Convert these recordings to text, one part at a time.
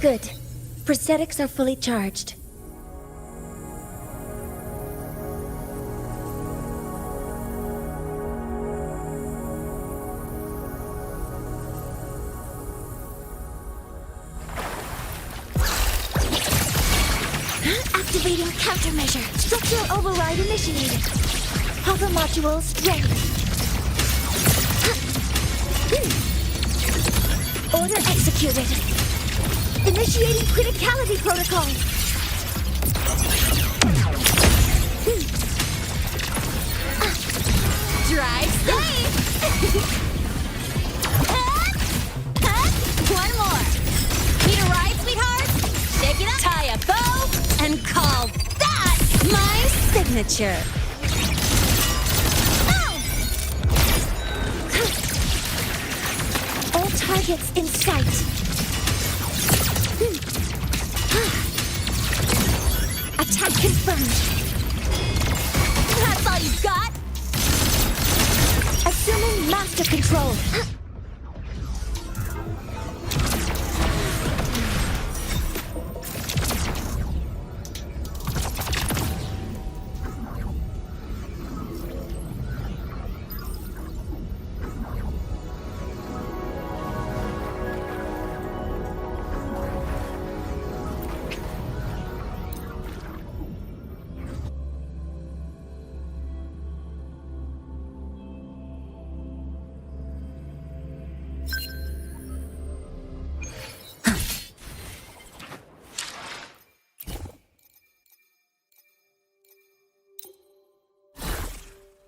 Good. Prosthetics are fully charged. Activating countermeasure. Structural override initiated. Hover modules ready. Order executed. Initiating criticality protocol. Drive safe! One more. Need a ride, sweetheart? Shake it up. Tie a bow and call that my signature. All targets in sight. Attack confirmed. That's all you got? Assuming master control.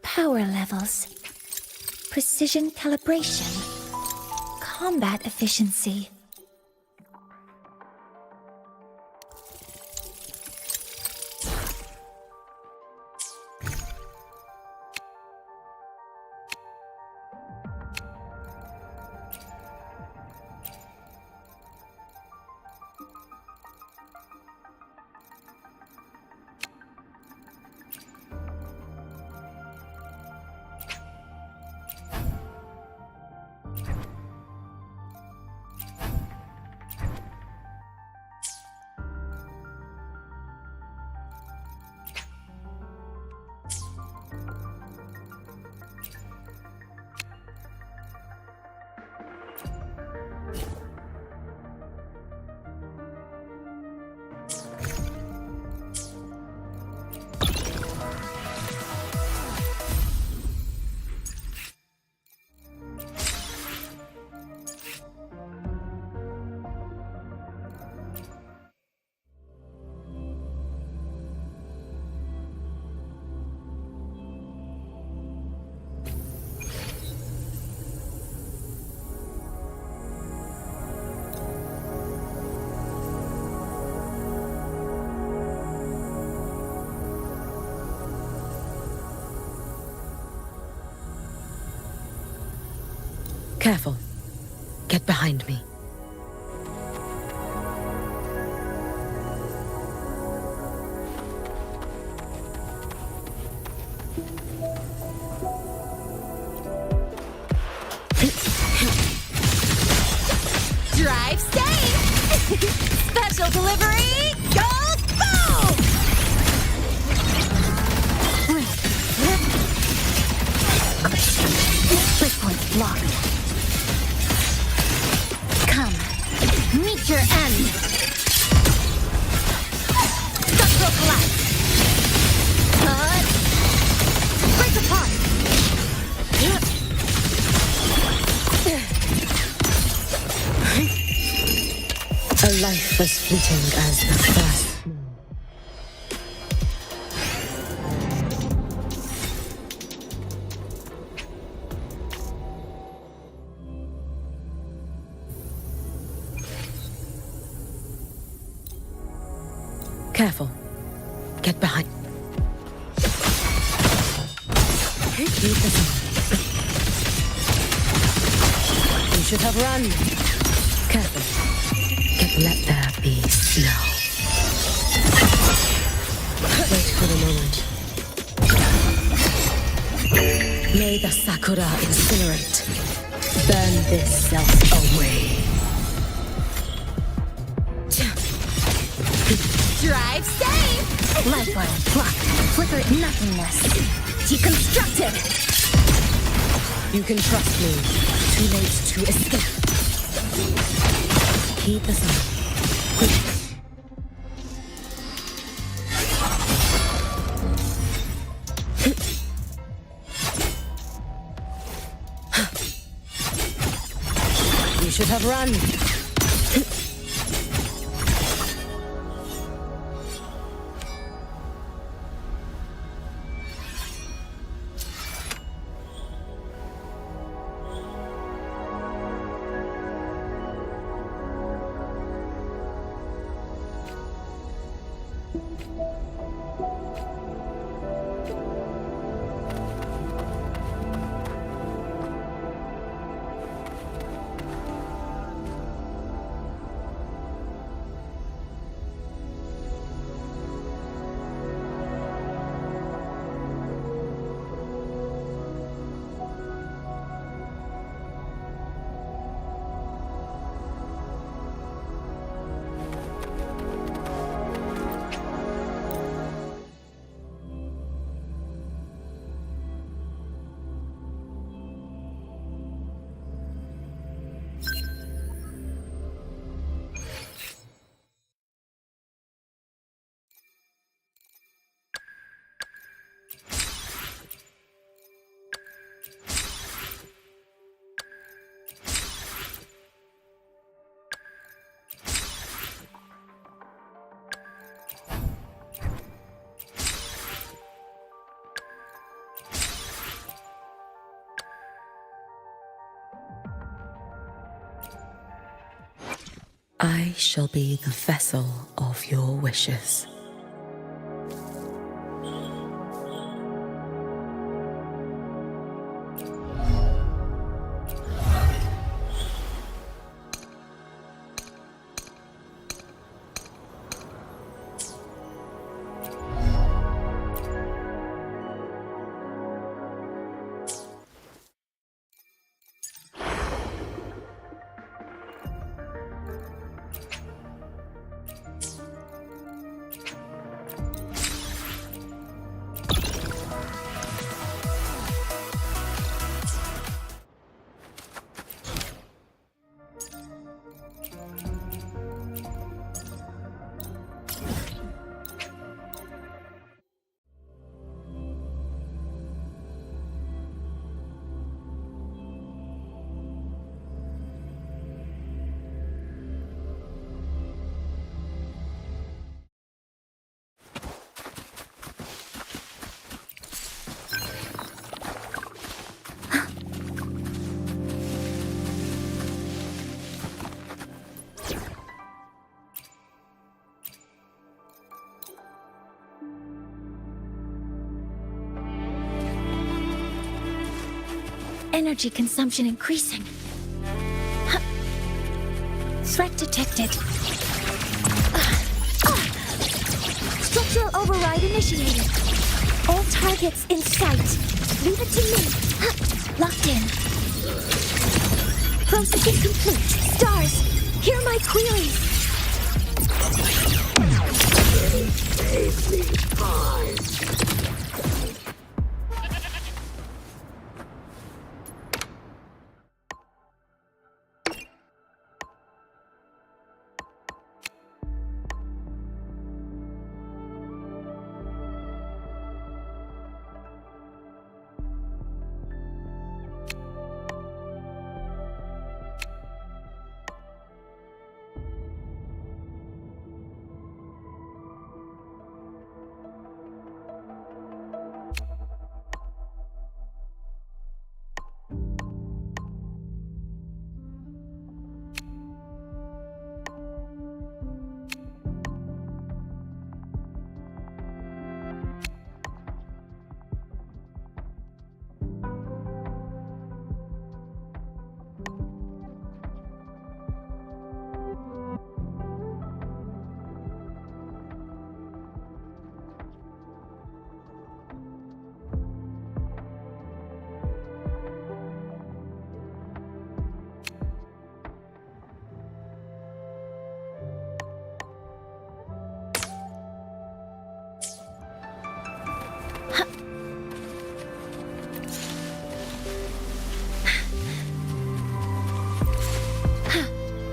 Power levels, precision calibration, combat efficiency. Careful. Get behind me. Drive safe! Special delivery! Go, go! Breakpoint blocked. Come, meet your end. Structural collapse. Cut. Break apart. A life as fleeting as the first. Careful. Get behind. Keep this on. You should have run. Careful. Let there be snow. Wait for the moment. May the Sakura incinerate. Burn this self away. Drive safe! Lifeline blocked. Flicker nothingness. Deconstructed. You can trust me. Too late to escape. Keep us on. Quick. You should have run. I shall be the vessel of your wishes. Energy consumption increasing. Threat detected. Structural override initiated. All targets in sight. Leave it to me. Locked in. Processing complete. Stars, hear my queries.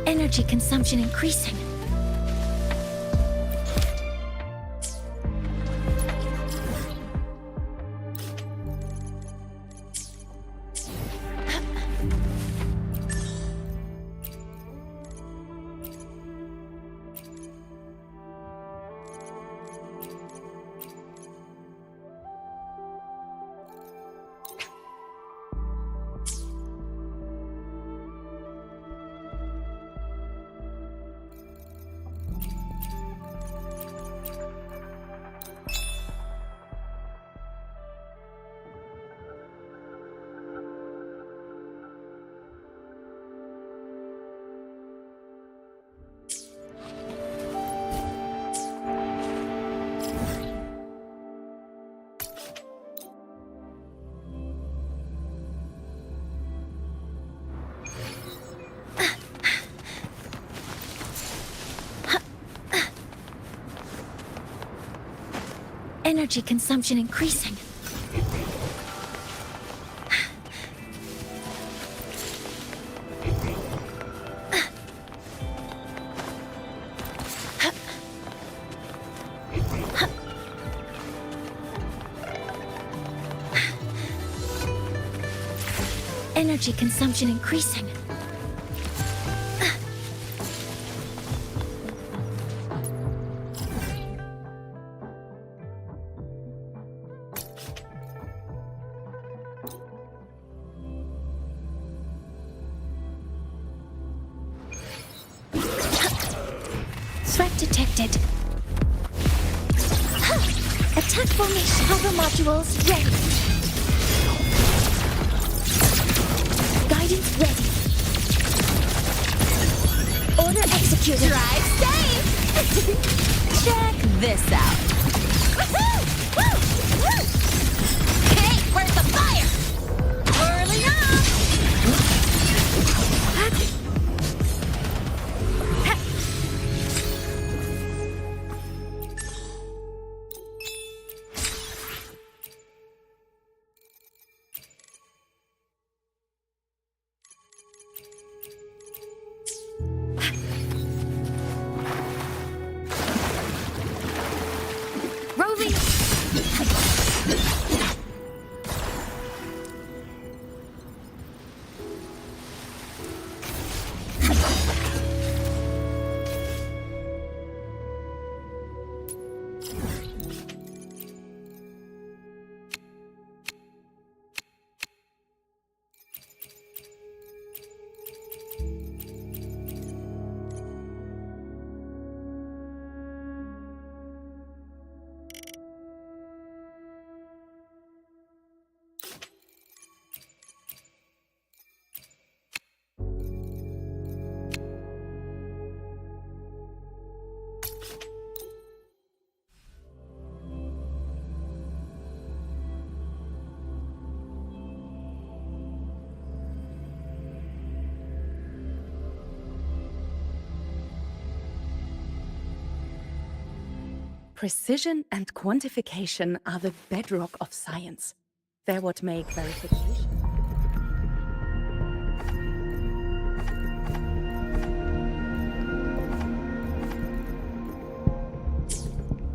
Energy consumption increasing. Energy consumption increasing. Energy consumption increasing. Threat detected. Attack formation. Hover modules ready. Guidance ready. Order executed. Drive safe! Check this out. Woohoo! Woo! Woo! Hey, where's the fire? Whirling up! Roving. Precision and quantification are the bedrock of science. They're what make verification.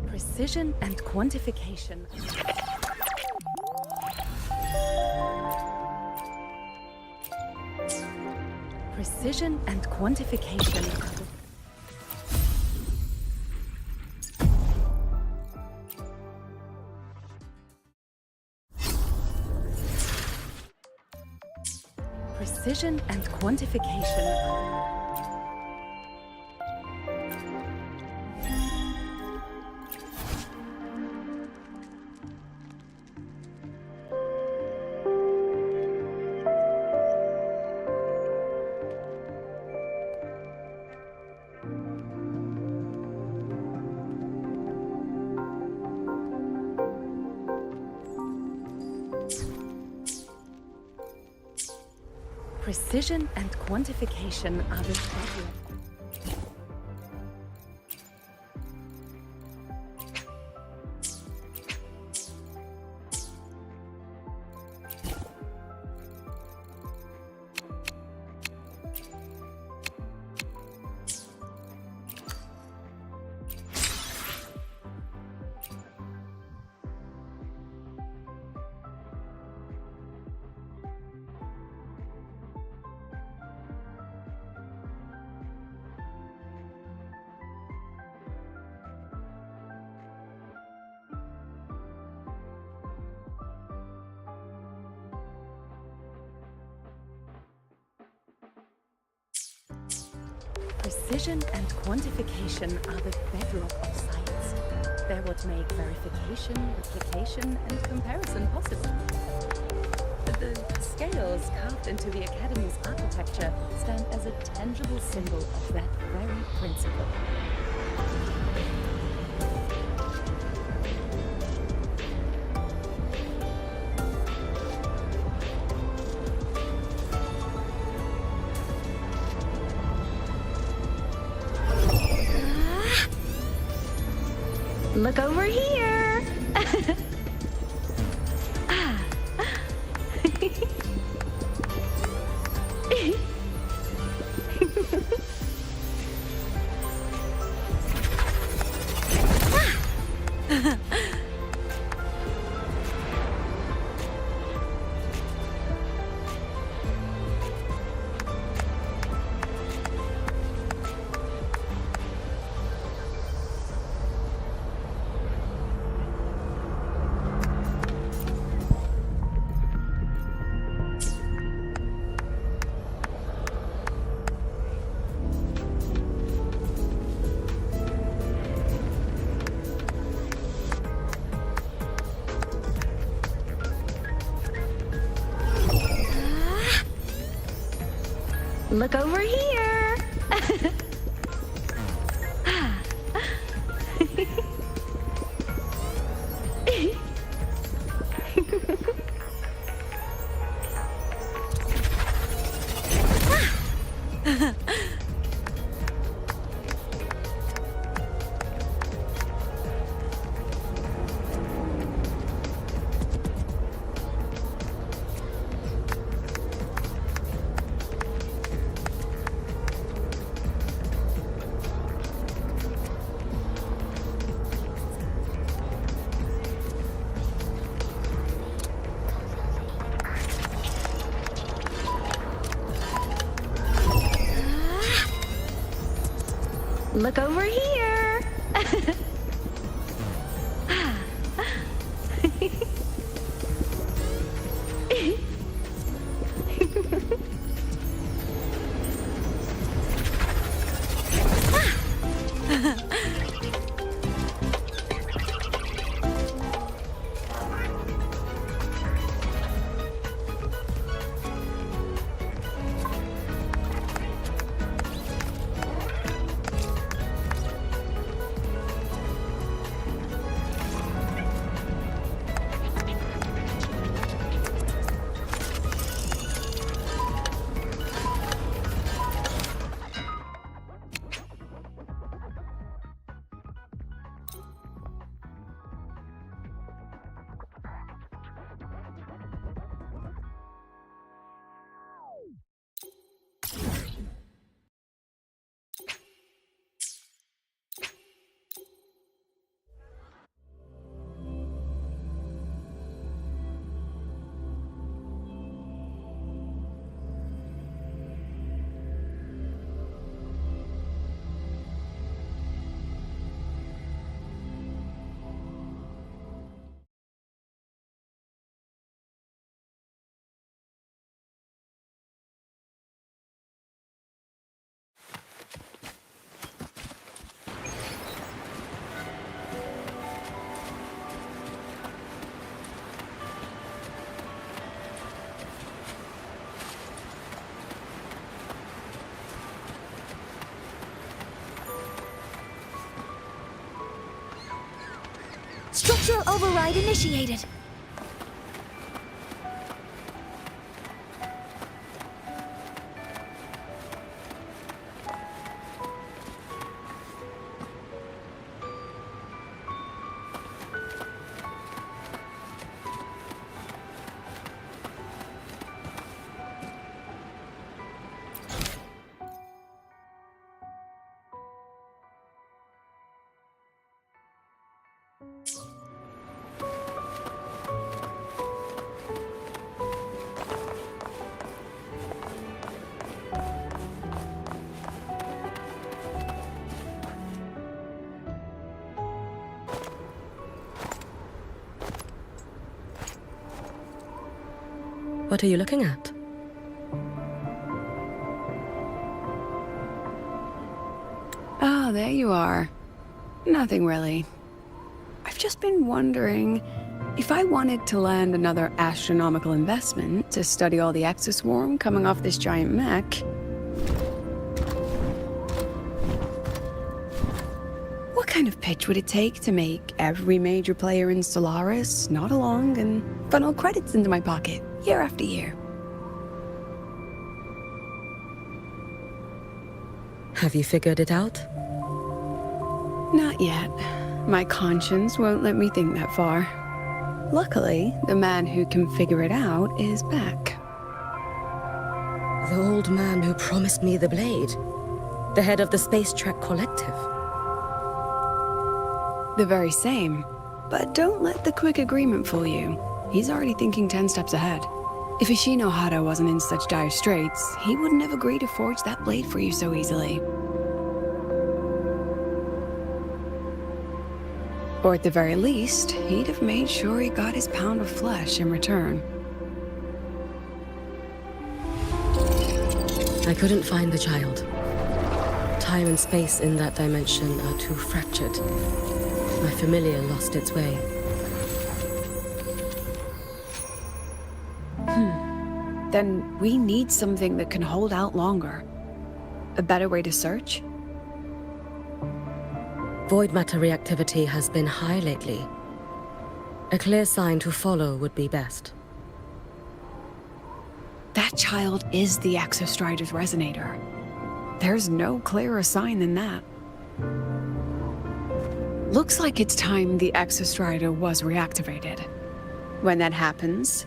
Precision and quantification. Precision and quantification are the precision and quantification. Precision and quantification are the bedrock. Precision and quantification are the bedrock of science. They're what make verification, replication, and comparison possible. The scales carved into the Academy's architecture stand as a tangible symbol of that very principle. Look over here! Look over here! Look over here! Structural override initiated. What are you looking at? Ah, there you are. Nothing really. I've just been wondering if I wanted to land another astronomical investment to study all the exoswarm coming off this giant mech. What kind of pitch would it take to make every major player in Solaris nod along and funnel credits into my pocket year after year? Have you figured it out? Not yet. My conscience won't let me think that far. Luckily, the man who can figure it out is back. The old man who promised me the blade. The head of the Space Trek Collective. The very same. But don't let the quick agreement fool you. He's already thinking 10 steps ahead. If Ishino Hado wasn't in such dire straits, he wouldn't have agreed to forge that blade for you so easily. Or at the very least, he'd have made sure he got his pound of flesh in return. I couldn't find the child. Time and space in that dimension are too fractured. My familiar lost its way. Then we need something that can hold out longer. A better way to search? Void matter reactivity has been high lately. A clear sign to follow would be best. That child is the Exostrider's resonator. There's no clearer sign than that. Looks like it's time the Exostrider was reactivated. When that happens,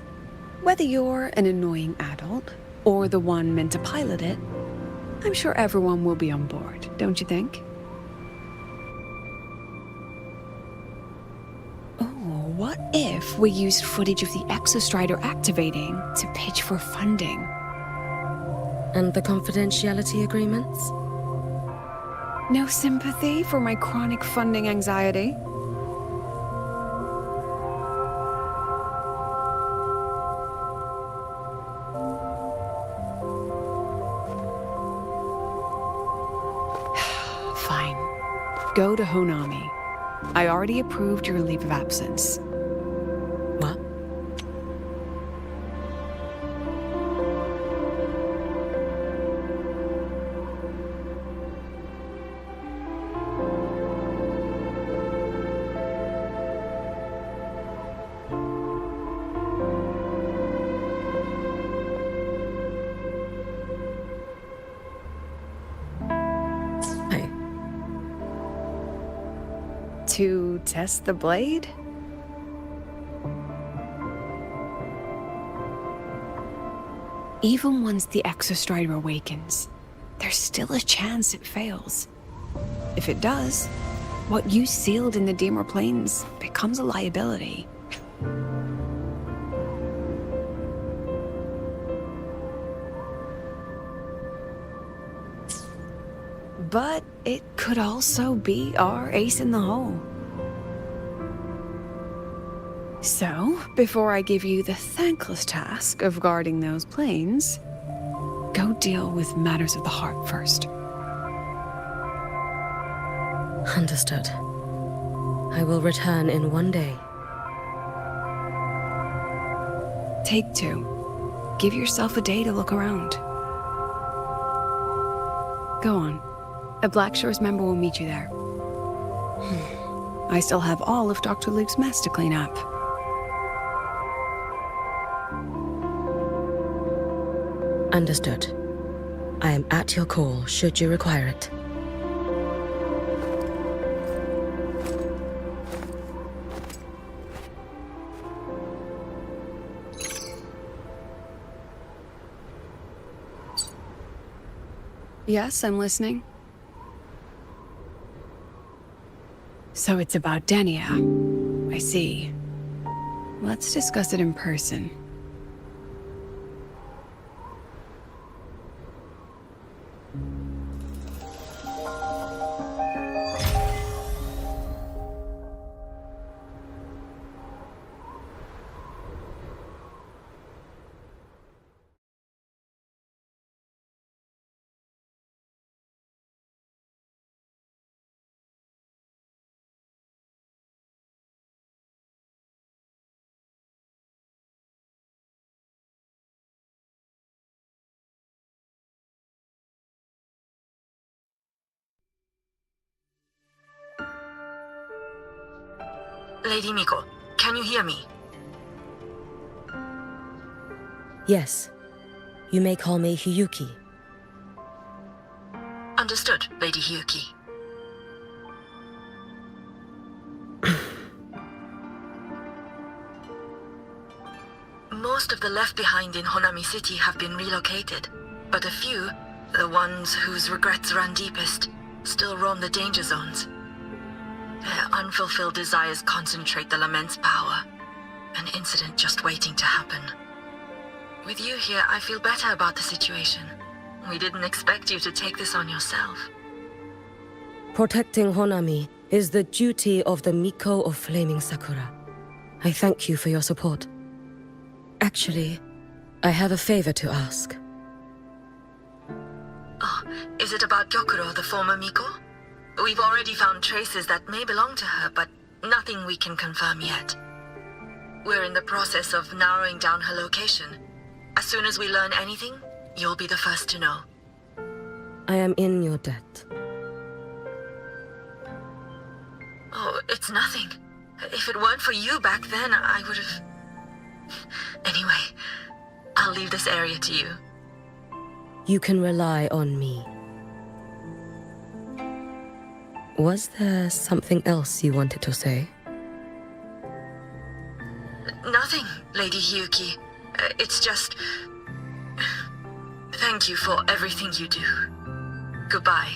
whether you're an annoying adult or the one meant to pilot it, I'm sure everyone will be on board, don't you think? Oh, what if we used footage of the Exostrider activating to pitch for funding? And the confidentiality agreements? No sympathy for my chronic funding anxiety? Fine. Go to Honami. I already approved your leave of absence. What? To test the blade? Even once the Exostrider awakens, there's still a chance it fails. If it does, what you sealed in the Deemer Plains becomes a liability. But it could also be our ace in the hole. So, before I give you the thankless task of guarding those planes, go deal with matters of the heart first. Understood. I will return in one day. Take 2. Give yourself a day to look around. Go on. A Black Shores member will meet you there. I still have all of Dr. Luke's mess to clean up. Understood. I am at your call should you require it. Yes, I'm listening. So it's about Denia. I see. Let's discuss it in person. Lady Miko, can you hear me? Yes. You may call me Hiyuki. Understood, Lady Hiyuki. Most of the left behind in Honami City have been relocated, but a few, the ones whose regrets run deepest, still roam the danger zones. Their unfulfilled desires concentrate the Lament's power. An incident just waiting to happen. With you here, I feel better about the situation. We didn't expect you to take this on yourself. Protecting Honami is the duty of the Miko of Flaming Sakura. I thank you for your support. Actually, I have a favor to ask. Oh, is it about Gyokuro, the former Miko? We've already found traces that may belong to her, but nothing we can confirm yet. We're in the process of narrowing down her location. As soon as we learn anything, you'll be the first to know. I am in your debt. Oh, it's nothing. If it weren't for you back then, I would have... Anyway, I'll leave this area to you. You can rely on me. Was there something else you wanted to say? Nothing, Lady Hiyuki. It's just... Thank you for everything you do. Goodbye.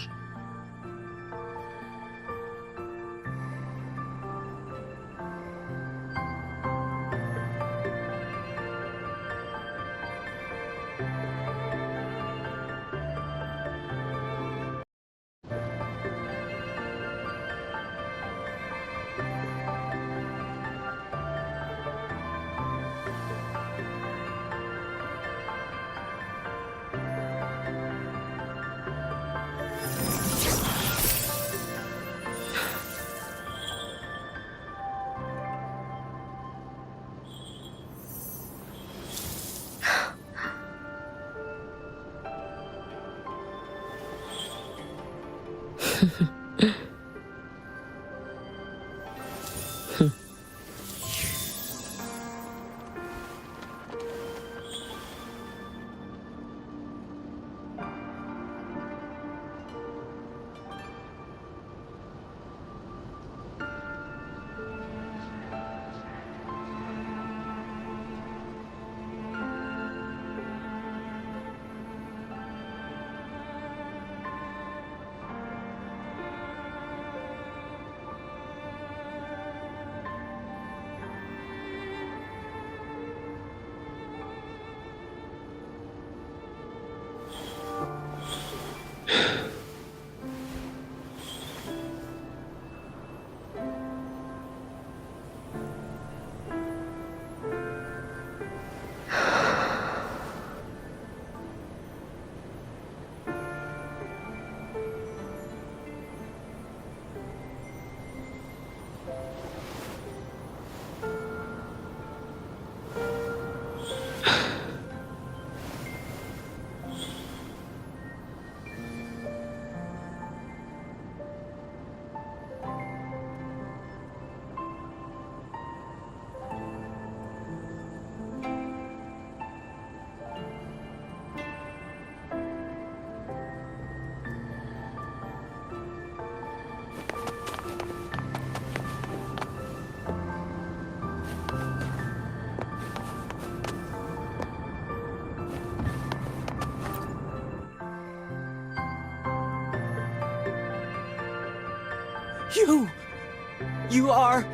You are...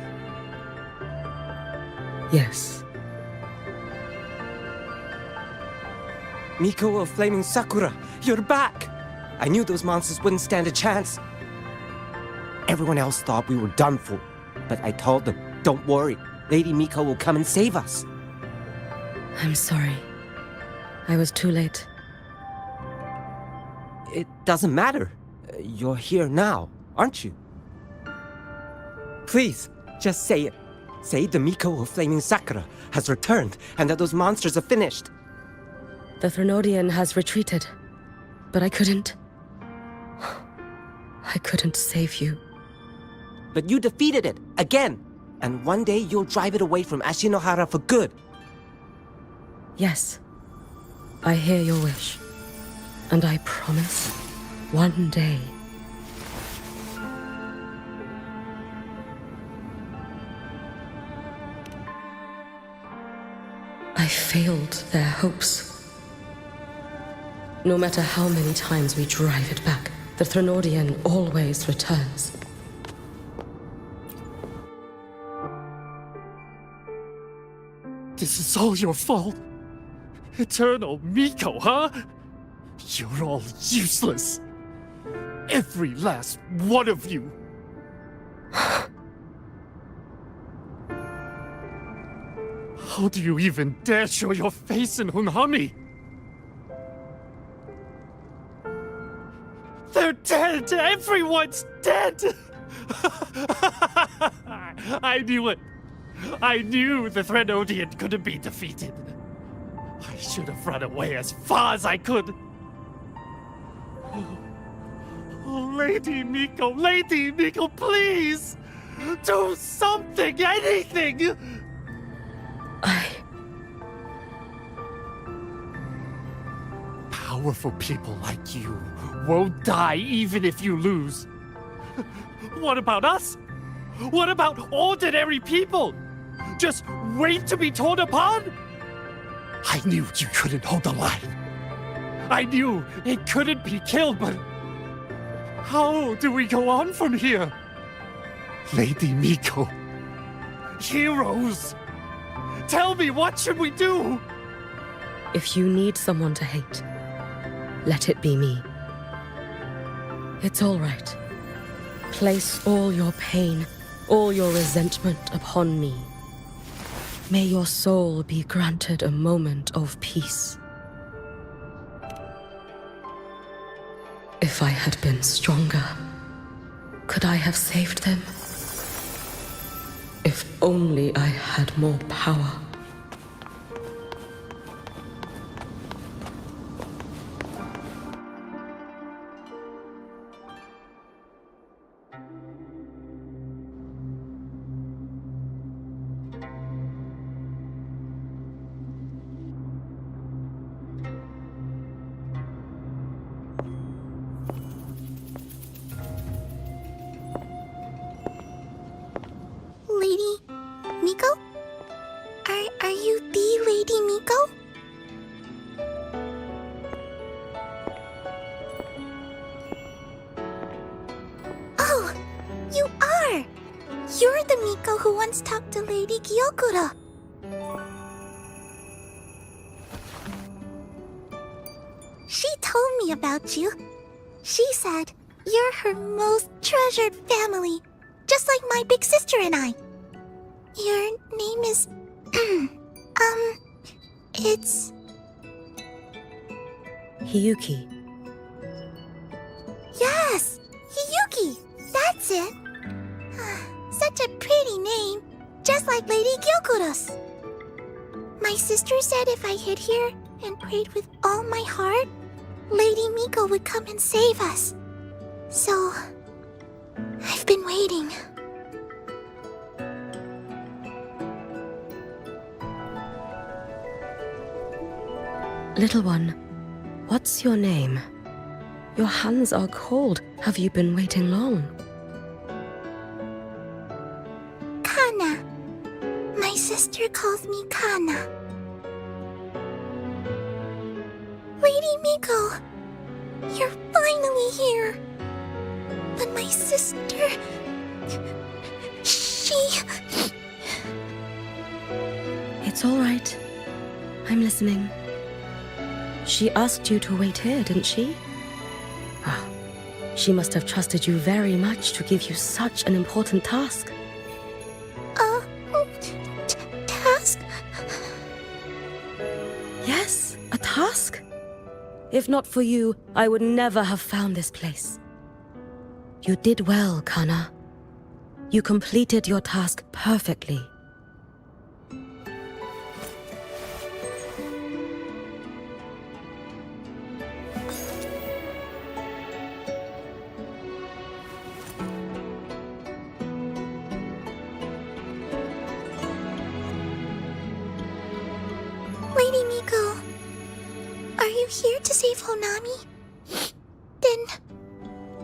Yes. Miko of Flaming Sakura, you're back! I knew those monsters wouldn't stand a chance. Everyone else thought we were done for, but I told them, don't worry, Lady Miko will come and save us. I'm sorry. I was too late. It doesn't matter. You're here now, aren't you? Please, just say it. Say the Miko of Flaming Sakura has returned and that those monsters are finished. The Threnodian has retreated, but I couldn't save you. But you defeated it, again! And one day you'll drive it away from Ashinohara for good. Yes, I hear your wish. And I promise, one day... I failed their hopes. No matter how many times we drive it back, the Threnodian always returns. This is all your fault. Eternal Miko, huh? You're all useless. Every last one of you. How do you even dare show your face in Hunhami? They're dead! Everyone's dead! I knew it. I knew the Threnodian couldn't be defeated. I should have run away as far as I could. Oh, Lady Miko, please! Do something, anything! Powerful people like you won't die even if you lose. What about us? What about ordinary people? Just wait to be torn apart? I knew you couldn't hold the line. I knew it couldn't be killed, but how do we go on from here? Lady Miko, heroes, tell me, what should we do? If you need someone to hate, let it be me. It's all right. Place all your pain, all your resentment upon me. May your soul be granted a moment of peace. If I had been stronger, could I have saved them? If only I had more power. Lady Miko? Are you the Lady Miko? Oh, you are! You're the Miko who once talked to Lady Gyokura. She told me about you. She said you're her most treasured family, just like my big sister and I. Your name is... it's... Hiyuki. Yes! Hiyuki! That's it! Such a pretty name, just like Lady Gyokura's. My sister said if I hid here and prayed with all my heart, Lady Miko would come and save us. So... I've been waiting. Little one, what's your name? Your hands are cold. Have you been waiting long? Kana. My sister calls me Kana. Lady Miko, you're finally here. But my sister... It's all right. I'm listening. She asked you to wait here, didn't she? Ah, she must have trusted you very much to give you such an important task. Task? Yes, a task. If not for you, I would never have found this place. You did well, Kana. You completed your task perfectly. Lady Miko, are you here to save Honami? Then,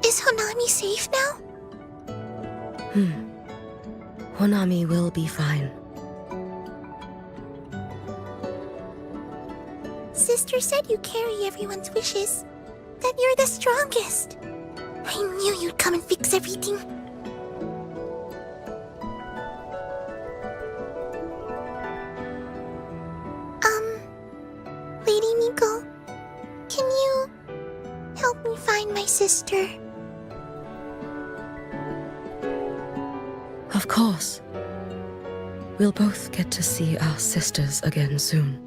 is Honami safe now? Honami will be fine. Sister said you carry everyone's wishes. That you're the strongest. I knew you'd come and fix everything. Lady Miko, can you help me find my sister? Of course. We'll both get to see our sisters again soon.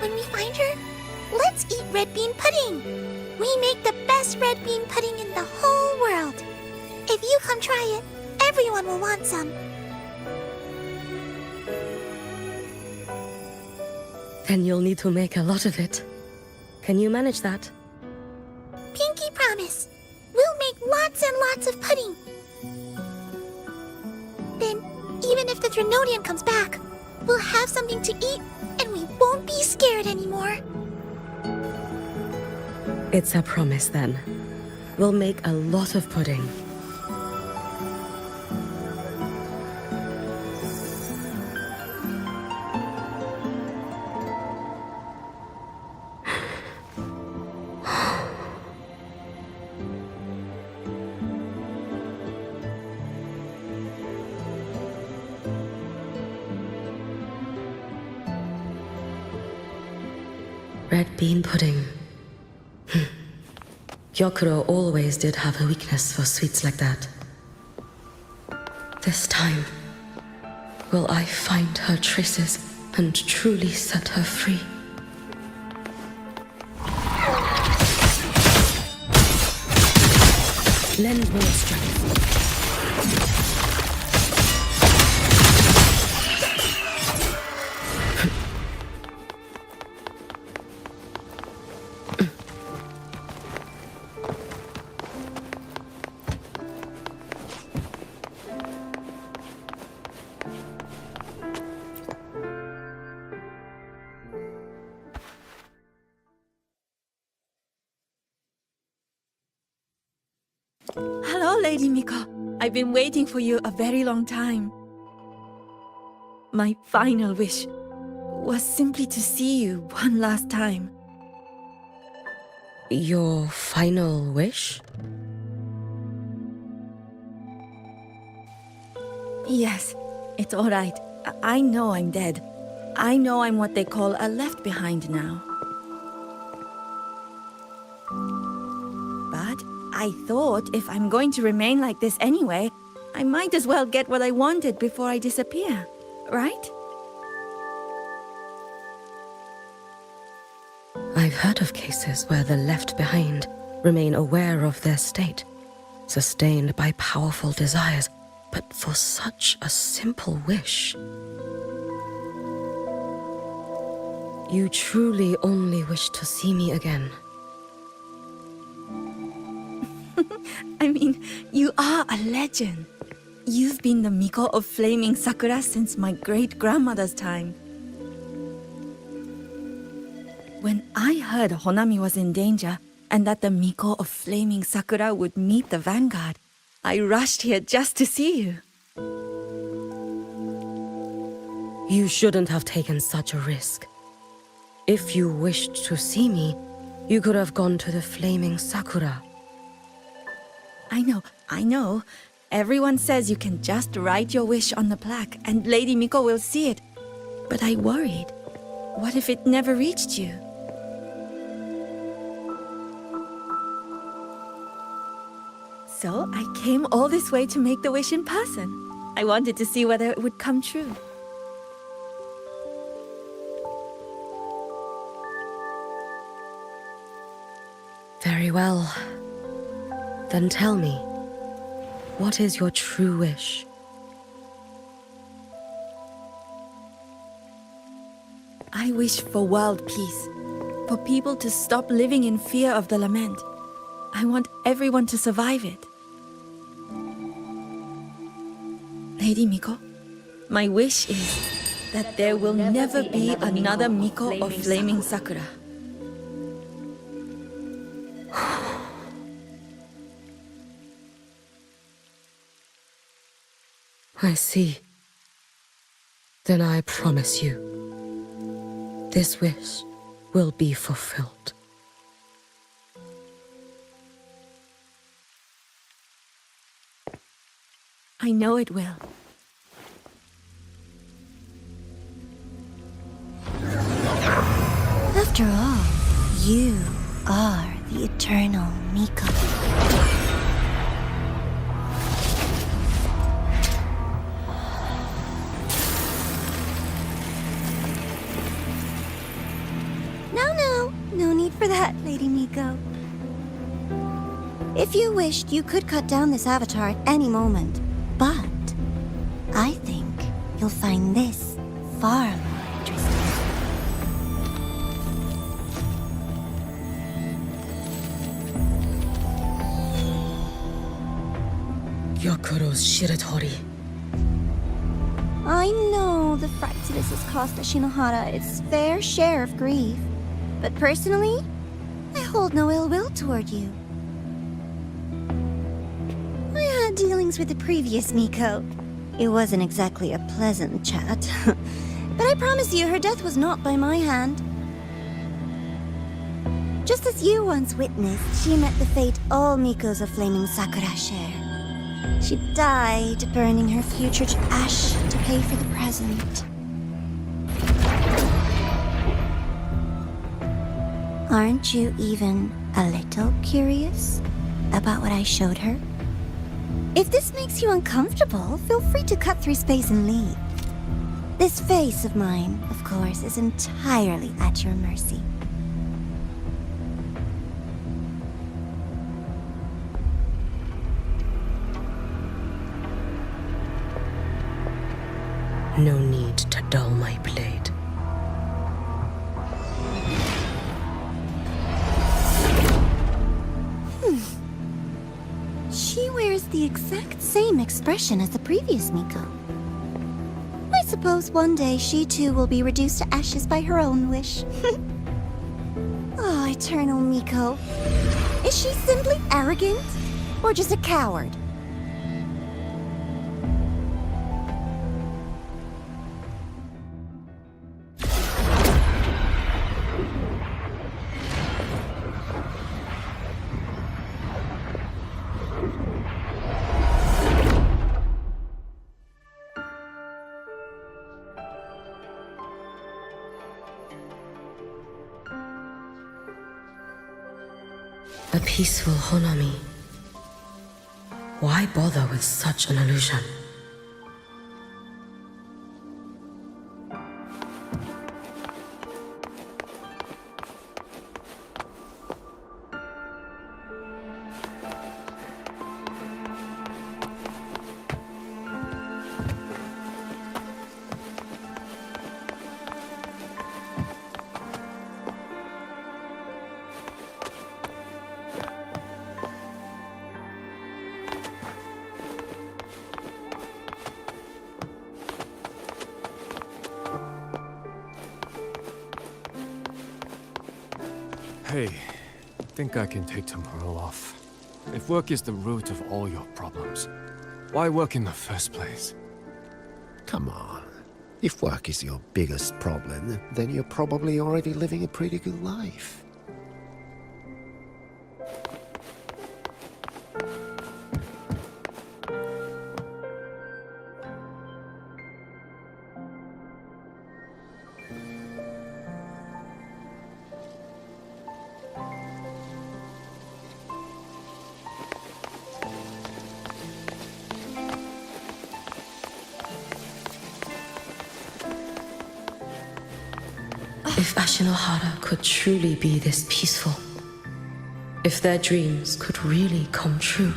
When we find her, let's eat red bean pudding. We make the best red bean pudding in the whole world. If you come try it, everyone will want some. Then you'll need to make a lot of it. Can you manage that? Pinky promise. We'll make lots and lots of pudding. Then, even if the Drenodian comes back, we'll have something to eat and we won't be scared anymore. It's a promise then. We'll make a lot of pudding. Red bean pudding. Gyokuro always did have a weakness for sweets like that. This time, will I find her traces and truly set her free? Lend more strength. Hello, Lady Miko. I've been waiting for you a very long time. My final wish was simply to see you one last time. Your final wish? Yes, it's all right. I know I'm dead. I know I'm what they call a left behind now. But I thought if I'm going to remain like this anyway, I might as well get what I wanted before I disappear, right? I've heard of cases where the left behind remain aware of their state, sustained by powerful desires, but for such a simple wish. You truly only wish to see me again. I mean, you are a legend. You've been the Miko of Flaming Sakura since my great-grandmother's time. When I heard Honami was in danger and that the Miko of Flaming Sakura would meet the vanguard, I rushed here just to see you. You shouldn't have taken such a risk. If you wished to see me, you could have gone to the Flaming Sakura. I know. Everyone says you can just write your wish on the plaque and Lady Miko will see it. But I worried. What if it never reached you? So I came all this way to make the wish in person. I wanted to see whether it would come true. Very well. Then tell me, what is your true wish? I wish for world peace, for people to stop living in fear of the lament. I want everyone to survive it. Lady Miko, my wish is that there will never be another Miko of Flaming Sakura. I see. Then I promise you, this wish will be fulfilled. I know it will. After all, you are the eternal Miko. No need for that, Lady Miko. If you wished, you could cut down this avatar at any moment. But I think you'll find this far more interesting. Yokuro's Shiratori. I know the Fraxidus has cost Ashinohara its fair share of grief. But personally, I hold no ill will toward you. I had dealings with the previous Miko. It wasn't exactly a pleasant chat. But I promise you, her death was not by my hand. Just as you once witnessed, she met the fate all Mikos of Flaming Sakura share. She died, burning her future to ash to pay for the present. Aren't you even a little curious about what I showed her? If this makes you uncomfortable, feel free to cut through space and leave. This face of mine, of course, is entirely at your mercy. No need to dull my blade. She wears the exact same expression as the previous Miko. I suppose one day she too will be reduced to ashes by her own wish. Oh, eternal Miko. Is she simply arrogant? Or just a coward? A peaceful Honami. Why bother with such an illusion? Hey, think I can take tomorrow off. If work is the root of all your problems, why work in the first place? Come on. If work is your biggest problem, then you're probably already living a pretty good life. If Ashinohara could truly be this peaceful, if their dreams could really come true,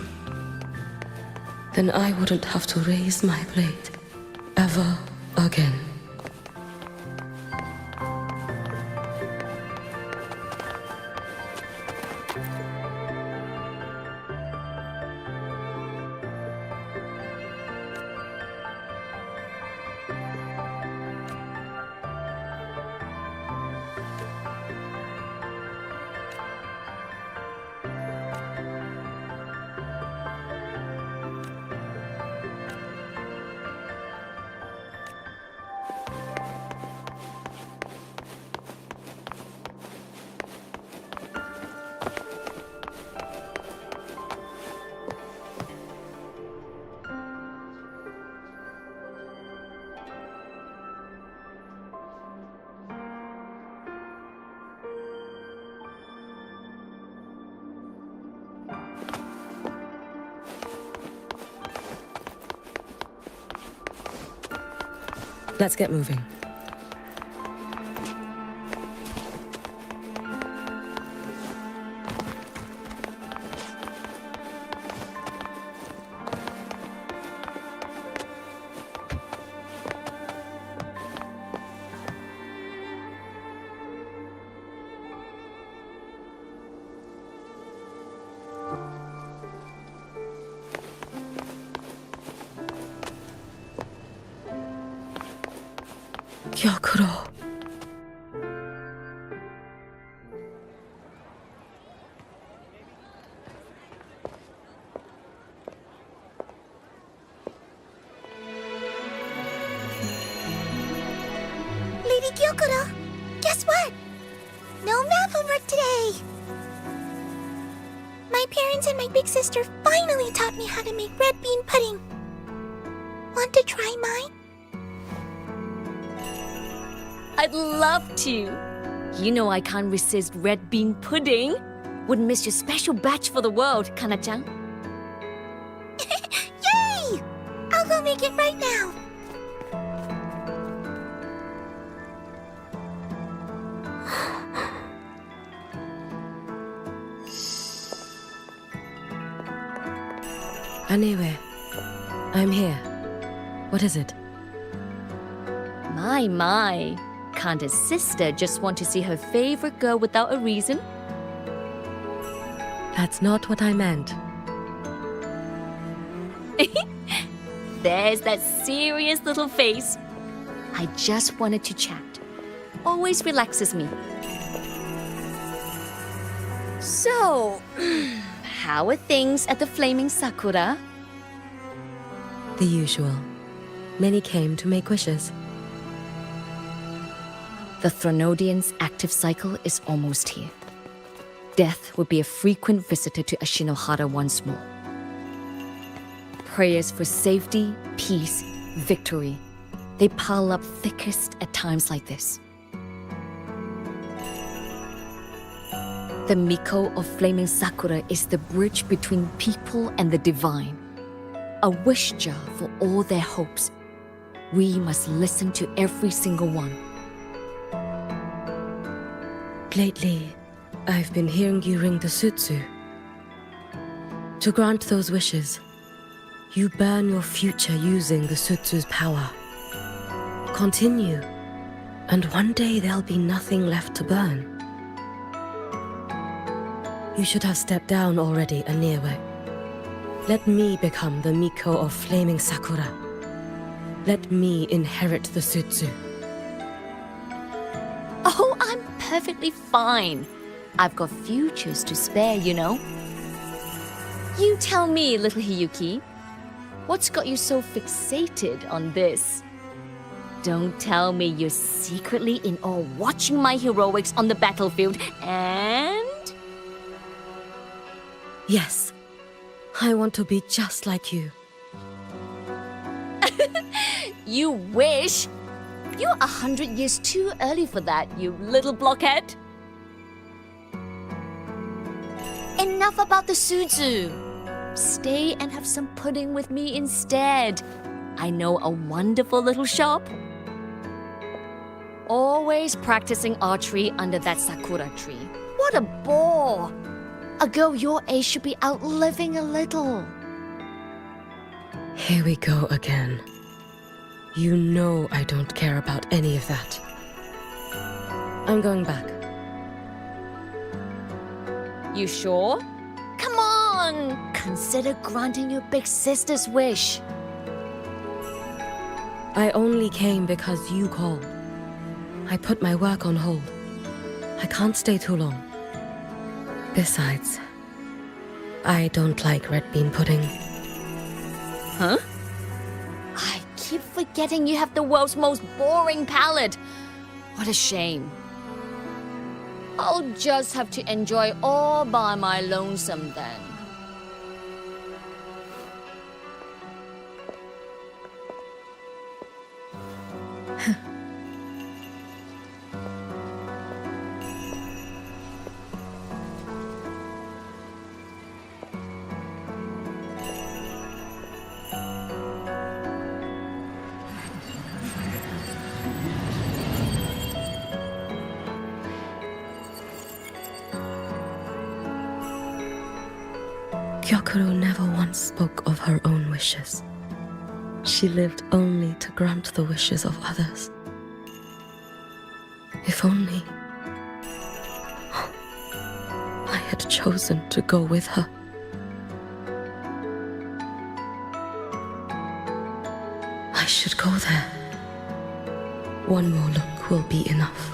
then I wouldn't have to raise my blade ever again. Let's get moving. Gyokuro. Lady Gyokuro, guess what? No math homework today. My parents and my big sister finally taught me how to make red bean pudding. Want to try mine? I'd love to. You know I can't resist red bean pudding. Wouldn't miss your special batch for the world, Kana-chan. Yay! I'll go make it right now. Anyway, I'm here. What is it? My. Can't a sister just want to see her favorite girl without a reason? That's not what I meant. There's that serious little face. I just wanted to chat. Always relaxes me. So, how are things at the Flaming Sakura? The usual. Many came to make wishes. The Thronodian's active cycle is almost here. Death will be a frequent visitor to Ashinohara once more. Prayers for safety, peace, victory. They pile up thickest at times like this. The Miko of Flaming Sakura is the bridge between people and the divine. A wish jar for all their hopes. We must listen to every single one. Lately, I've been hearing you ring the sutsu. To grant those wishes, you burn your future using the sutsu's power. Continue, and one day there'll be nothing left to burn. You should have stepped down already, Aniwe. Let me become the Miko of Flaming Sakura. Let me inherit the sutsu. Oh, I'm perfectly fine. I've got futures to spare, you know. You tell me, little Hiyuki, what's got you so fixated on this? Don't tell me you're secretly in awe watching my heroics on the battlefield and... Yes, I want to be just like you. You wish? You're 100 years too early for that, you little blockhead. Enough about the Suzu. Stay and have some pudding with me instead. I know a wonderful little shop. Always practicing archery under that sakura tree. What a bore! A girl your age should be out living a little. Here we go again. You know I don't care about any of that. I'm going back. You sure? Come on! Consider granting your big sister's wish. I only came because you called. I put my work on hold. I can't stay too long. Besides, I don't like red bean pudding. Huh? I keep forgetting you have the world's most boring palate. What a shame. I'll just have to enjoy all by my lonesome then. Gyokuro never once spoke of her own wishes. She lived only to grant the wishes of others. If only I had chosen to go with her. I should go there. One more look will be enough.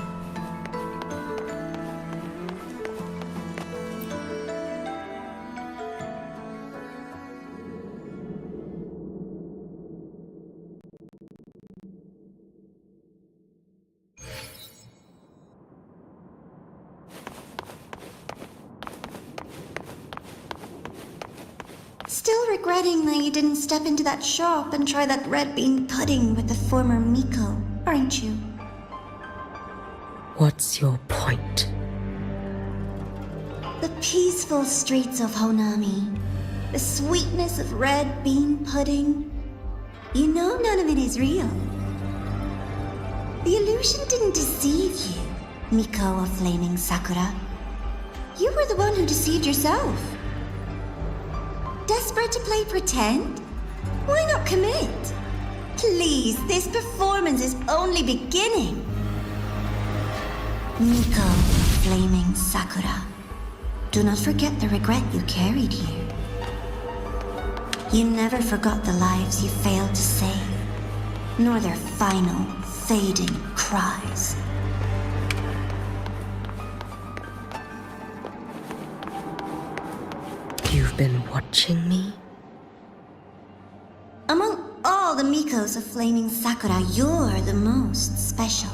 Still regretting that you didn't step into that shop and try that red bean pudding with the former Miko, aren't you? What's your point? The peaceful streets of Honami, the sweetness of red bean pudding. You know none of it is real. The illusion didn't deceive you, Miko of Flaming Sakura. You were the one who deceived yourself. Desperate to play pretend? Why not commit? Please, this performance is only beginning. Miko, Flaming Sakura. Do not forget the regret you carried here. You never forgot the lives you failed to save, nor their final, fading cries. You've been watching me? Among all the Mikos of Flaming Sakura, you're the most special.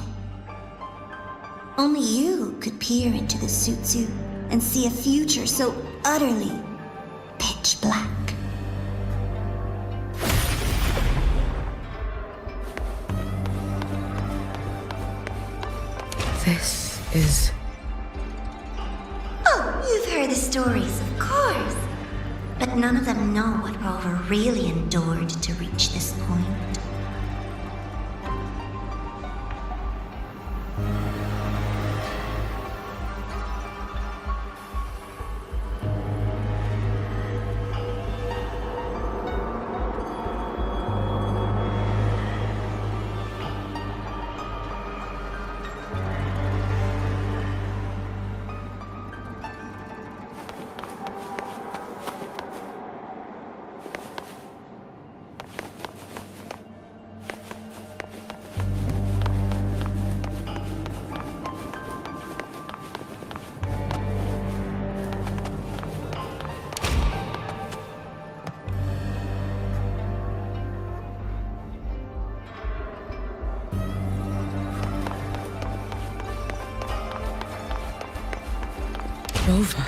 Only you could peer into the Sutsu and see a future so utterly pitch black. This is... Oh, you've heard the stories, of course. But none of them know what Rover really endured to reach this point. Clover.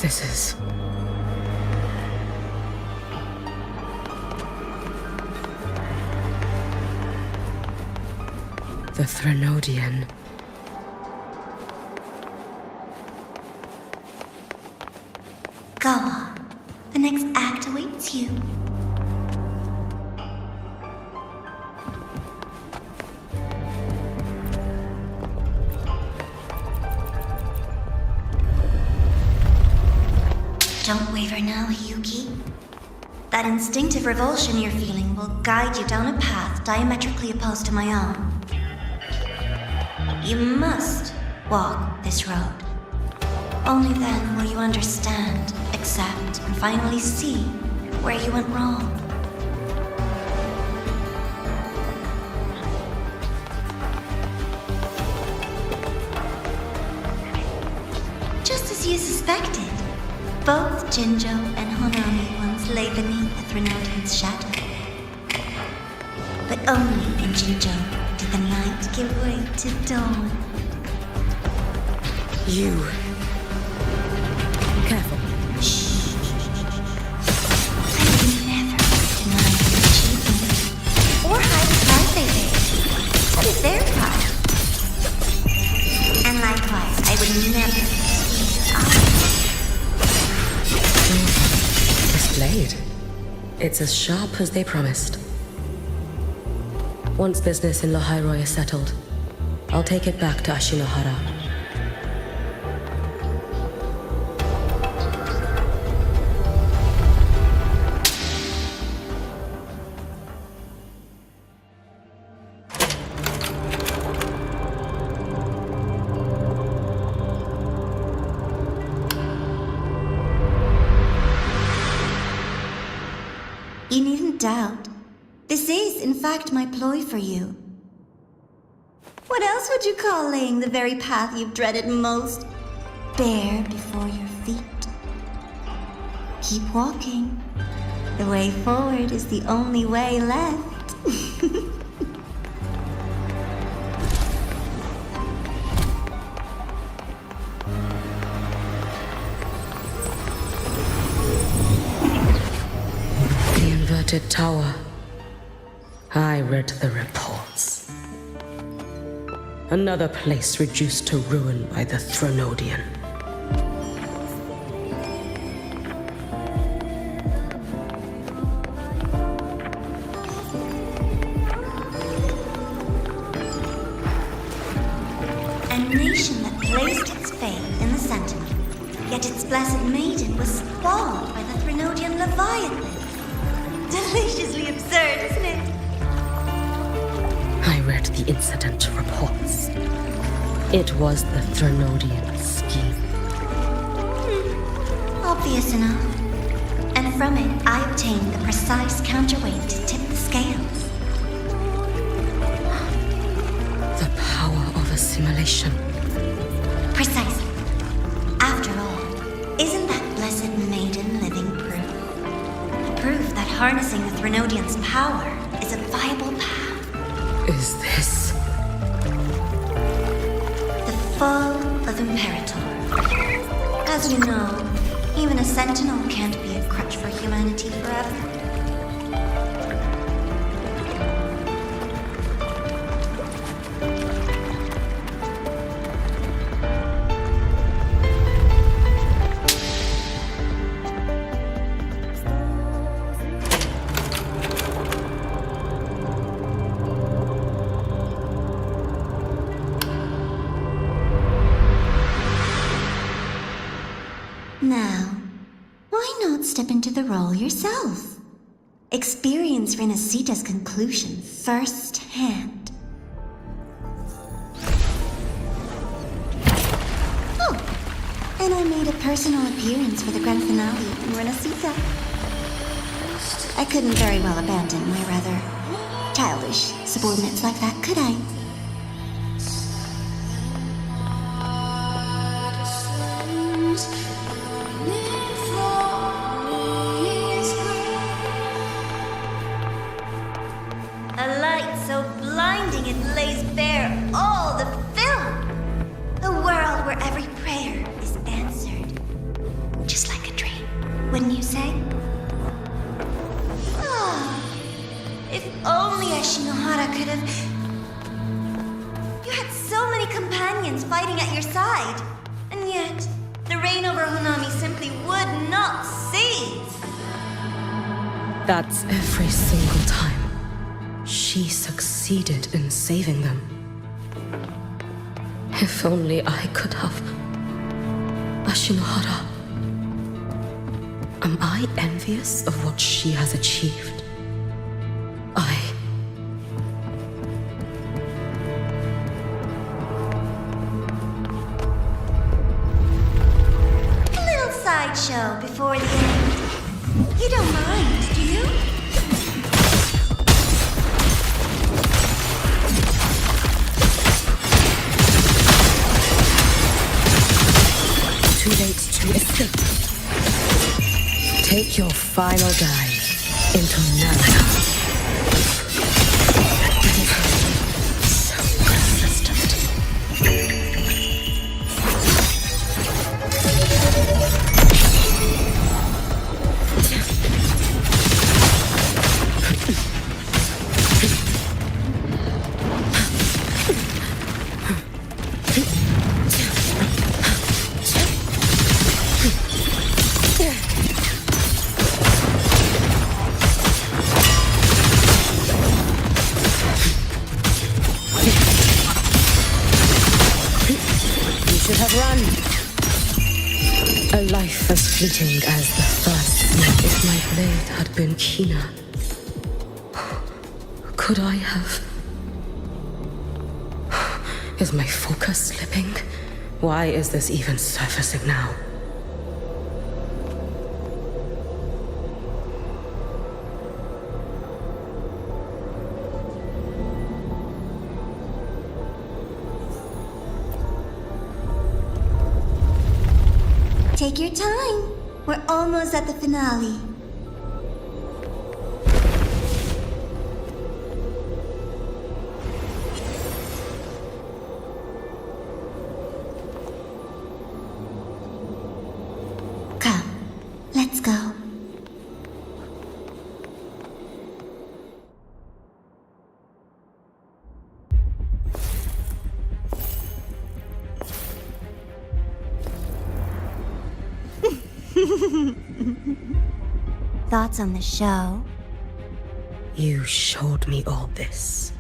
This is... the Threnodian. Go on. The next act awaits you. Don't waver now, Yuki. That instinctive revulsion you're feeling will guide you down a path diametrically opposed to my own. You must walk this road. Only then will you understand, accept, and finally see where you went wrong. Just as you suspected, both Jinjo and Honami once lay beneath the Threnodian's shadow. But only in Jinjo did the night give way to dawn. You... Careful. Shh. I would never deny your achievement or hide the pride they bear. That is their pride. And likewise, I would never steal your eyes. This blade. It's as sharp as they promised. Once business in Lahai-Roi is settled, I'll take it back to Ashinohara. You needn't doubt. This is, in fact, my ploy for you. What else would you call laying the very path you've dreaded most bare before your feet? Keep walking. The way forward is the only way left. The inverted tower. I read the reports. Another place reduced to ruin by the Threnodian. A nation that placed its faith in the Sentinel, yet its blessed maiden was spawned by the Threnodian Leviathan. Deliciously absurd, isn't it? I read the incident reports. It was the Threnodian scheme. Obvious enough. And from it, I obtained the precise counterweight to tip the scales. The power of assimilation. Precisely. After all, isn't that blessed maiden living proof? Proof that harnessing the Threnodian's power is a viable path. Is this... The fall of Imperator. As you know, even a sentinel can't be a crutch for humanity forever. Now, why not step into the role yourself? Experience Renacita's conclusion firsthand. Oh, and I made a personal appearance for the grand finale in Renacita. I couldn't very well abandon my rather childish subordinates like that, could I? so blinding it lays bare all the film. A world where every prayer is answered. Just like a dream, wouldn't you say? Ah, if only Ashinohara could have... You had so many companions fighting at your side, and yet the reign over Honami simply would not cease. That's every single time. She succeeded in saving them. If only I could have... Ashinohara. Am I envious of what she has achieved? A little sideshow before the end. You don't mind, do you? Too late to escape. Take your final dive into Naraka. So persistent. A life as fleeting as the first snake. If my blade had been keener, could I have... Is my focus slipping? Why is this even surfacing now? Take your time. We're almost at the finale. Come, let's go. Thoughts on the show? You showed me all this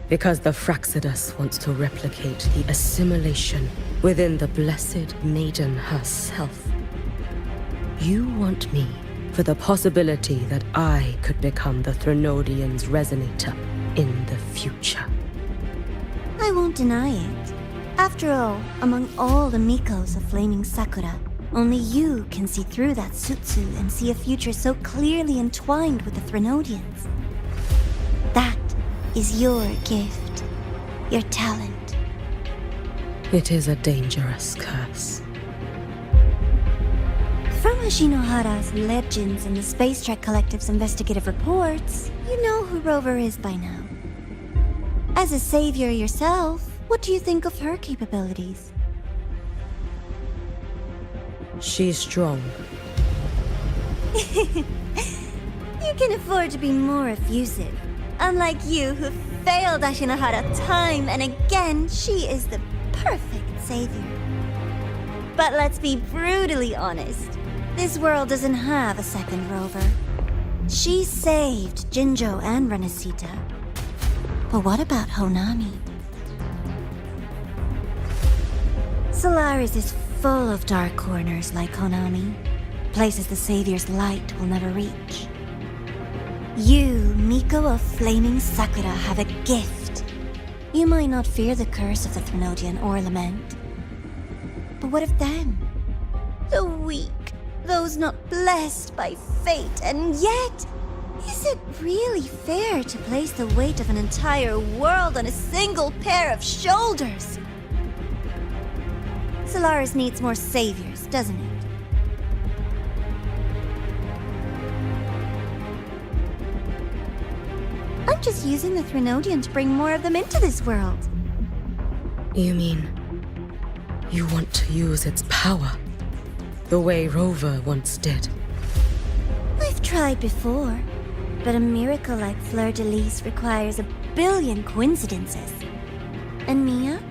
because the Fraxidus wants to replicate the assimilation within the Blessed Maiden herself. You want me for the possibility that I could become the Threnodian's resonator in the future. I won't deny it. After all, among all the Mikos of Flaming Sakura, only you can see through that Sutsu and see a future so clearly entwined with the Threnodians. That is your gift, your talent. It is a dangerous curse. From Ashinohara's legends and the Space Trek Collective's investigative reports, you know who Rover is by now. As a savior yourself, what do you think of her capabilities? She's strong. You can afford to be more effusive. Unlike you, who failed Ashinohara time and again, she is the perfect savior. But let's be brutally honest. This world doesn't have a second Rover. She saved Jinjo and Renesita. But what about Honami? Solaris is full of dark corners like Honami, places the Savior's light will never reach. You, Miko of Flaming Sakura, have a gift. You might not fear the curse of the Threnodian or lament. But what of them? The weak, those not blessed by fate, and yet, is it really fair to place the weight of an entire world on a single pair of shoulders? Solaris needs more saviors, doesn't it? I'm just using the Threnodian to bring more of them into this world. You mean you want to use its power the way Rover once did? I've tried before, but a miracle like Fleur-de-Lis requires a billion coincidences. And Mia?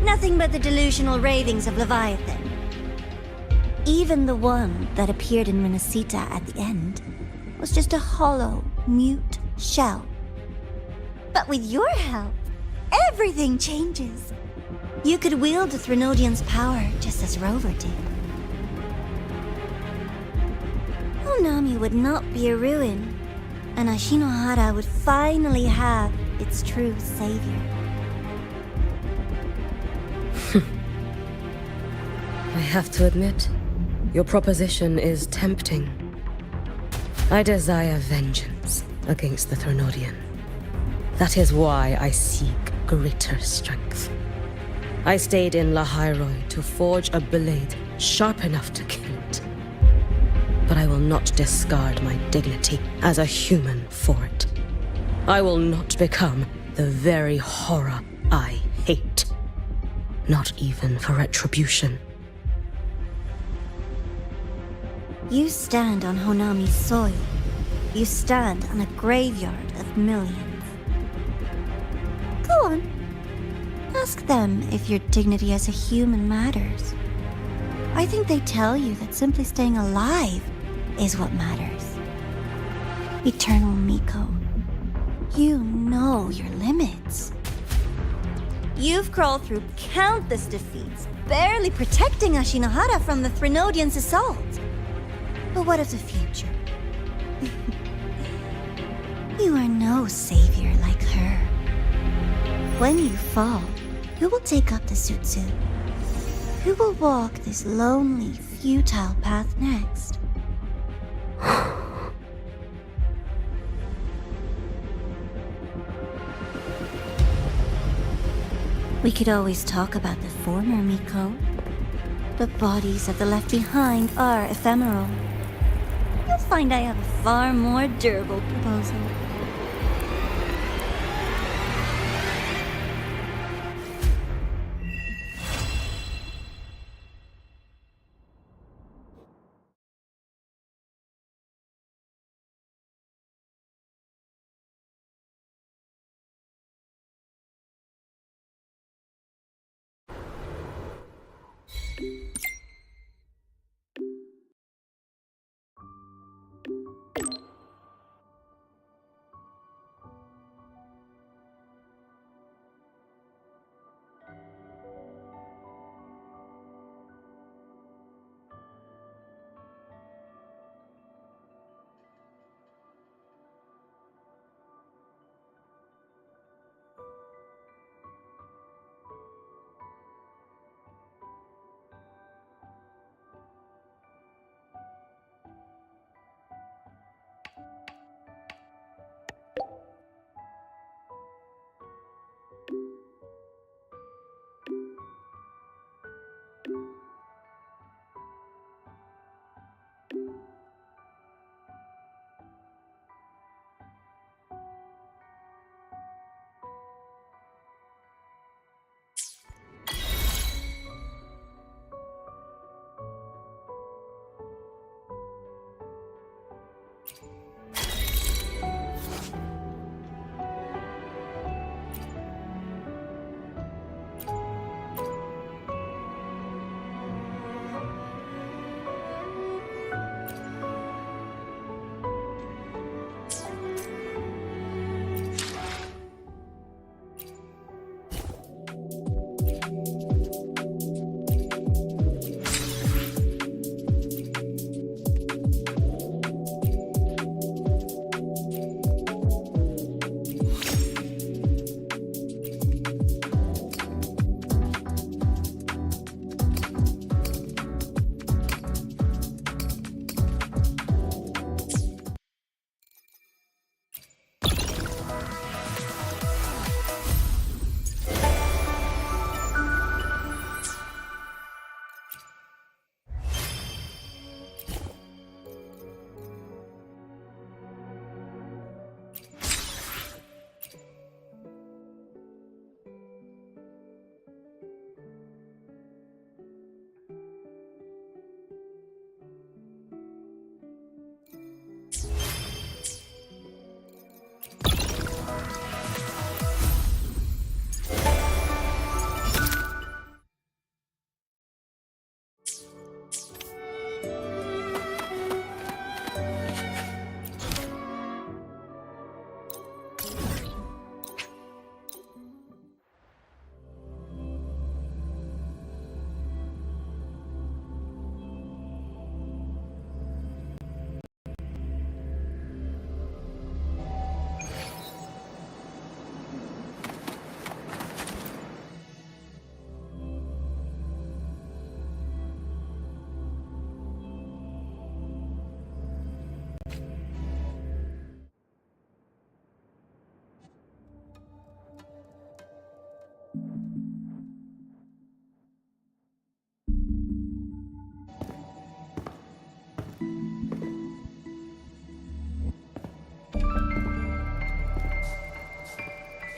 Nothing but the delusional ravings of Leviathan. Even the one that appeared in Renacita at the end was just a hollow, mute shell. But with your help, everything changes. You could wield the Threnodian's power just as Rover did. Honami would not be a ruin, and Ashinohara would finally have its true savior. I have to admit, your proposition is tempting. I desire vengeance against the Threnodian. That is why I seek greater strength. I stayed in Lahai-Roi to forge a blade sharp enough to kill it. But I will not discard my dignity as a human for it. I will not become the very horror I hate. Not even for retribution. You stand on Honami's soil. You stand on a graveyard of millions. Go on. Ask them if your dignity as a human matters. I think they tell you that simply staying alive is what matters. Eternal Miko, you know your limits. You've crawled through countless defeats, barely protecting Ashinohara from the Threnodian's assault. But what of the future? You are no savior like her. When you fall, who will take up the Sutsu? Who will walk this lonely, futile path next? We could always talk about the former Miko. The bodies of the left behind are ephemeral. You'll find I have a far more durable proposal.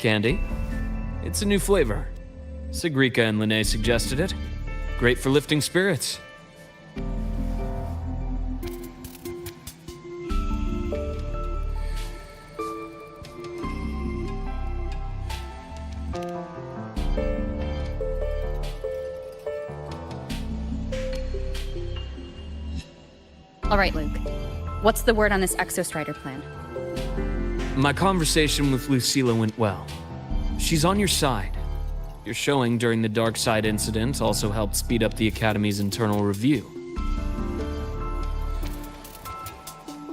candy. It's a new flavor. Sigrika and Linné suggested it. Great for lifting spirits. All right, Luke. What's the word on this Exostrider plan? My conversation with Lucilla went well. She's on your side. Your showing during the Dark Side incident also helped speed up the Academy's internal review.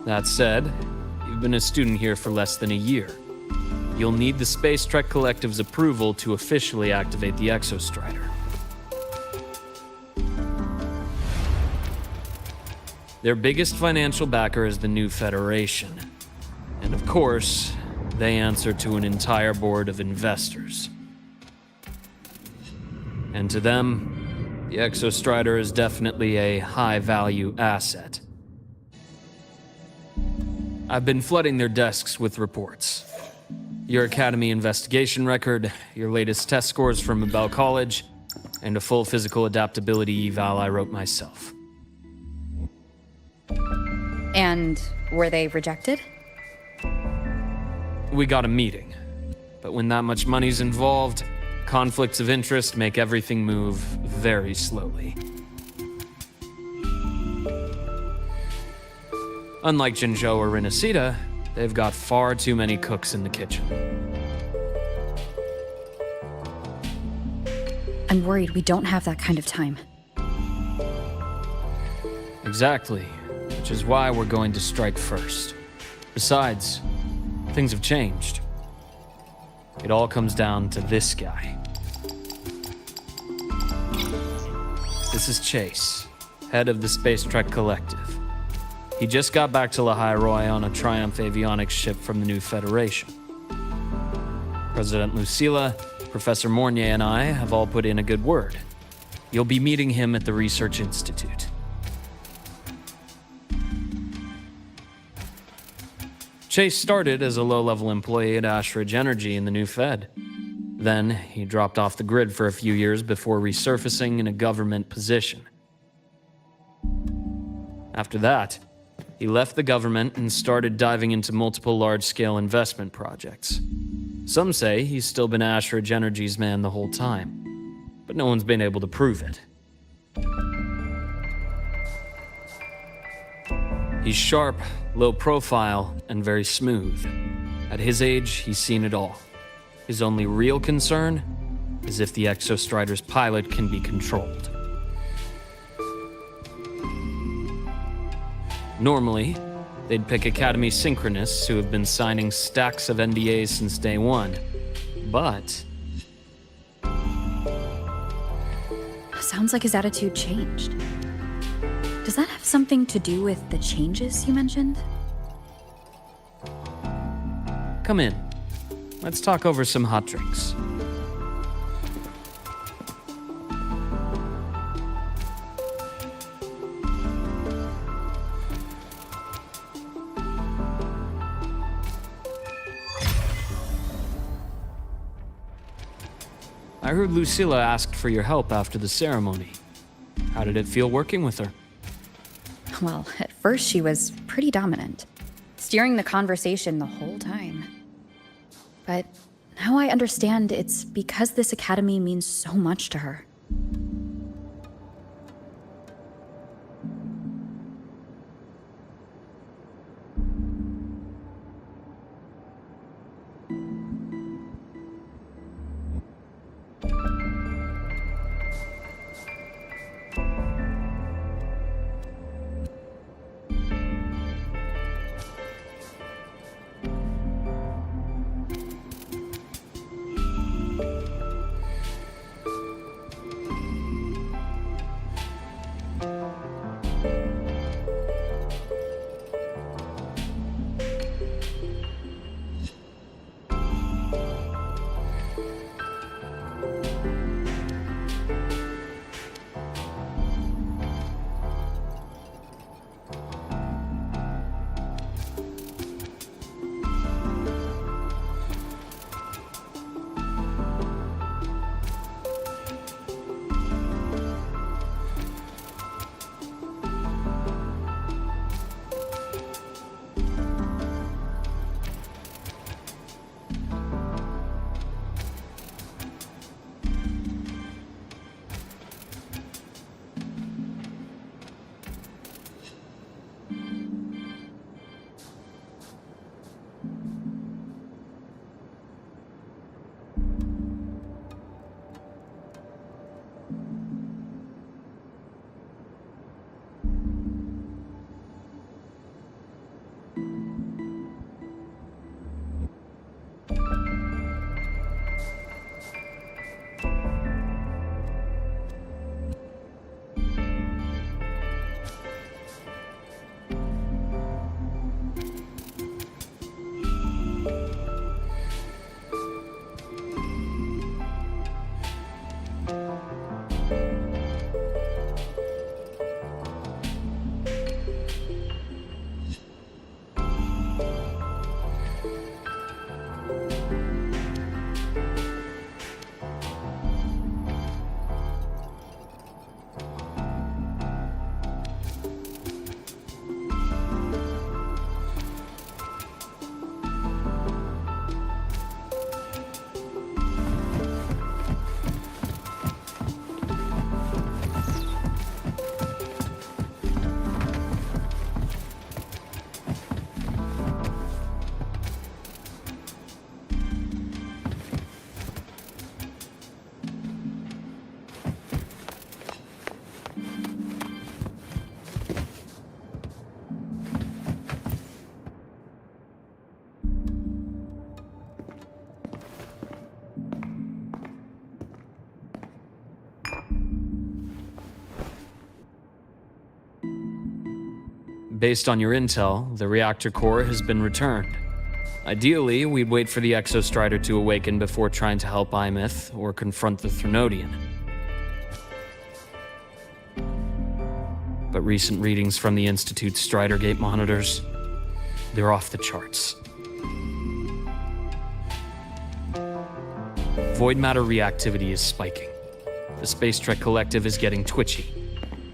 That said, you've been a student here for less than a year. You'll need the Space Trek Collective's approval to officially activate the Exostrider. Their biggest financial backer is the New Federation. And of course, they answer to an entire board of investors. And to them, the Exostrider is definitely a high-value asset. I've been flooding their desks with reports. Your Academy investigation record, your latest test scores from Abel College, and a full physical adaptability eval I wrote myself. And were they rejected? We got a meeting. But when that much money's involved, conflicts of interest make everything move very slowly. Unlike Jinzhou or Rinasida, they've got far too many cooks in the kitchen. I'm worried we don't have that kind of time. Exactly, which is why we're going to strike first. Besides, things have changed. It all comes down to this guy. This is Chase, head of the Space Trek Collective. He just got back to Lahai-Roi on a Triumph avionics ship from the New Federation. President Lucilla, Professor Mornier, and I have all put in a good word. You'll be meeting him at the Research Institute. Chase started as a low-level employee at Ashridge Energy in the New Fed. Then, he dropped off the grid for a few years before resurfacing in a government position. After that, he left the government and started diving into multiple large-scale investment projects. Some say he's still been Ashridge Energy's man the whole time, but no one's been able to prove it. He's sharp, low profile, and very smooth. At his age, he's seen it all. His only real concern is if the Exostrider's pilot can be controlled. Normally, they'd pick Academy Synchronists who have been signing stacks of NDAs since day one. But Sounds like his attitude changed. Does that have something to do with the changes you mentioned? come in. Let's talk over some hot drinks. I heard Lucilla asked for your help after the ceremony. How did it feel working with her? Well, at first she was pretty dominant, steering the conversation the whole time. But now I understand it's because this academy means so much to her. Based on your intel, the reactor core has been returned. Ideally, we'd wait for the Exostrider to awaken before trying to help Imith or confront the Threnodian. But recent readings from the Institute's Strider Gate monitors, they're off the charts. Void matter reactivity is spiking. The Space Trek Collective is getting twitchy.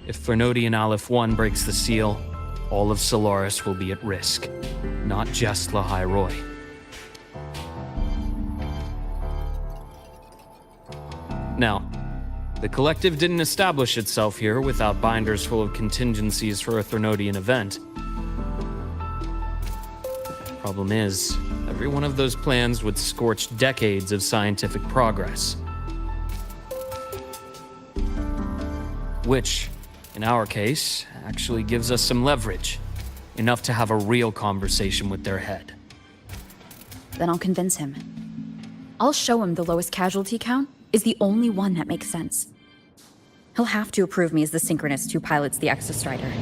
If Threnodian Aleph 1 breaks the seal, all of Solaris will be at risk, not just Lahai-Roi. Now, the Collective didn't establish itself here without binders full of contingencies for a Threnodian event. Problem is, every one of those plans would scorch decades of scientific progress. Which, in our case, actually gives us some leverage. Enough to have a real conversation with their head. Then I'll convince him. I'll show him the lowest casualty count is the only one that makes sense. He'll have to approve me as the synchronist who pilots the Exostrider.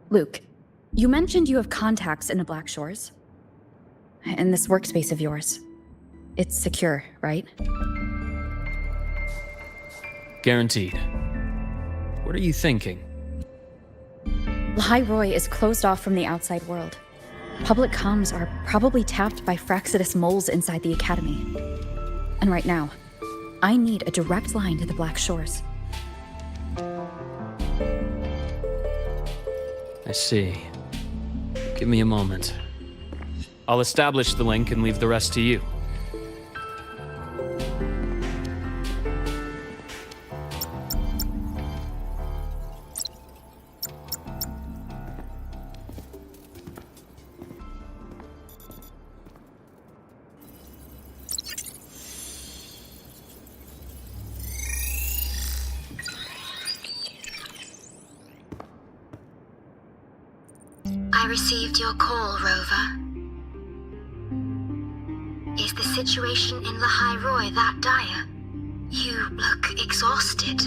Luke, you mentioned you have contacts in the Black Shores. In this workspace of yours. It's secure, right? Guaranteed. What are you thinking? Lahai-Roi is closed off from the outside world. Public comms are probably tapped by Fraxidus moles inside the Academy. And right now, I need a direct line to the Black Shores. I see. Give me a moment. I'll establish the link and leave the rest to you. I received your call, Rover. Is the situation in Lahai-Roi that dire? You look exhausted.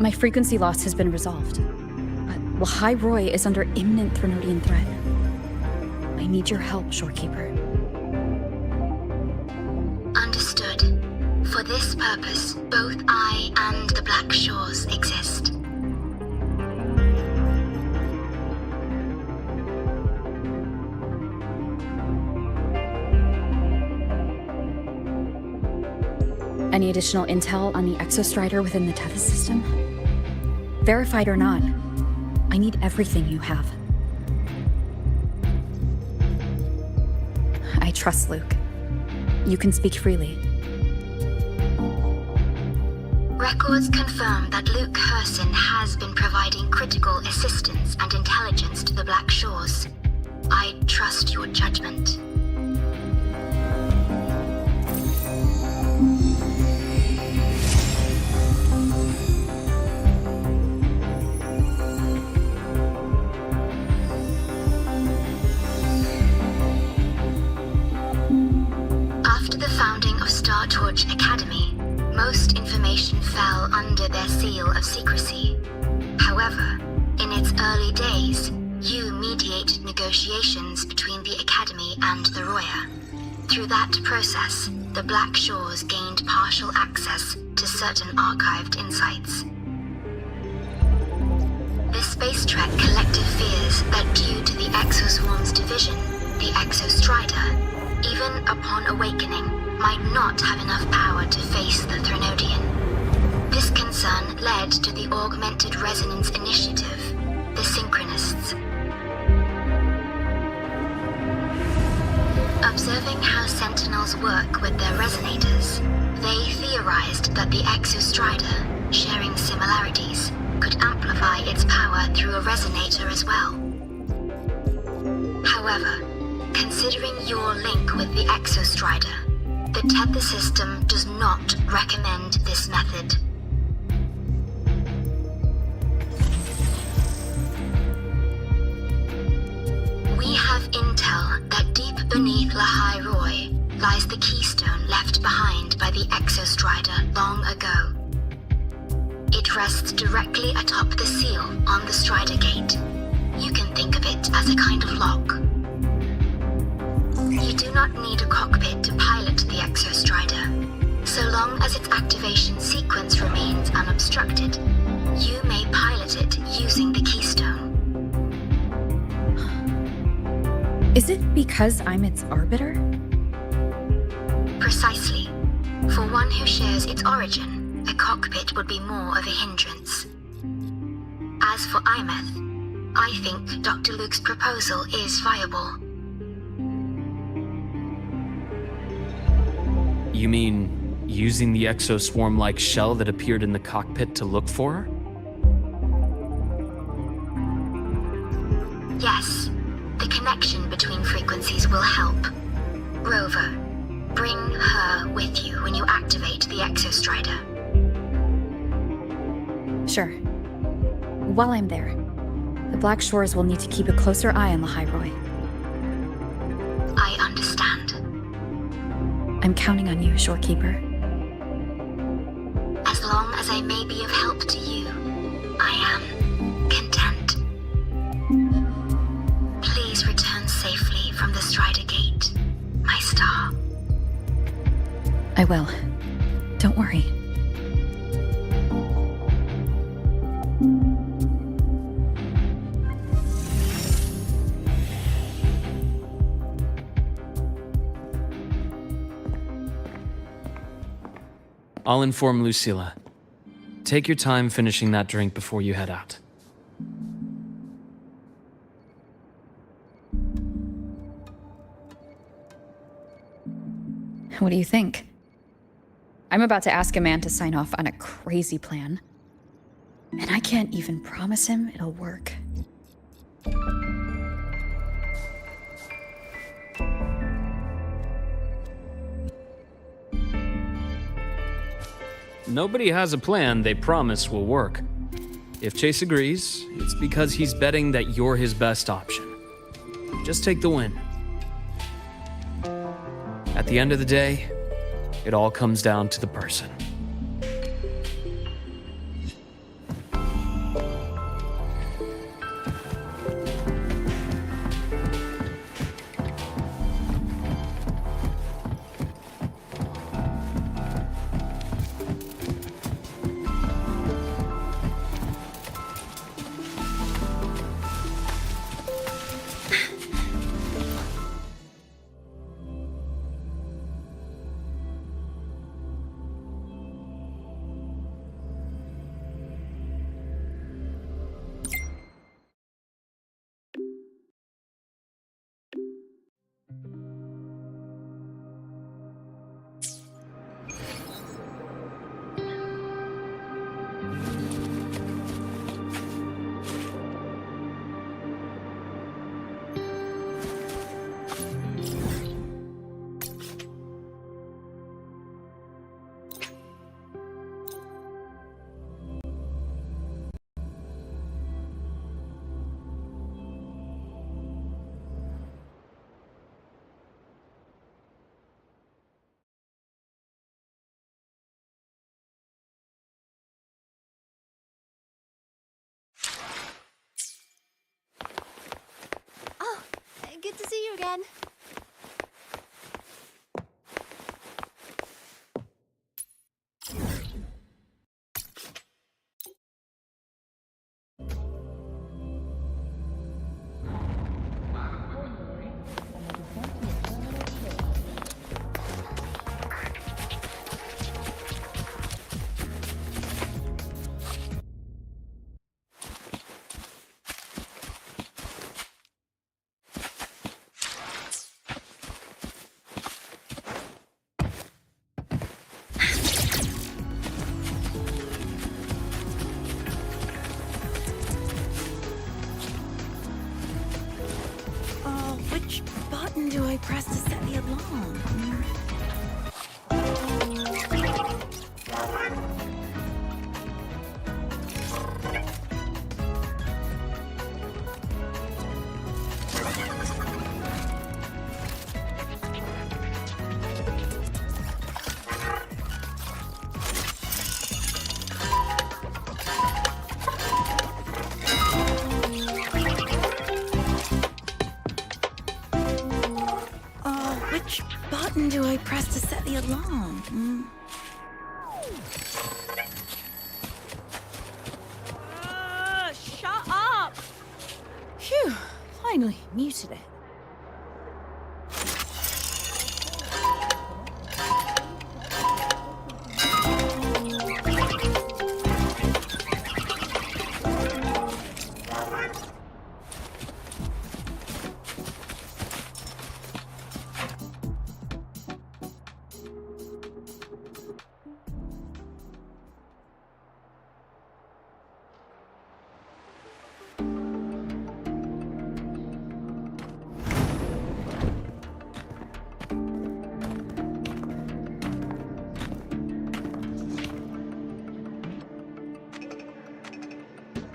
My frequency loss has been resolved. But Lahai-Roi is under imminent Threnodian threat. I need your help, Shorekeeper. Understood. For this purpose, both I and the Black Shores exist. Any additional intel on the Exostrider within the Tethys system? Verified or not, I need everything you have. I trust Luke. You can speak freely. Records confirm that Luke Herson has been providing critical assistance and intelligence to the Black Shores. I trust your judgment. After the founding of Star Torch Academy, most information fell under their seal of secrecy. However, in its early days, you mediated negotiations between the Academy and the Roya. Through that process, the Black Shores gained partial access to certain archived insights. The Space Trek Collective fears that due to the Exoswarm's division, the Exostrider, even upon awakening, might not have enough power to face the Threnodian. This concern led to the Augmented Resonance Initiative, the Synchronists. Observing how Sentinels work with their resonators, they theorized that the Exostrider, sharing similarities, could amplify its power through a resonator as well. However, considering your link with the Exostrider, the Tether system does not recommend this method. intel that deep beneath Lahai-Roi lies the keystone left behind by the Exostrider long ago. It rests directly atop the seal on the Strider Gate. You can think of it as a kind of lock. You do not need a cockpit to pilot the Exostrider. So long as its activation sequence remains unobstructed, you may pilot it using the keystone. Is it because I'm its arbiter? Precisely. For one who shares its origin, a cockpit would be more of a hindrance. As for Imeth, I think Dr. Luke's proposal is viable. You mean using the exoswarm-like shell that appeared in the cockpit to look for her? Yes, the connection between frequencies will help. Rover, bring her with you when you activate the Exostrider. Sure. While I'm there, the Black Shores will need to keep a closer eye on Lahai-Roi. I understand. I'm counting on you, Shorekeeper. As long as I may be of help to you, I am content. Please return safely from the Strider Gate, my star. I will. Don't worry. I'll inform Lucilla. Take your time finishing that drink before you head out. What do you think? I'm about to ask a man to sign off on a crazy plan. And I can't even promise him it'll work. Nobody has a plan they promise will work. If Chase agrees, it's because he's betting that you're his best option. Just take the win. At the end of the day, it all comes down to the person. Good to see you again. Which button do I press to set the alarm? press to set the alarm. Shut up! Phew, finally muted it.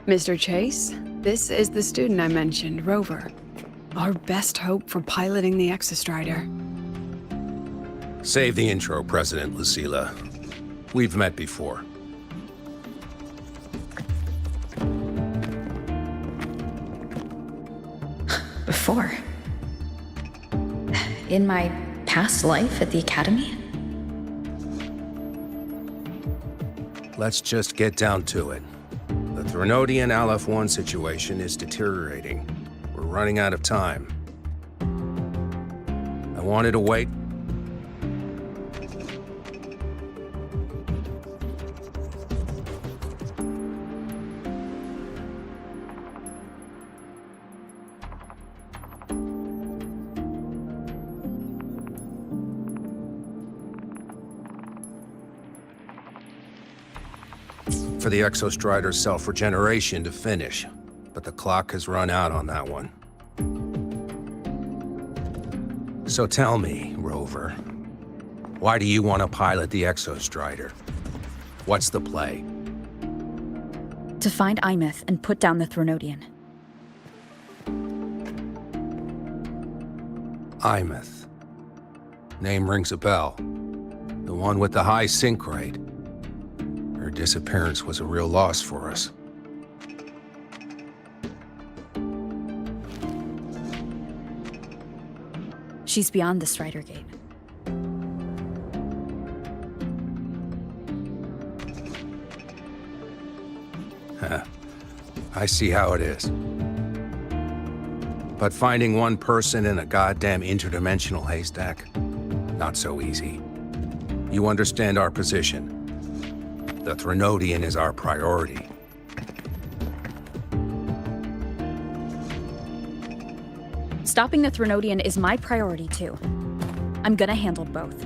Mr. Chase, this is the student I mentioned, Rover. Our best hope for piloting the Exostrider. Save the intro, President Lucilla. We've met before. Before? In my past life at the Academy? Let's just get down to it. The Threnodian LF1 situation is deteriorating. We're running out of time. I wanted to wait. For the Exostrider's self-regeneration to finish, but the clock has run out on that one. So tell me, Rover, why do you want to pilot the Exostrider? What's the play? To find Imeth and put down the Threnodian. Imeth. Name rings a bell. The one with the high sync rate. Her disappearance was a real loss for us. She's beyond the Strider Gate. I see how it is. But finding one person in a goddamn interdimensional haystack, not so easy. You understand our position. The Threnodian is our priority. Stopping the Threnodian is my priority too. I'm gonna handle both.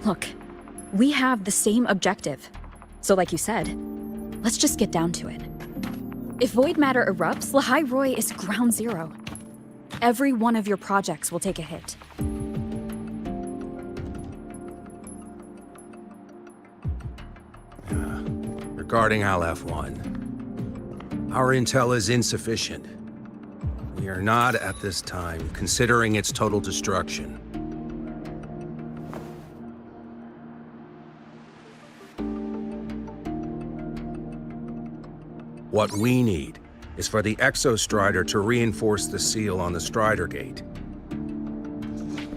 Look, we have the same objective. So like you said, let's just get down to it. If void matter erupts, Lahai-Roi is ground zero. Every one of your projects will take a hit. Regarding LF1, our intel is insufficient. We are not, at this time, considering its total destruction. What we need is for the Exostrider to reinforce the seal on the Strider Gate.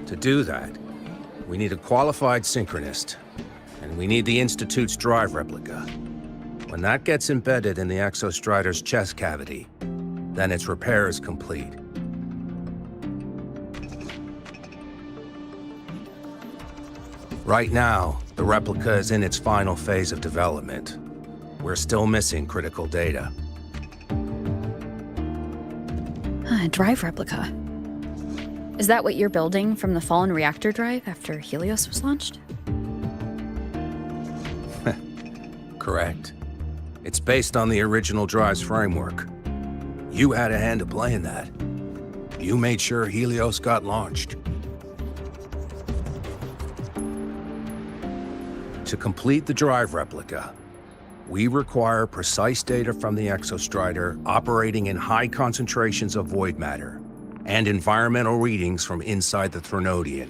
To do that, we need a qualified synchronist, and we need the Institute's drive replica. When that gets embedded in the Exostrider's chest cavity, then its repair is complete. Right now, the replica is in its final phase of development. We're still missing critical data. Drive replica. Is that what you're building from the fallen reactor drive after Helios was launched? Correct. It's based on the original drive's framework. You had a hand to play in that. You made sure Helios got launched. To complete the drive replica, we require precise data from the Exostrider operating in high concentrations of void matter and environmental readings from inside the Threnodian.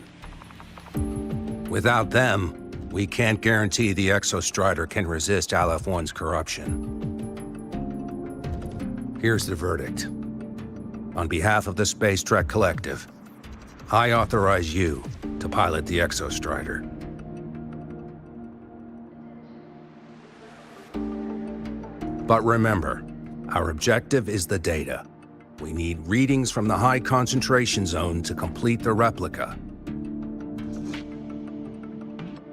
Without them, we can't guarantee the Exostrider can resist LF1's corruption. Here's the verdict. On behalf of the Space Trek Collective, I authorize you to pilot the Exostrider. But remember, our objective is the data. We need readings from the high concentration zone to complete the replica.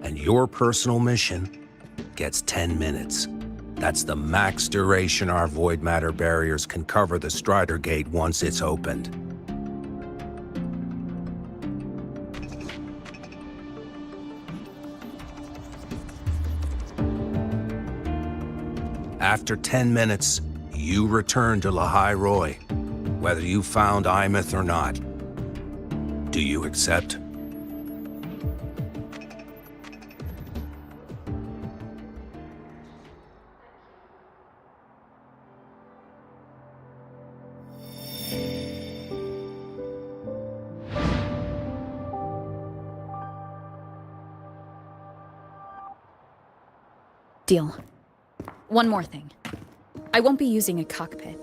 And your personal mission gets 10 minutes. That's the max duration our void matter barriers can cover the Strider Gate once it's opened. After 10 minutes, you return to Lahai-Roi, whether you found Imeth or not. Do you accept? Deal. One more thing. I won't be using a cockpit.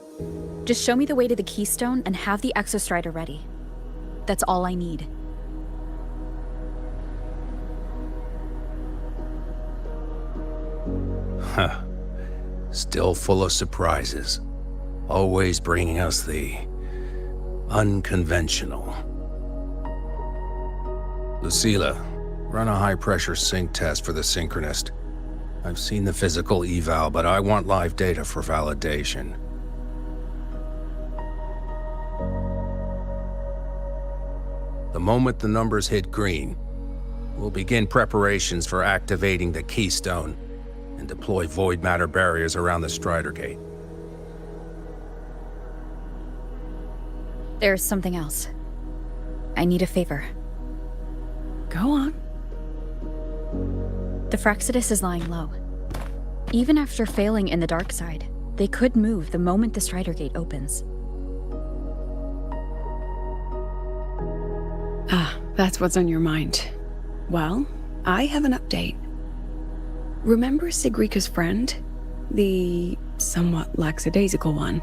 Just show me the way to the Keystone and have the Exostrider ready. That's all I need. Huh. Still full of surprises. Always bringing us the unconventional. Lucilla, run a high-pressure sync test for the Synchronist. I've seen the physical eval, but I want live data for validation. The moment the numbers hit green, we'll begin preparations for activating the Keystone and deploy void matter barriers around the Strider Gate. There's something else. I need a favor. Go on. The Fraxidus is lying low. Even after failing in the dark side, they could move the moment the Strider Gate opens. Ah, that's what's on your mind. Well, I have an update. Remember Sigrika's friend? The somewhat lackadaisical one?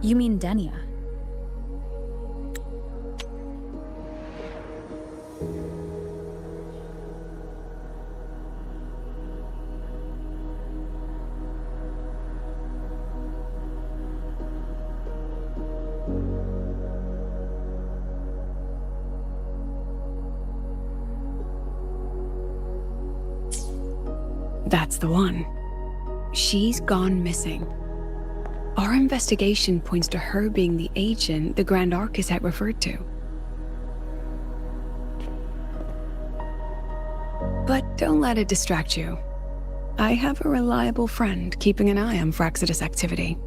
You mean Denia? That's the one. She's gone missing. Our investigation points to her being the agent the Grand Architect referred to. But don't let it distract you. I have a reliable friend keeping an eye on Fraxidus activity.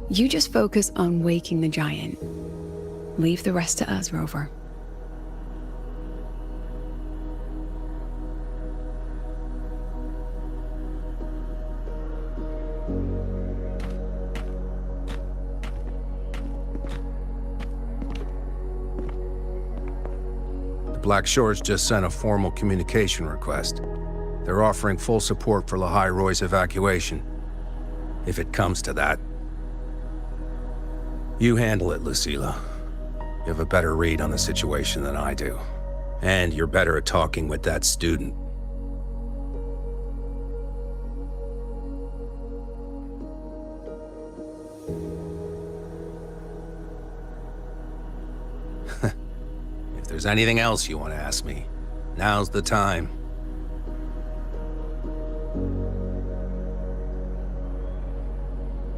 You just focus on waking the giant. Leave the rest to us, Rover. Black Shores just sent a formal communication request. They're offering full support for Lahai-Roi's evacuation, if it comes to that. You handle it, Lucilla. You have a better read on the situation than I do. And you're better at talking with that student. If there's anything else you want to ask me, now's the time.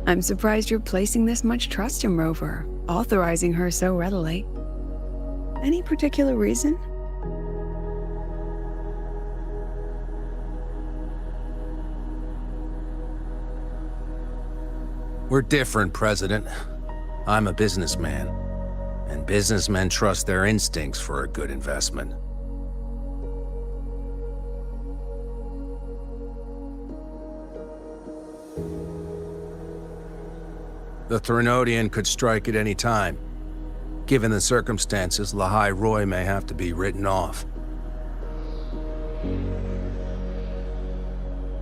I'm surprised you're placing this much trust in Rover, authorizing her so readily. Any particular reason? We're different, President. I'm a businessman, and businessmen trust their instincts for a good investment. The Threnodian could strike at any time. Given the circumstances, Lahai-Roi may have to be written off.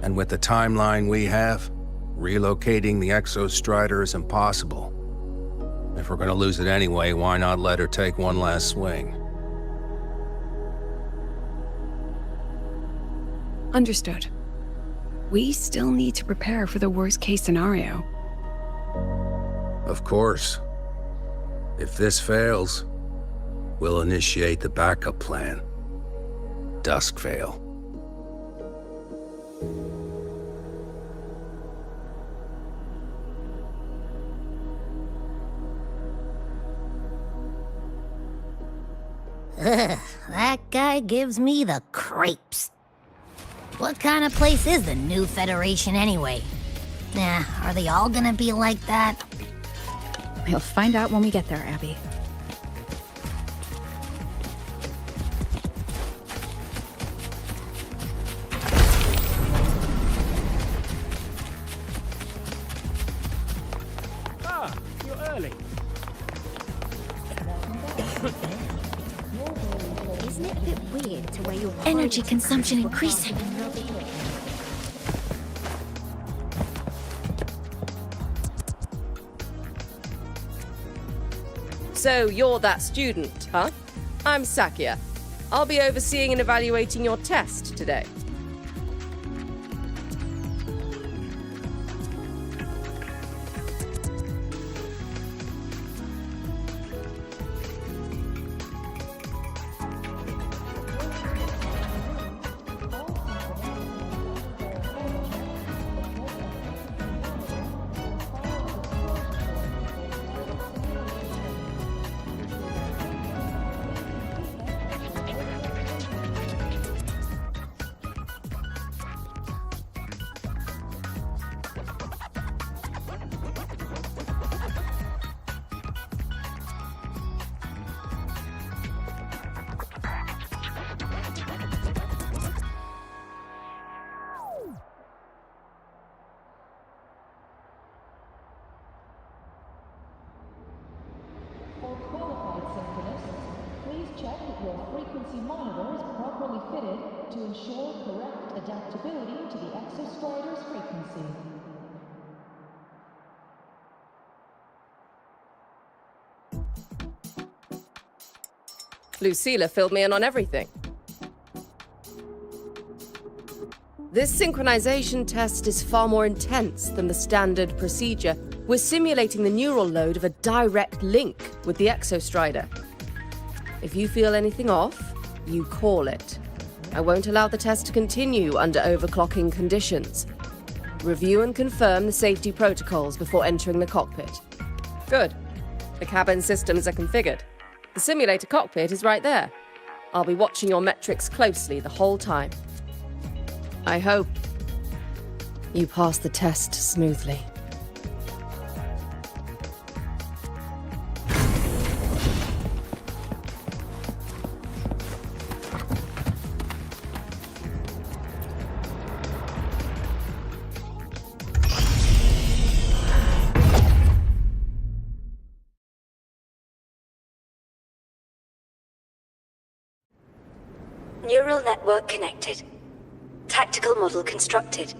And with the timeline we have, relocating the Exostrider is impossible. If we're gonna lose it anyway, why not let her take one last swing? Understood. We still need to prepare for the worst-case scenario. Of course. If this fails, we'll initiate the backup plan. Duskvale. Ugh, that guy gives me the creeps. What kind of place is the new Federation anyway? Nah, are they all gonna be like that? We'll find out when we get there, Abby. Ah, you're early. Isn't it a bit weird to wear your Energy consumption increasing. So you're that student, huh? I'm Sakia. I'll be overseeing and evaluating your test today. Lucilla filled me in on everything. This synchronization test is far more intense than the standard procedure. We're simulating the neural load of a direct link with the Exostrider. If you feel anything off, you call it. I won't allow the test to continue under overclocking conditions. Review and confirm the safety protocols before entering the cockpit. Good. The cabin systems are configured. The simulator cockpit is right there. I'll be watching your metrics closely the whole time. I hope you pass the test smoothly. Neural network connected. Tactical model constructed.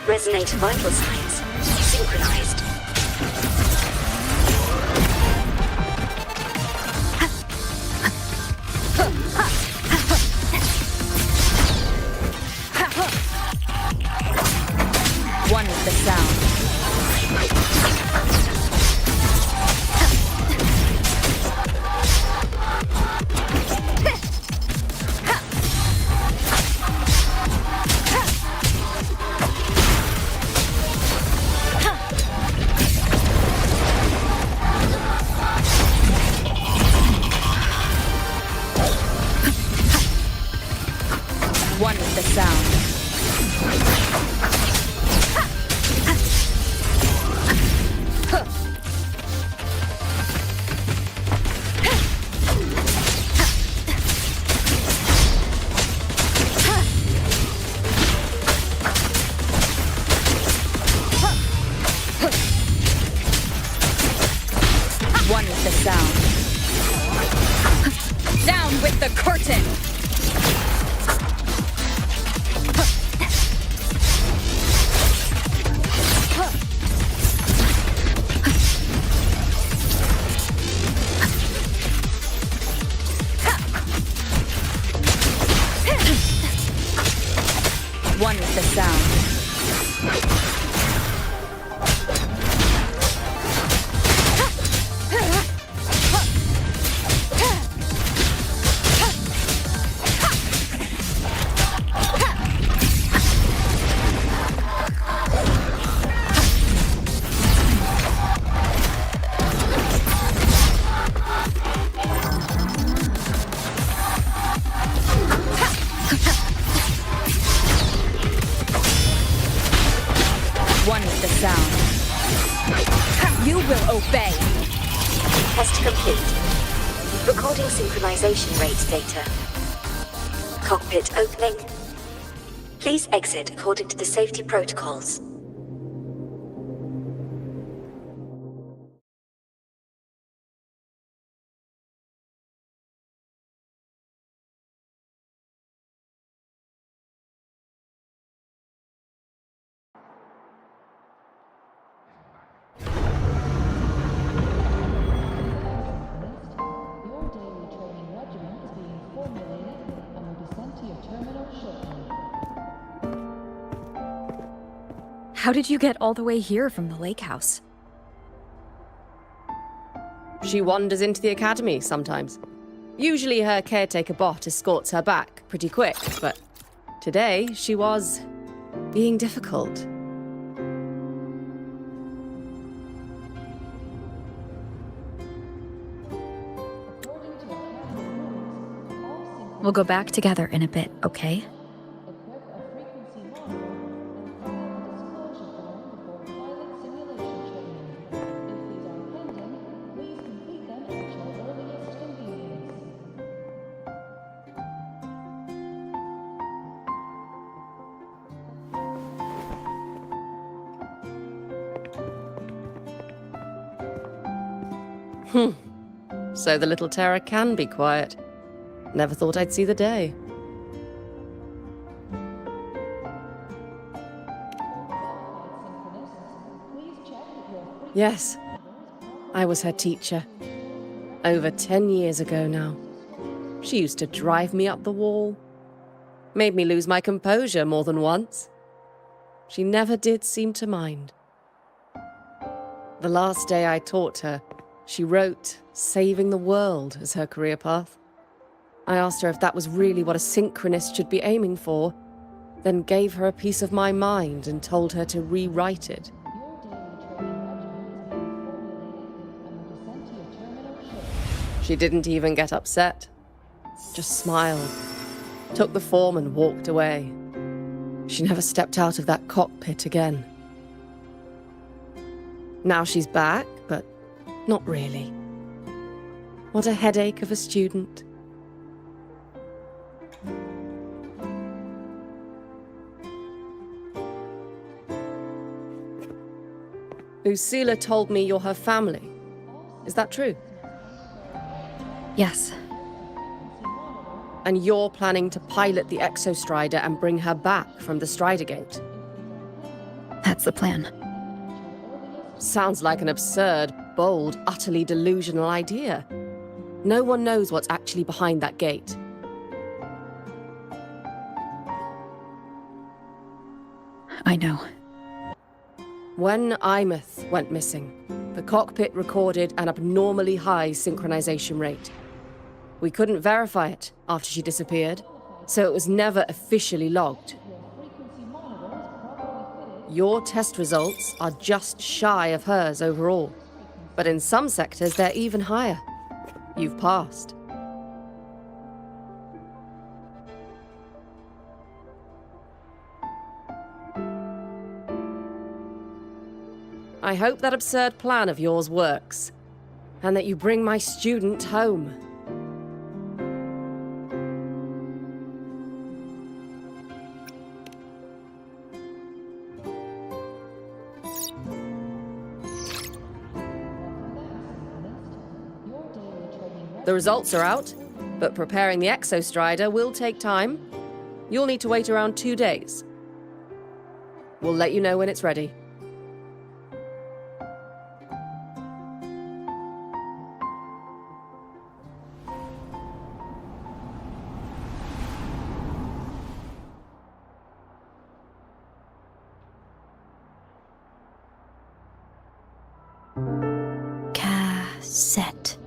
Resonator vital signs synchronized. One with the sound. One with the sound. One with the sound. Down with the curtain! One with the sound. One with the sound. You will obey. Test complete. Recording synchronization rate data. Cockpit opening. Please exit according to the safety protocols. How did you get all the way here from the lake house? She wanders into the academy sometimes. Usually her caretaker bot escorts her back pretty quick, but today she was being difficult. We'll go back together in a bit, okay? So the little terror can be quiet. Never thought I'd see the day. Yes, I was her teacher. Over 10 years ago now. She used to drive me up the wall. Made me lose my composure more than once. She never did seem to mind. The last day I taught her, she wrote saving the world as her career path. I asked her if that was really what a synchronist should be aiming for, then gave her a piece of my mind and told her to rewrite it. She didn't even get upset, just smiled, took the form and walked away. She never stepped out of that cockpit again. Now she's back, but not really. What a headache of a student. Lucilla told me you're her family. Is that true? Yes. And you're planning to pilot the Exostrider and bring her back from the Strider Gate? That's the plan. Sounds like an absurd, bold, utterly delusional idea. No one knows what's actually behind that gate. I know. When Imeth went missing, the cockpit recorded an abnormally high synchronization rate. We couldn't verify it after she disappeared, so it was never officially logged. Your test results are just shy of hers overall, but in some sectors they're even higher. You've passed. I hope that absurd plan of yours works, and that you bring my student home. The results are out, but preparing the Exostrider will take time. You'll need to wait around 2 days. We'll let you know when it's ready. Cassette.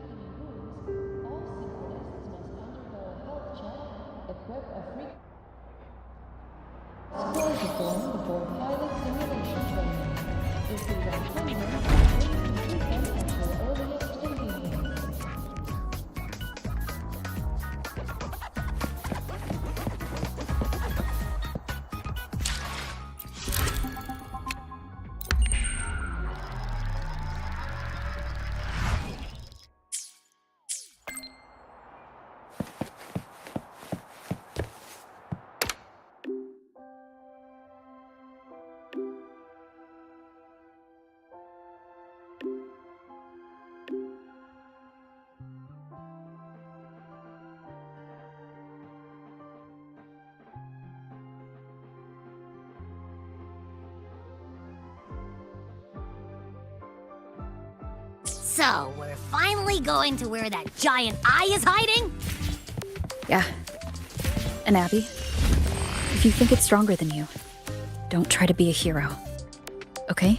So, we're finally going to where that giant eye is hiding? Yeah. And Abby, if you think it's stronger than you, don't try to be a hero. Okay?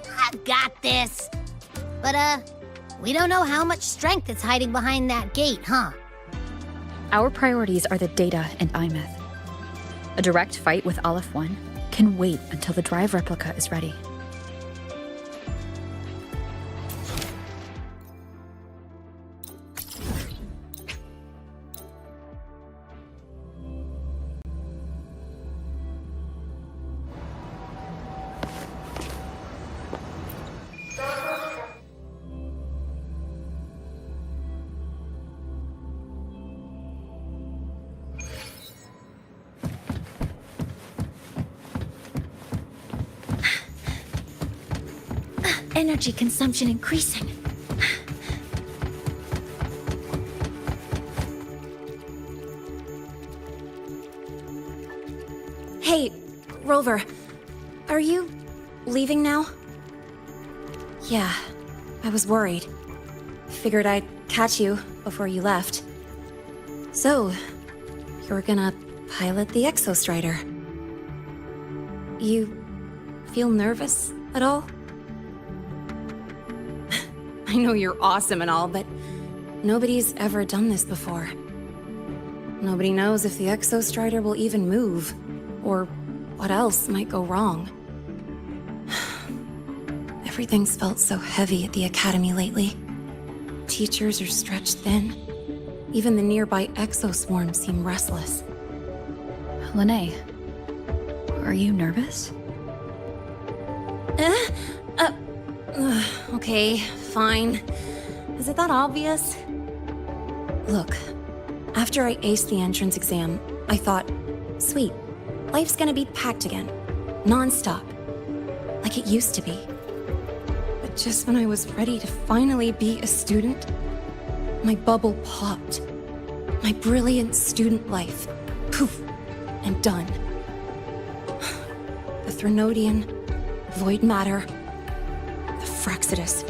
I got this. But, we don't know how much strength is hiding behind that gate, huh? Our priorities are the data and IMETH. A direct fight with Aleph 1 can wait until the drive replica is ready. Energy consumption increasing. Hey, Rover. Are you leaving now? Yeah, I was worried. Figured I'd catch you before you left. So, you're gonna pilot the Exostrider. You feel nervous at all? I know you're awesome and all, but nobody's ever done this before. Nobody knows if the Exostrider will even move, or what else might go wrong. Everything's felt so heavy at the Academy lately. Teachers are stretched thin. Even the nearby exoswarms seem restless. Lene, are you nervous? Okay, fine. Is it that obvious? Look, after I aced the entrance exam, I thought, sweet, life's gonna be packed again. Non-stop. Like it used to be. But just when I was ready to finally be a student, my bubble popped. My brilliant student life, poof, and done. The Threnodian, void matter, the Frexidus.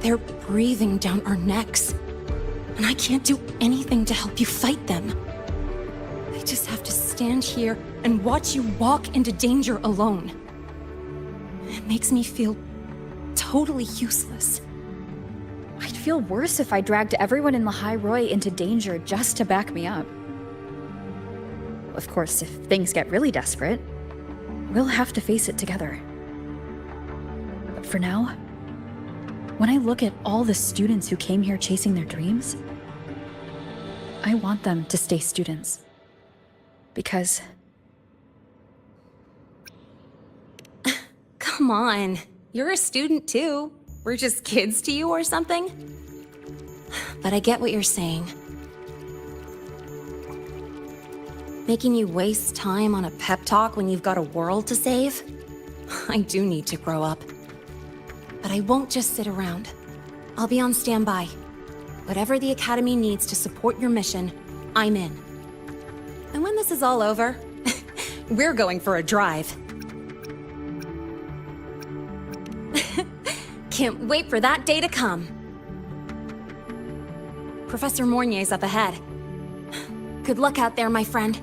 They're breathing down our necks. And I can't do anything to help you fight them. I just have to stand here and watch you walk into danger alone. It makes me feel totally useless. I'd feel worse if I dragged everyone in Lahai-Roi into danger just to back me up. Of course, if things get really desperate, we'll have to face it together. But for now, when I look at all the students who came here chasing their dreams, I want them to stay students. Because... Come on, you're a student too. We're just kids to you or something? But I get what you're saying. Making you waste time on a pep talk when you've got a world to save? I do need to grow up. But I won't just sit around. I'll be on standby. Whatever the Academy needs to support your mission, I'm in. And when this is all over, we're going for a drive. Can't wait for that day to come. Professor Mornier's up ahead. Good luck out there, my friend.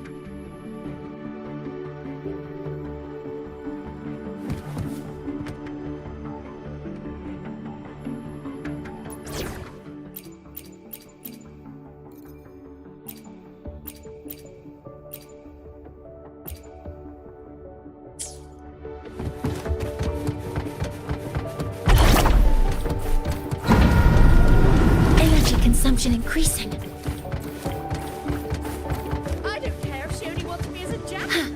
congestion increasing. I don't care if she only wants me as a jacket.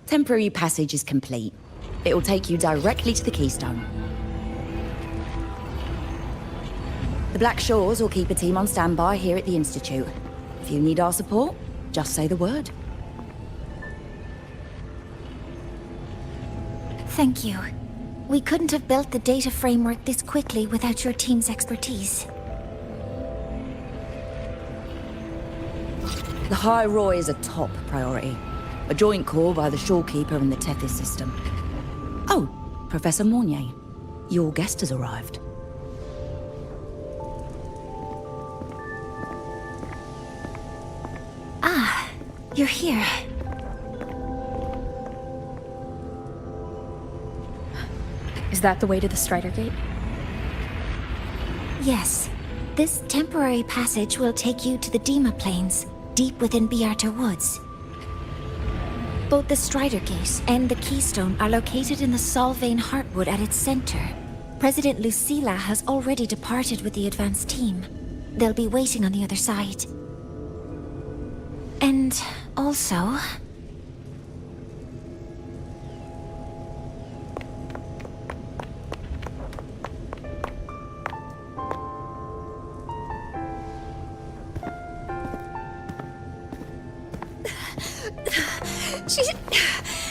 Temporary passage is complete. It'll take you directly to the Keystone. The Black Shores will keep a team on standby here at the Institute. If you need our support, just say the word. Thank you. We couldn't have built the data framework this quickly without your team's expertise. Lahai-Roi is a top priority. A joint call by the Shorekeeper and the Tethys system. Oh, Professor Mornier. Your guest has arrived. Ah, you're here. Is that the way to the Strider Gate? Yes. This temporary passage will take you to the Dima Plains, deep within Biarta Woods. Both the Strider Gate and the Keystone are located in the Solvane Heartwood at its center. President Lucilla has already departed with the advance team. They'll be waiting on the other side. And also...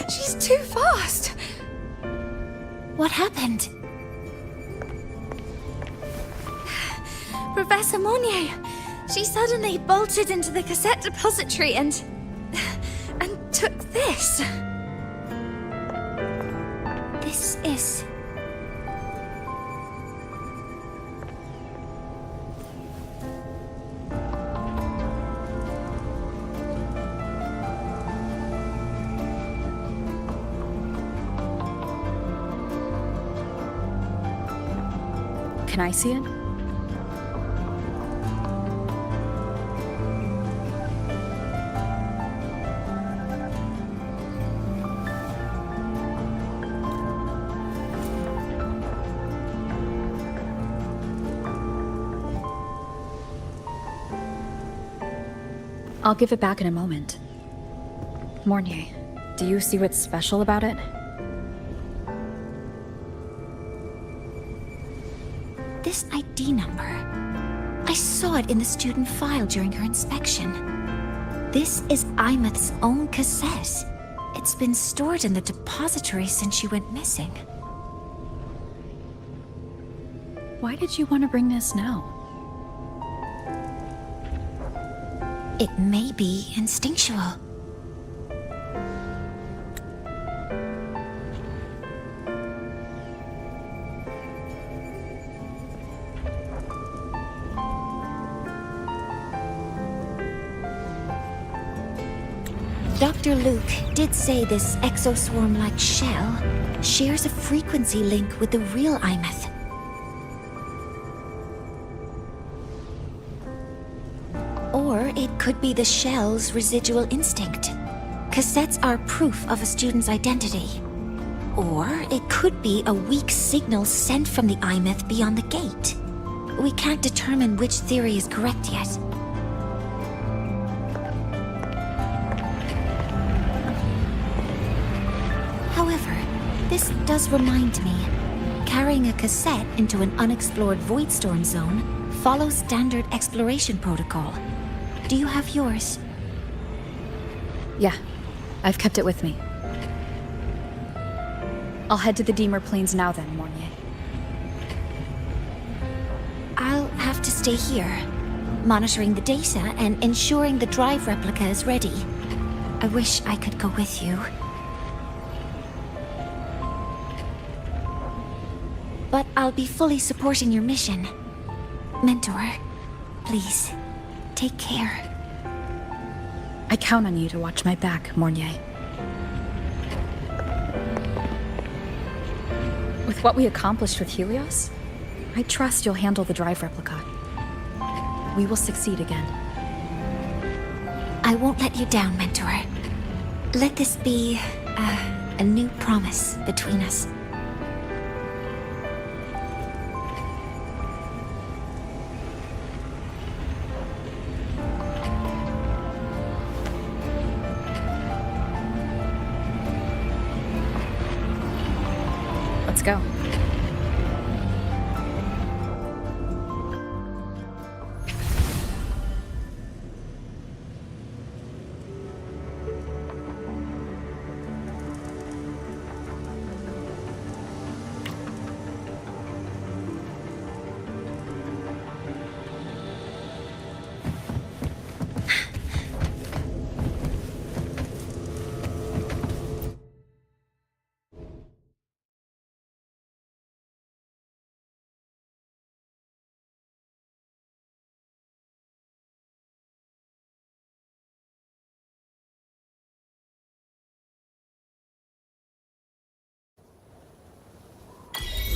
She's too fast. What happened? Professor Monnier. She suddenly bolted into the cassette depository and took this. This is... Can I see it? I'll give it back in a moment. Mornier, do you see what's special about it? This ID number. I saw it in the student file during her inspection. This is Imeth's own cassette. It's been stored in the depository since she went missing. Why did you want to bring this now? It may be instinctual. Dr. Luke did say this exoswarm-like shell shares a frequency link with the real Imeth. Or it could be the shell's residual instinct. Cassettes are proof of a student's identity. Or it could be a weak signal sent from the Imeth beyond the gate. We can't determine which theory is correct yet. However, this does remind me, carrying a cassette into an unexplored Voidstorm zone follows standard exploration protocol. Do you have yours? Yeah, I've kept it with me. I'll head to the Deemer Plains now then, Mornier. I'll have to stay here, monitoring the data and ensuring the drive replica is ready. I wish I could go with you. But I'll be fully supporting your mission. Mentor, please, take care. I count on you to watch my back, Mornier. With what we accomplished with Helios, I trust you'll handle the drive replica. We will succeed again. I won't let you down, Mentor. Let this be a new promise between us. Let's go.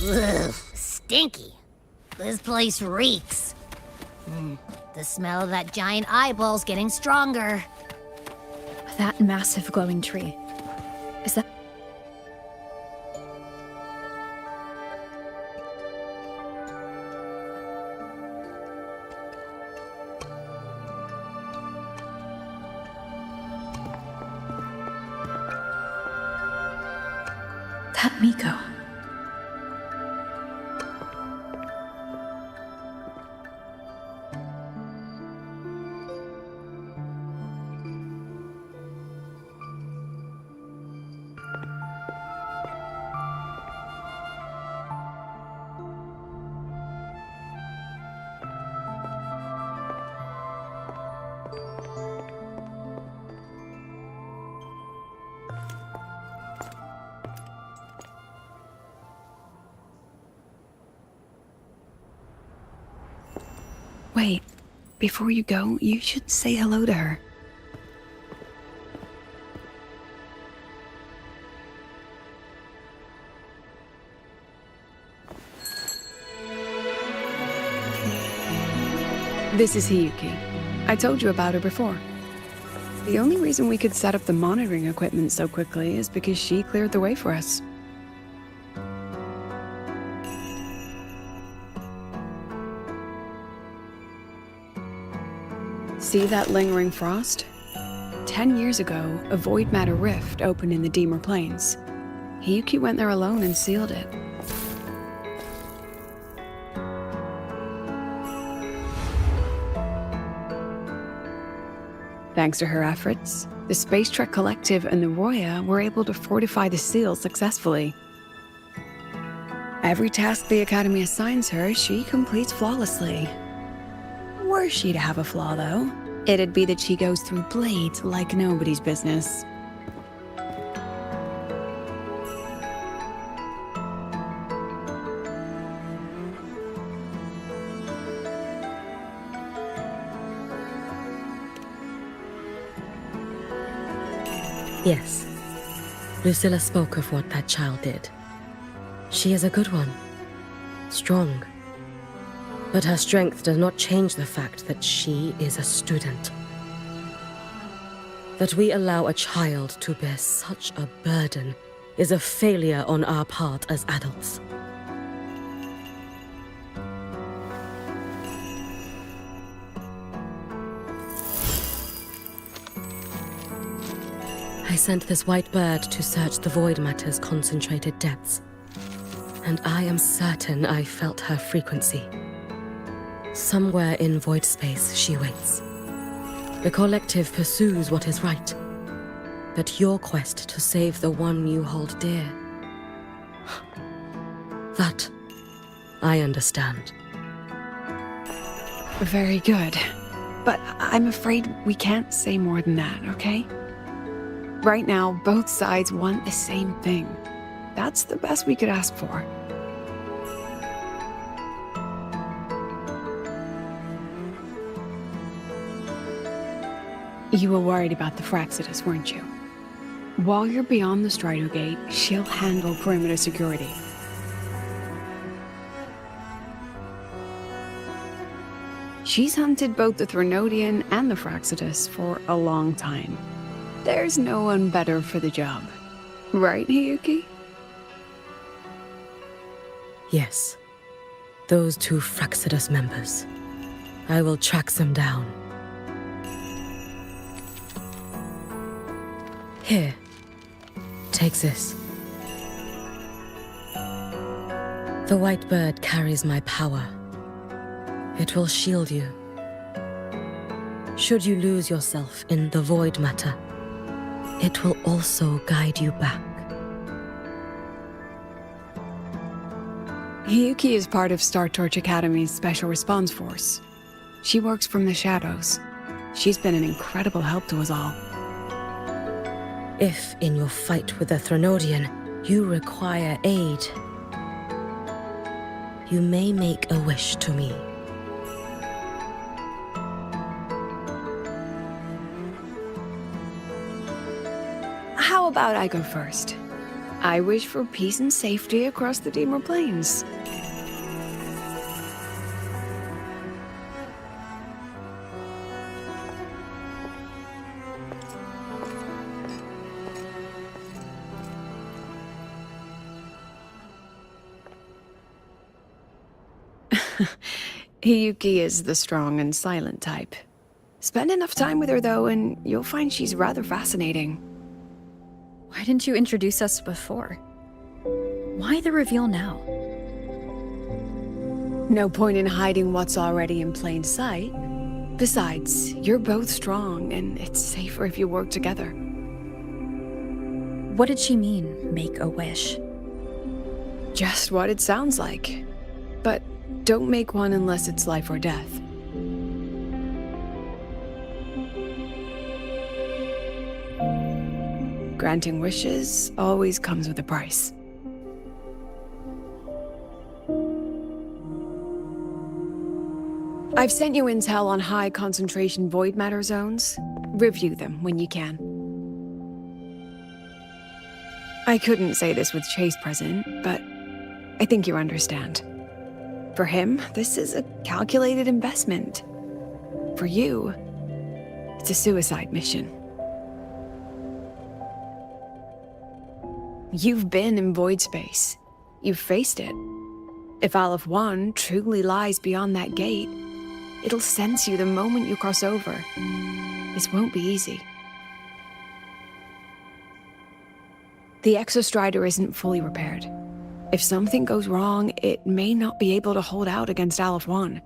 Ugh, stinky. This place reeks. The smell of that giant eyeball's getting stronger. That massive glowing tree. Is that... that Miko? Wait, before you go, you should say hello to her. This is Hiyuki. I told you about her before. The only reason we could set up the monitoring equipment so quickly is because she cleared the way for us. See that lingering frost? 10 years ago, a void matter rift opened in the Deemer Plains. Hiyuki went there alone and sealed it. Thanks to her efforts, the Space Trek Collective and the Roya were able to fortify the seal successfully. Every task the Academy assigns her, she completes flawlessly. Were she to have a flaw, though, it'd be that she goes through blades like nobody's business. Yes. Lucilla spoke of what that child did. She is a good one. Strong. But her strength does not change the fact that she is a student. That we allow a child to bear such a burden is a failure on our part as adults. I sent this white bird to search the void matter's concentrated depths, and I am certain I felt her frequency. Somewhere in void space, she waits. The collective pursues what is right, but your quest to save the one you hold dear, that I understand. Very good. But I'm afraid we can't say more than that, okay? Right now, both sides want the same thing. That's the best we could ask for. You were worried about the Fraxidus, weren't you? While you're beyond the Strider Gate, she'll handle perimeter security. She's hunted both the Threnodian and the Fraxidus for a long time. There's no one better for the job. Right, Hiyuki? Yes. Those two Fraxidus members. I will track them down. Here. Take this. The white bird carries my power. It will shield you. Should you lose yourself in the void matter, it will also guide you back. Hiyuki is part of Star Torch Academy's Special Response Force. She works from the shadows. She's been an incredible help to us all. If, in your fight with the Threnodian, you require aid, you may make a wish to me. How about I go first? I wish for peace and safety across the Dimmer Plains. Hiyuki is the strong and silent type. Spend enough time with her, though, and you'll find she's rather fascinating. Why didn't you introduce us before? Why the reveal now? No point in hiding what's already in plain sight. Besides, you're both strong, and it's safer if you work together. What did she mean, make a wish? Just what it sounds like. But don't make one unless it's life or death. Granting wishes always comes with a price. I've sent you intel on high concentration void matter zones. Review them when you can. I couldn't say this with Chase present, but I think you understand. For him, this is a calculated investment. For you, it's a suicide mission. You've been in void space. You've faced it. If Aleph 1 truly lies beyond that gate, it'll sense you the moment you cross over. This won't be easy. The Exostrider isn't fully repaired. If something goes wrong, it may not be able to hold out against Aleph 1.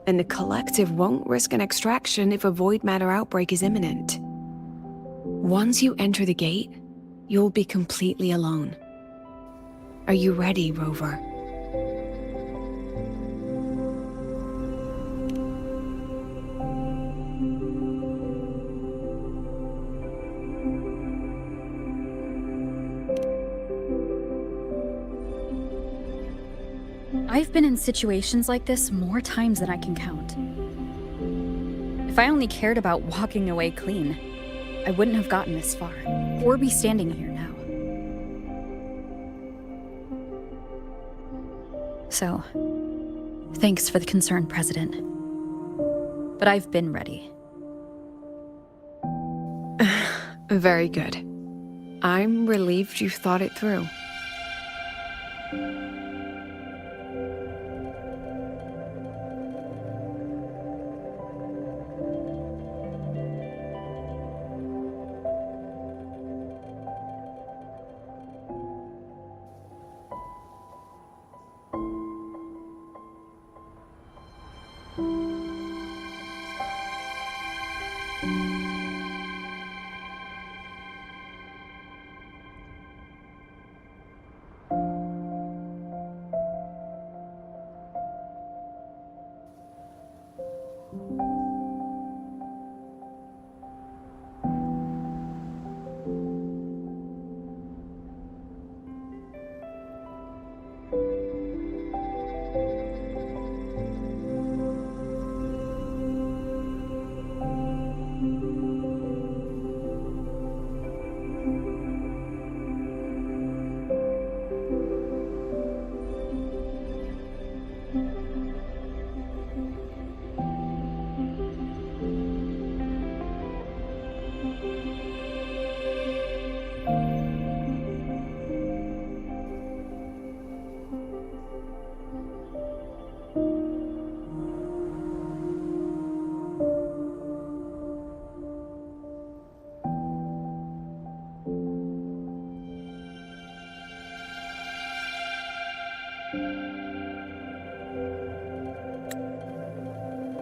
And the Collective won't risk an extraction if a void matter outbreak is imminent. Once you enter the gate, you'll be completely alone. Are you ready, Rover? I've been in situations like this more times than I can count. If I only cared about walking away clean, I wouldn't have gotten this far, or be standing here now. So, thanks for the concern, President. But I've been ready. Very good. I'm relieved you thought it through.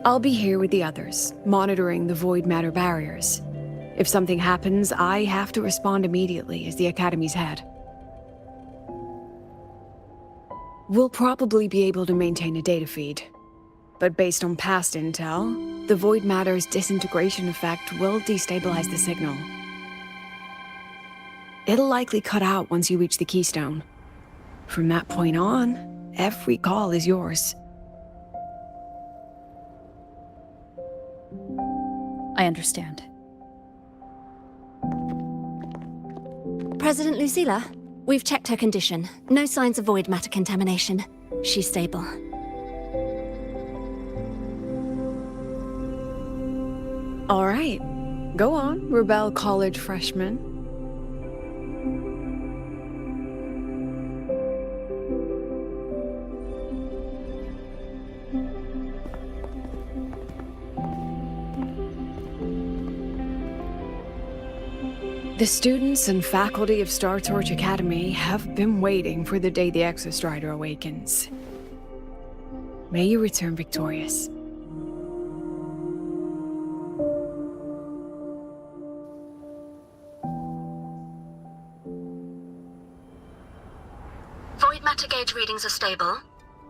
I'll be here with the others, monitoring the void matter barriers. If something happens, I have to respond immediately as the Academy's head. We'll probably be able to maintain a data feed. But based on past intel, the void matter's disintegration effect will destabilize the signal. It'll likely cut out once you reach the keystone. From that point on, every call is yours. I understand. President Lucilla, we've checked her condition. No signs of void matter contamination. She's stable. All right. Go on, Rebel College freshman. The students and faculty of Star Torch Academy have been waiting for the day the Exostrider awakens. May you return victorious. Void matter gauge readings are stable.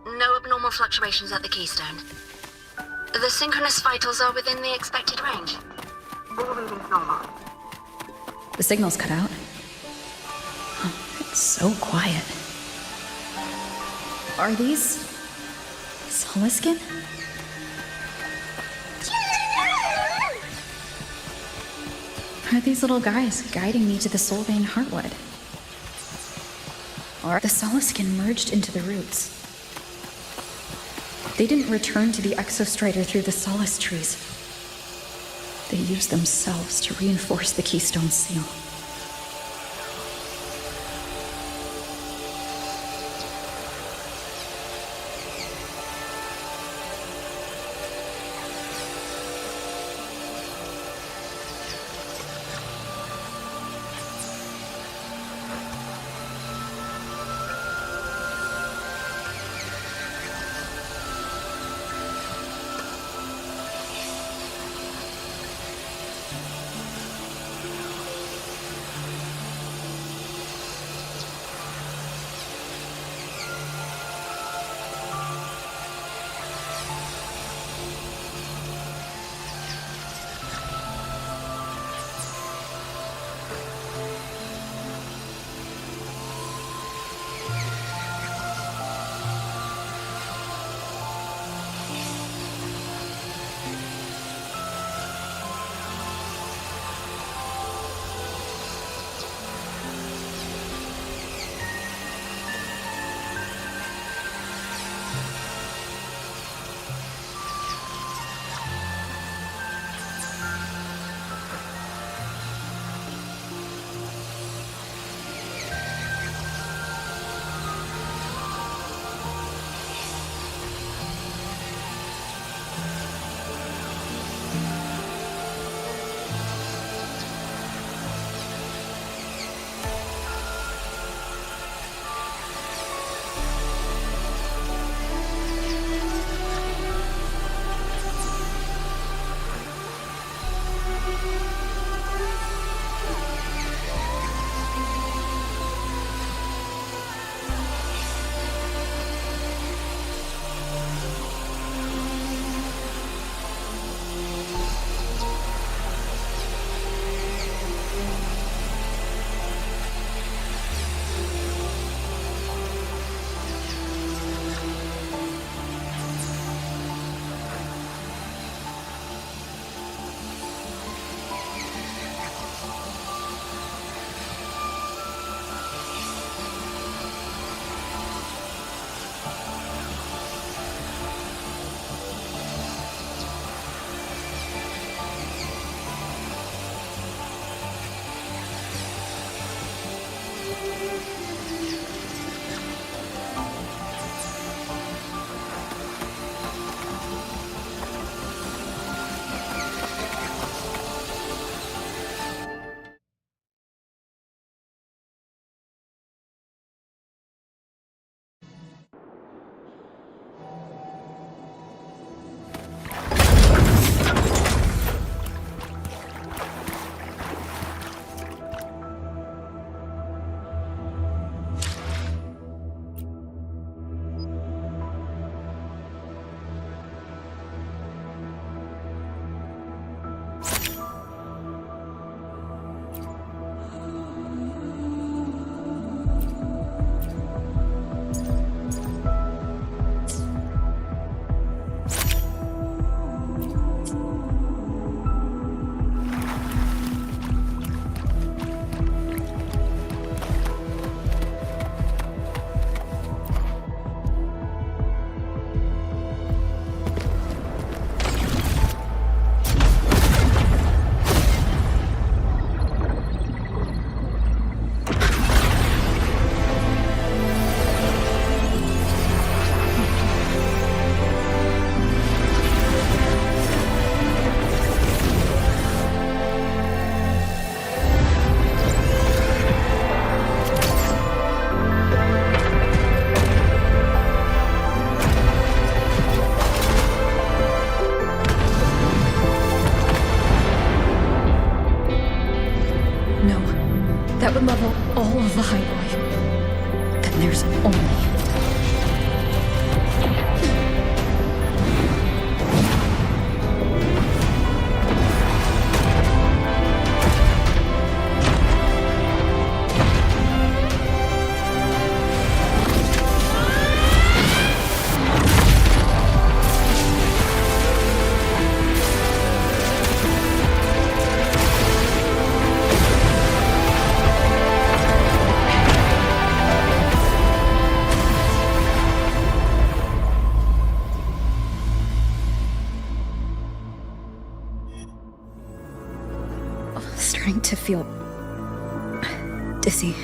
No abnormal fluctuations at the keystone. The synchronous vitals are within the expected range. All readings normal. The signal's cut out. It's so quiet. Are these Soliskin? Are these little guys guiding me to the Soulbane Heartwood? Or the Soliskin merged into the roots? They didn't return to the Exostrider through the Solace trees. They used themselves to reinforce the Keystone Seal. starting to feel dizzy.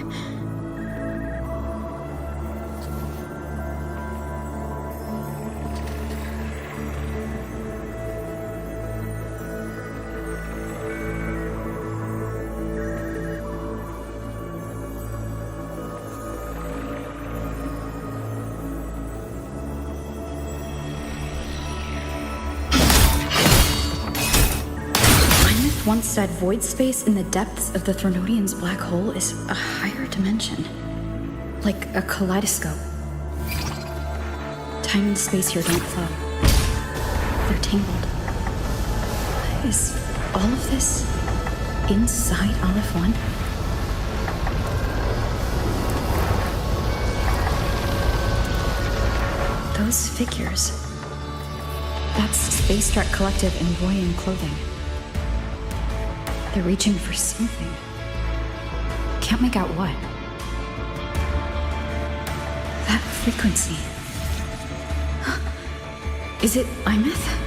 Once said void space in the depths of the Threnodian's black hole is a higher dimension. Like a kaleidoscope. Time and space here don't flow. They're tangled. Is all of this inside Aleph 1? Those figures. That's Space Trek Collective in Royan clothing. They're reaching for something. Can't make out what. That frequency. Is it Imeth?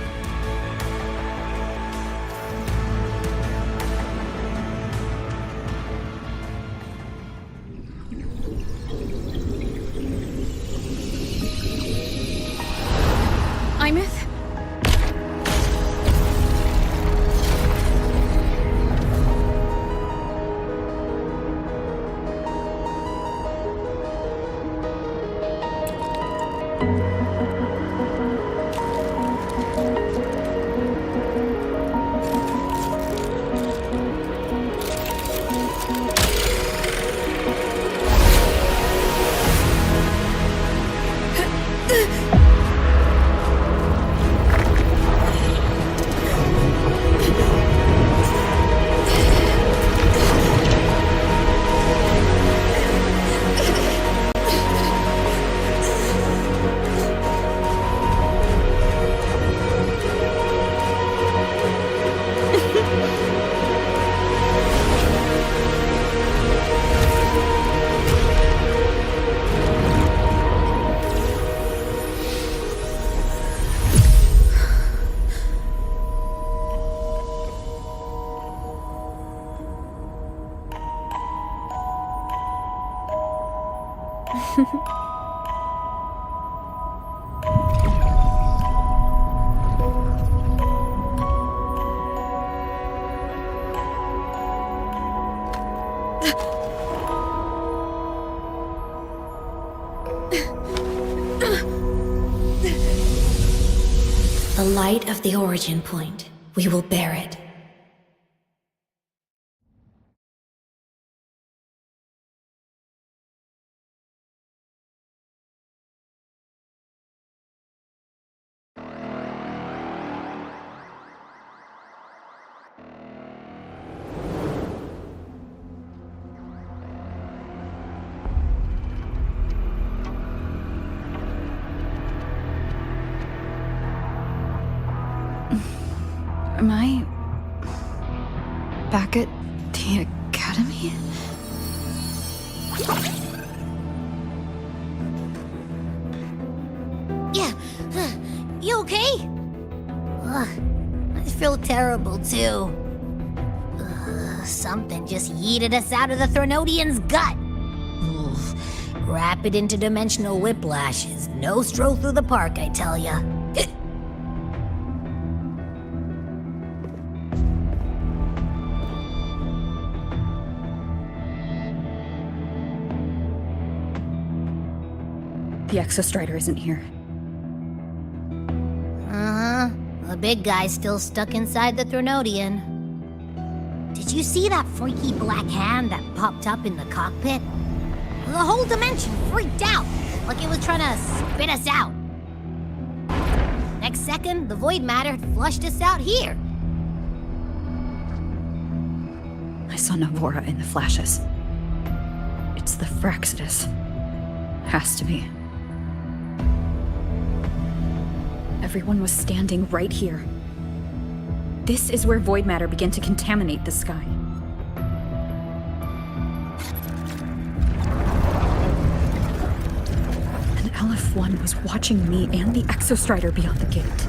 Imeth? The light of the origin point. We will bear it. Am I back at the academy? Yeah. You okay? I feel terrible too. Something just yeeted us out of the Threnodian's gut. Rapid interdimensional whiplash is no stroll through the park, I tell ya. The Exostrider isn't here. The big guy's still stuck inside the Threnodian. Did you see that freaky black hand that popped up in the cockpit? The whole dimension freaked out, like it was trying to spit us out. Next second, the void matter flushed us out here. I saw Navora in the flashes. It's the Fraxidus. Has to be. Everyone was standing right here. This is where void matter began to contaminate the sky. And Aleph 1 was watching me and the Exostrider beyond the gate.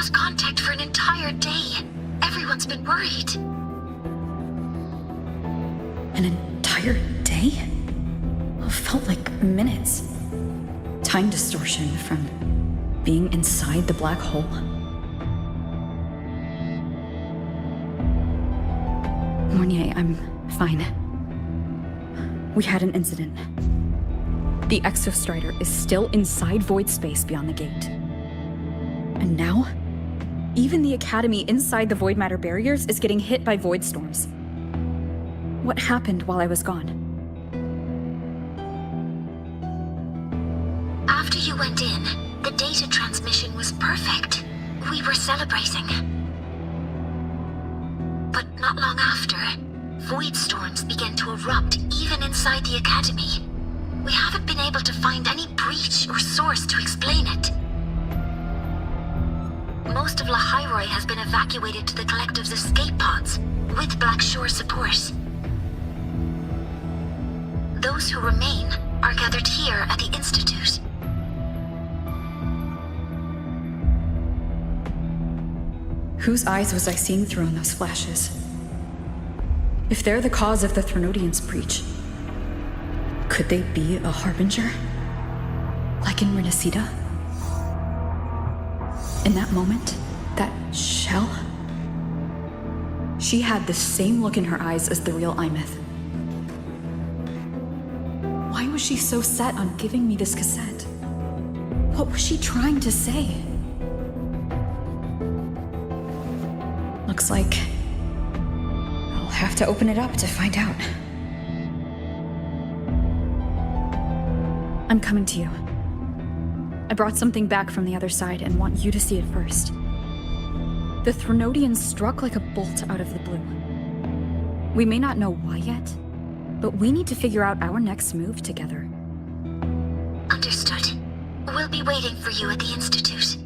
lost contact for an entire day. Everyone's been worried. An entire day? It felt like minutes. Time distortion from being inside the black hole. Mornier, I'm fine. We had an incident. The Exostrider is still inside void space beyond the gate. And now, even the Academy inside the void matter barriers is getting hit by void storms. What happened while I was gone? After you went in, the data transmission was perfect. We were celebrating. But not long after, void storms began to erupt even inside the Academy. We haven't been able to find any breach or source to explain it. Most of Lahai-Roi has been evacuated to the collective's escape pods, with Black Shore support. Those who remain are gathered here at the Institute. Whose eyes was I seeing through in those flashes? If they're the cause of the Threnodians' breach, could they be a harbinger? Like in Renacida? In that moment, that shell? She had the same look in her eyes as the real Imeth. Why was she so set on giving me this cassette? What was she trying to say? Looks like I'll have to open it up to find out. I'm coming to you. I brought something back from the other side and want you to see it first. The Threnodians struck like a bolt out of the blue. We may not know why yet, but we need to figure out our next move together. Understood. We'll be waiting for you at the Institute.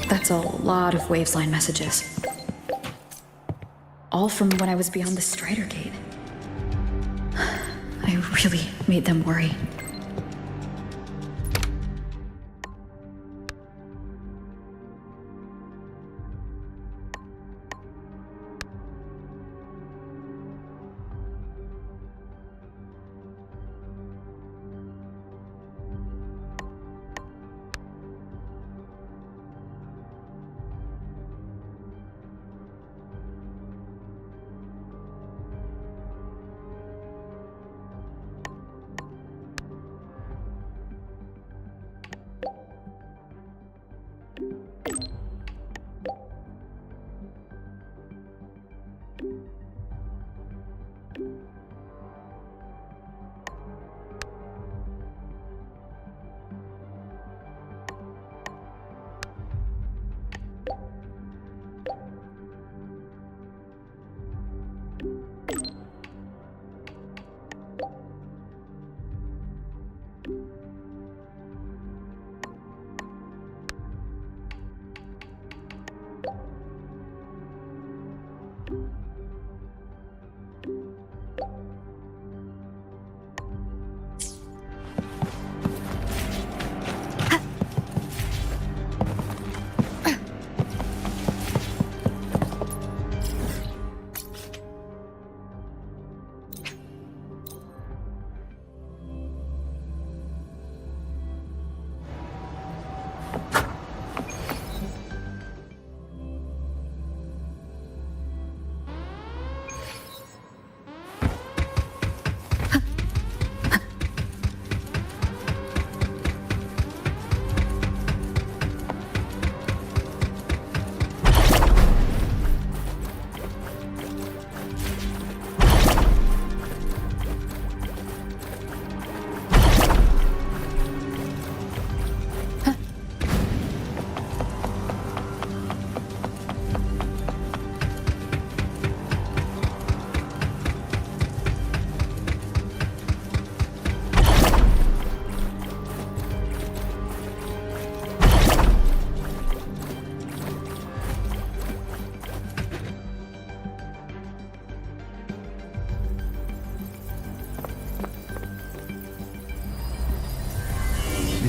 That's a lot of Wavesline messages. All from when I was beyond the Strider Gate. I really made them worry.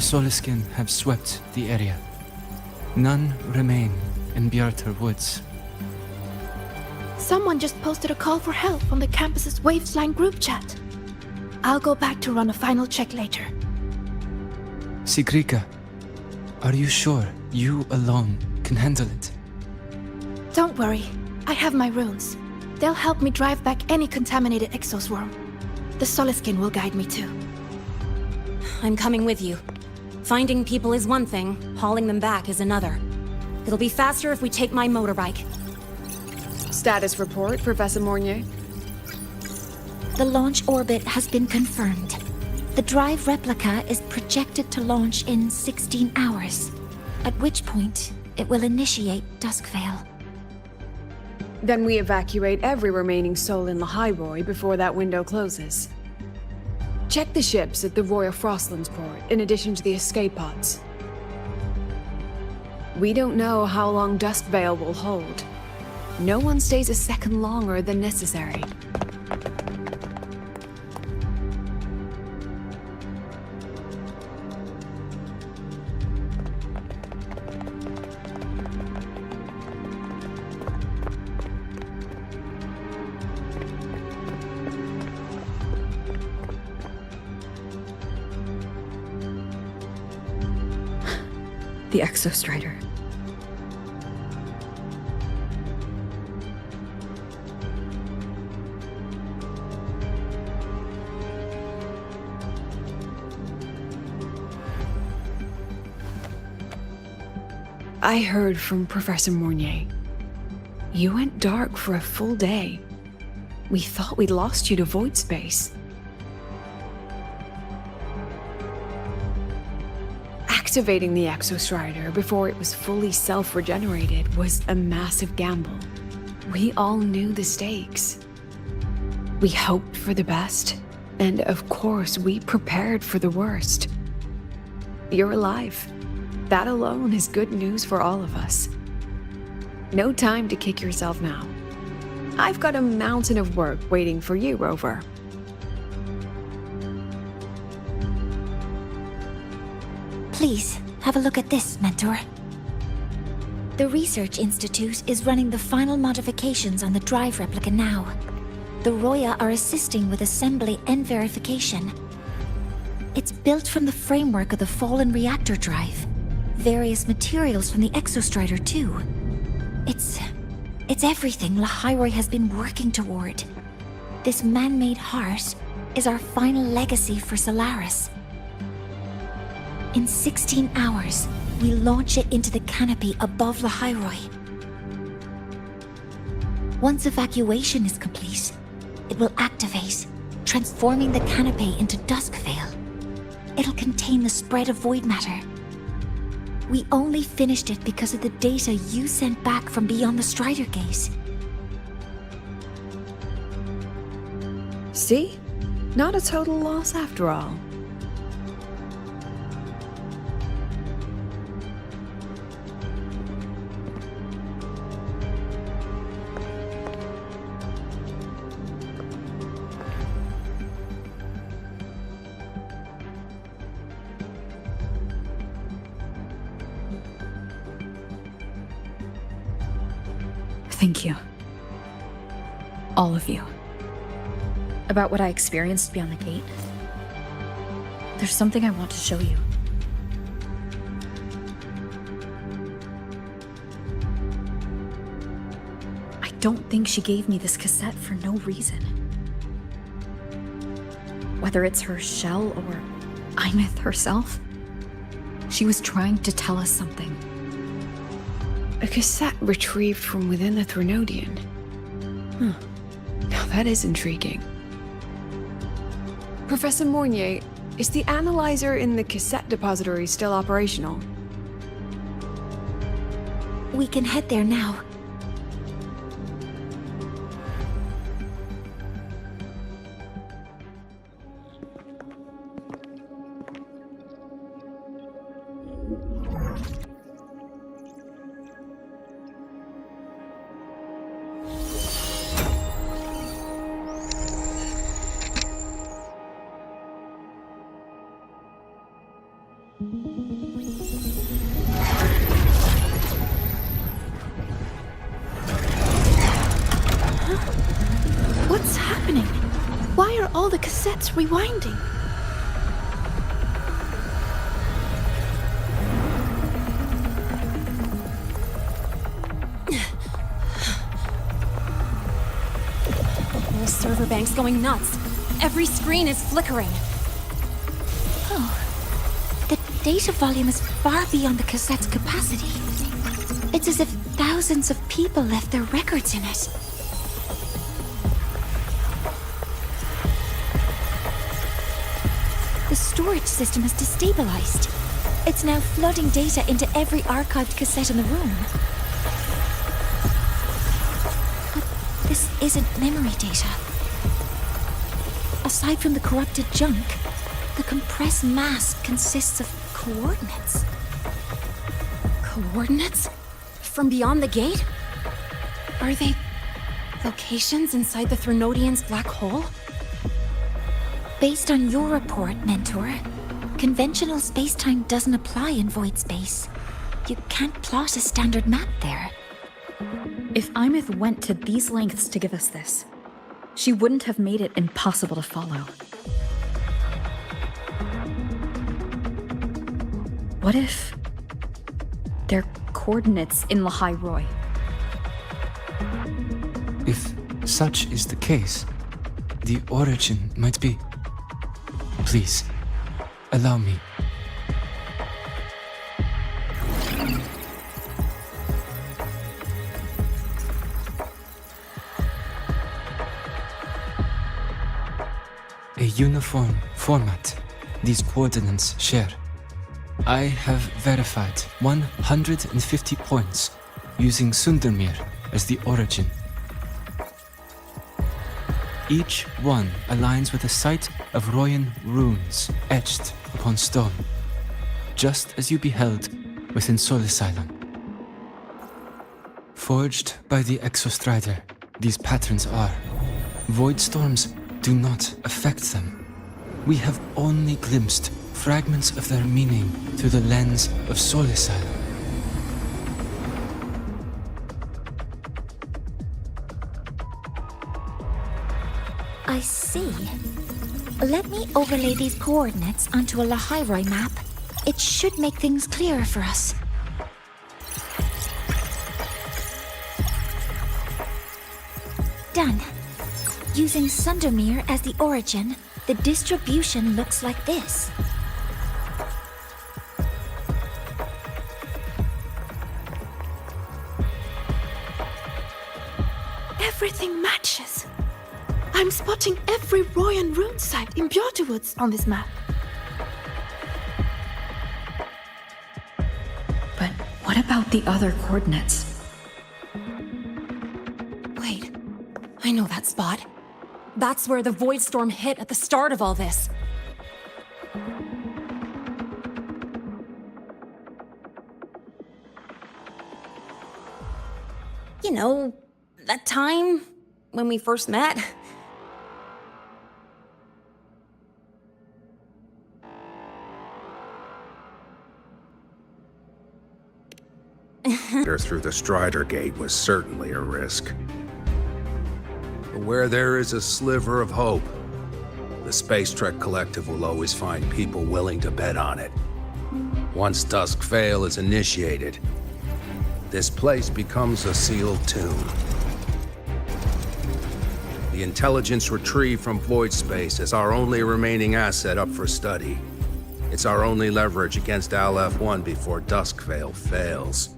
Soliskin have swept the area. None remain in Bjartar Woods. Someone just posted a call for help on the campus's Wavesline group chat. I'll go back to run a final check later. Sigrika, are you sure you alone can handle it? Don't worry, I have my runes. They'll help me drive back any contaminated exoswarm. The Soliskin will guide me too. I'm coming with you. Finding people is one thing, hauling them back is another. It'll be faster if we take my motorbike. Status report, Professor Mornier. The launch orbit has been confirmed. The drive replica is projected to launch in 16 hours, at which point it will initiate Duskvale. Then we evacuate every remaining soul in Lahai-Roi before that window closes. Check the ships at the Royal Frostlands port, in addition to the escape pods. We don't know how long Duskvale will hold. No one stays a second longer than necessary. The Exostrider. I heard from Professor Mornier. You went dark for a full day. We thought we'd lost you to void space. Activating the Exostrider before it was fully self-regenerated was a massive gamble. We all knew the stakes. We hoped for the best, and of course we prepared for the worst. You're alive. That alone is good news for all of us. No time to kick yourself now. I've got a mountain of work waiting for you, Rover. Please, have a look at this, Mentor. The Research Institute is running the final modifications on the drive replica now. The Roya are assisting with assembly and verification. It's built from the framework of the fallen reactor drive. Various materials from the Exostrider, too. It's everything Lahai-Roi has been working toward. This man-made heart is our final legacy for Solaris. In 16 hours, we launch it into the canopy above Lahai-Roi. Once evacuation is complete, it will activate, transforming the canopy into Duskvale. It'll contain the spread of void matter. We only finished it because of the data you sent back from beyond the Strider Gate. See? Not a total loss after all. Thank you. All of you. About what I experienced beyond the gate. There's something I want to show you. I don't think she gave me this cassette for no reason. Whether it's her shell or Imith herself, she was trying to tell us something. A cassette retrieved from within the Threnodian. Huh. Now that is intriguing. Professor Mornier, is the analyzer in the cassette depository still operational? We can head there now. What's happening? Why are all the cassettes rewinding? The server bank's going nuts. Every screen is flickering. Oh. The data volume is far beyond the cassette's capacity. It's as if thousands of people left their records in it. The storage system is destabilized. It's now flooding data into every archived cassette in the room. But this isn't memory data. Aside from the corrupted junk, the compressed mass consists of coordinates. Coordinates? From beyond the gate? Are they locations inside the Threnodian's black hole? Based on your report, Mentor, conventional space-time doesn't apply in void space. You can't plot a standard map there. If Imith went to these lengths to give us this, she wouldn't have made it impossible to follow. What if they're coordinates in Lahai-Roi? If such is the case, the origin might be... Please, allow me. A uniform format these coordinates share. I have verified 150 points using Sundermere as the origin. Each one aligns with a site of Royan runes etched upon stone, just as you beheld within Soul Asylum. Forged by the Exostrider, these patterns are. Void storms do not affect them. We have only glimpsed fragments of their meaning through the lens of Soul Asylum. I see. Let me overlay these coordinates onto a Lahai-Roi map. It should make things clearer for us. Done. Using Sundermere as the origin, the distribution looks like this. Everything matches. I'm spotting every Royan rune site in Bjorterwoods on this map. But what about the other coordinates? Wait, I know that spot. That's where the Void Storm hit at the start of all this. You know, that time when we first met? Through the Strider Gate was certainly a risk. But where there is a sliver of hope, the Space Trek Collective will always find people willing to bet on it. Once Dusk Vale is initiated, this place becomes a sealed tomb. The intelligence retrieved from void space is our only remaining asset up for study. It's our only leverage against Al-F1 before Dusk Vale fails.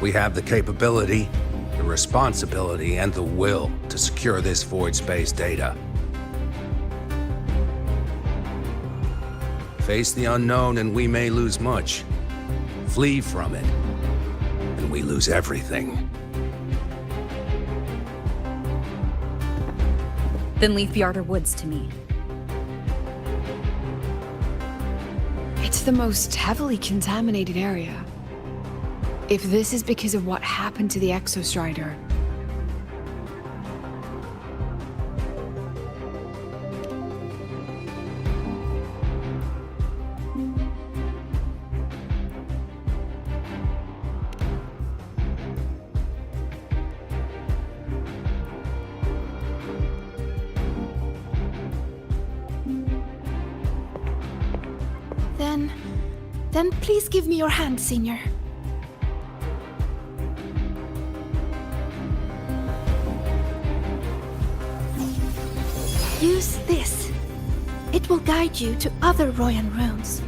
We have the capability, the responsibility, and the will to secure this void space data. Face the unknown and we may lose much. Flee from it, and we lose everything. Then leave Bjorterwoods to me. It's the most heavily contaminated area. If this is because of what happened to the Exostrider, Then please give me your hand, Senior. Use this. It will guide you to other Royan runes.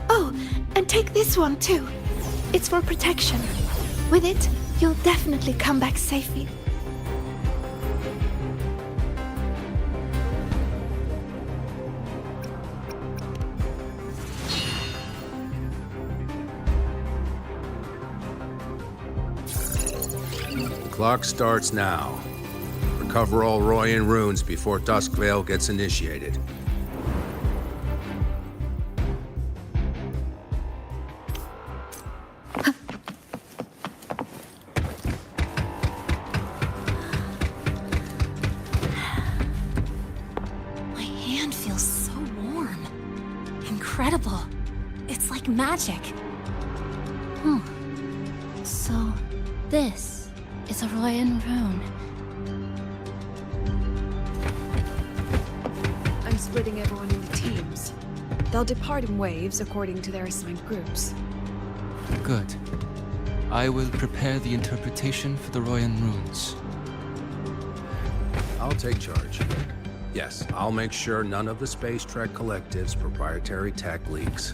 Oh, and take this one too. It's for protection. With it, you'll definitely come back safely. Clock starts now. Recover all Royan runes before Duskvale gets initiated. My hand feels so warm. Incredible. It's like magic. So, this is a Royan rune. I'm splitting everyone into teams. They'll depart in waves according to their assigned groups. Good. I will prepare the interpretation for the Royan runes. I'll take charge. Yes, I'll make sure none of the Space Trek Collective's proprietary tech leaks.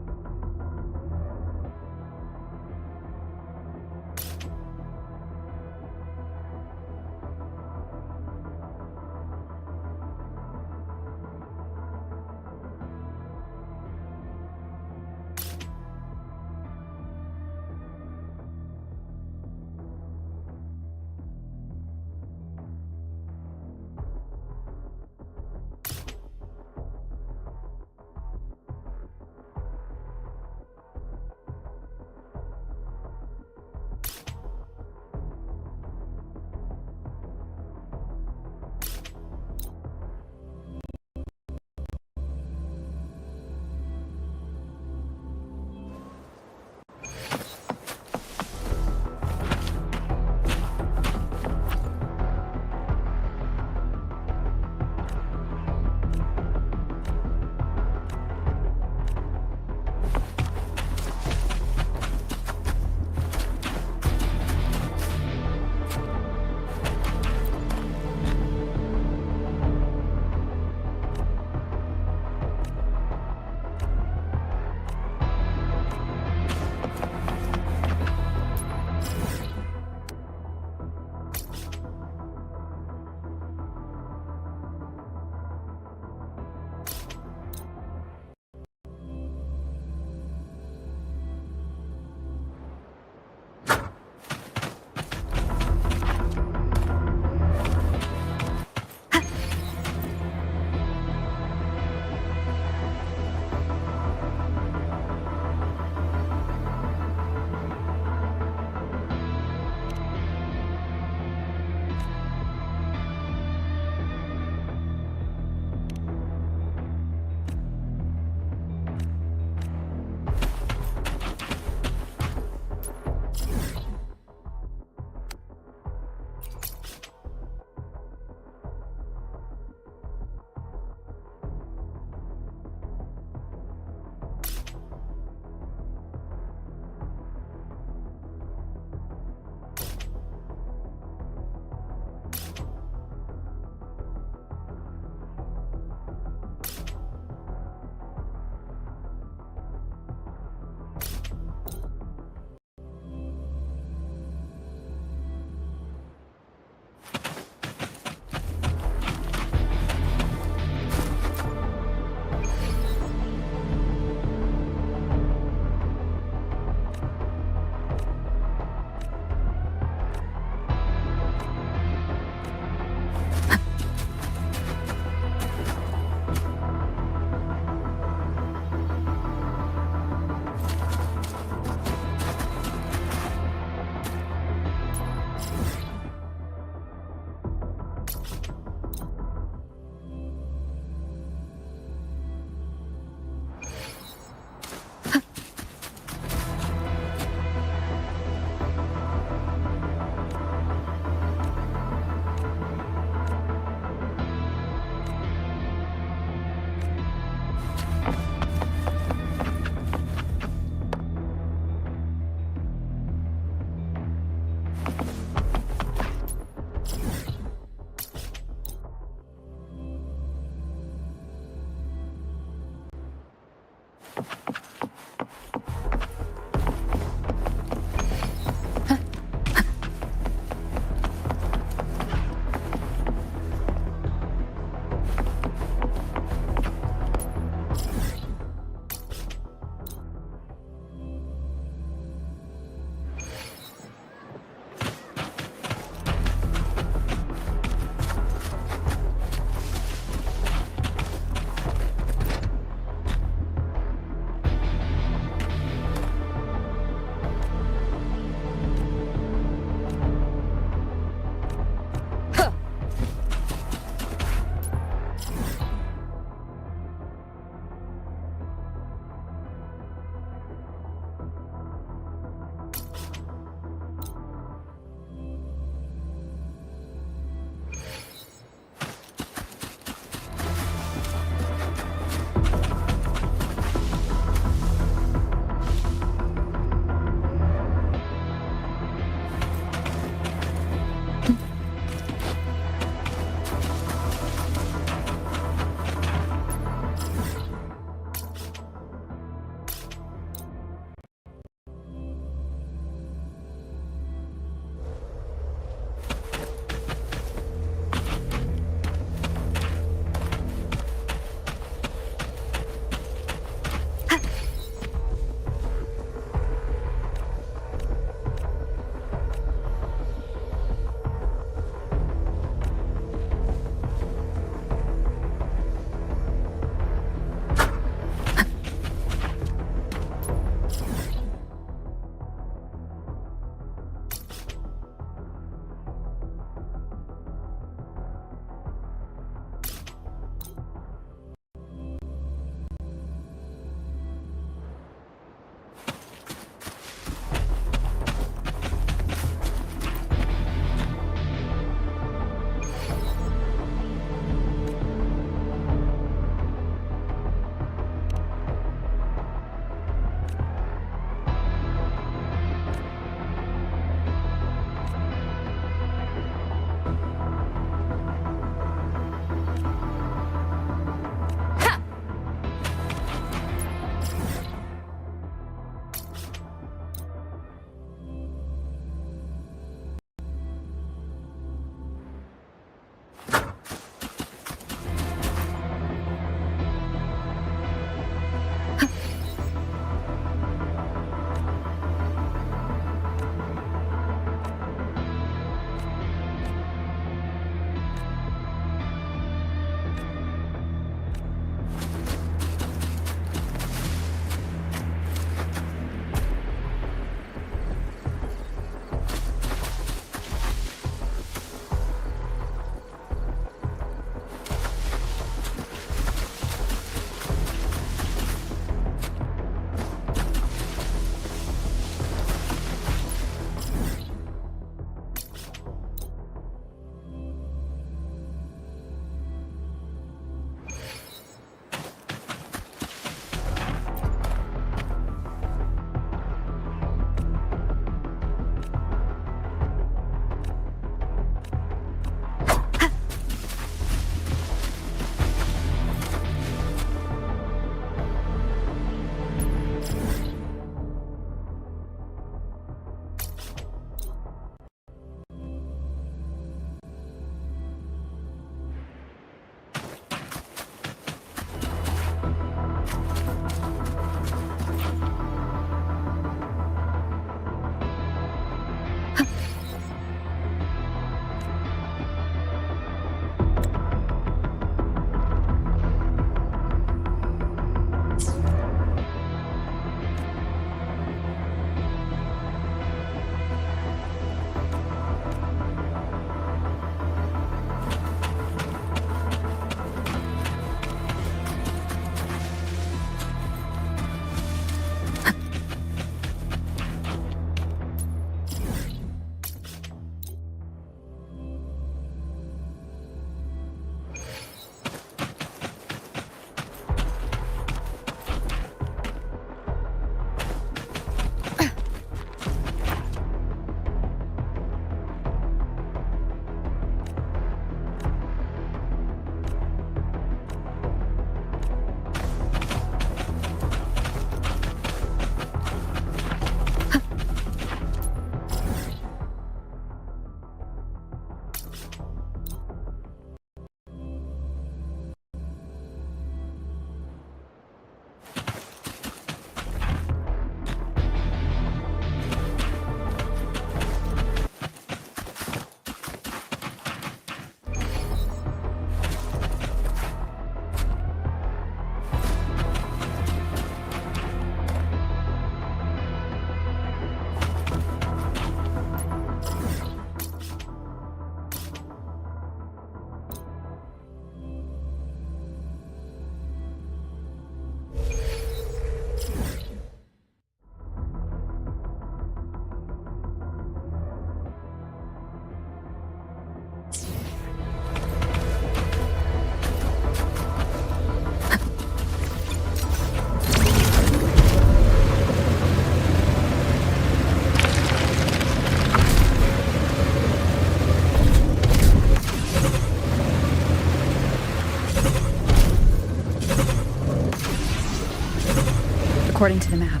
According to the map,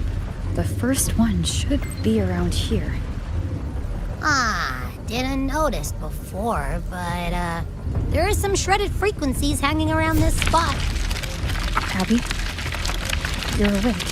the first one should be around here. Didn't notice before, but, there are some shredded frequencies hanging around this spot. Abby, you're awake.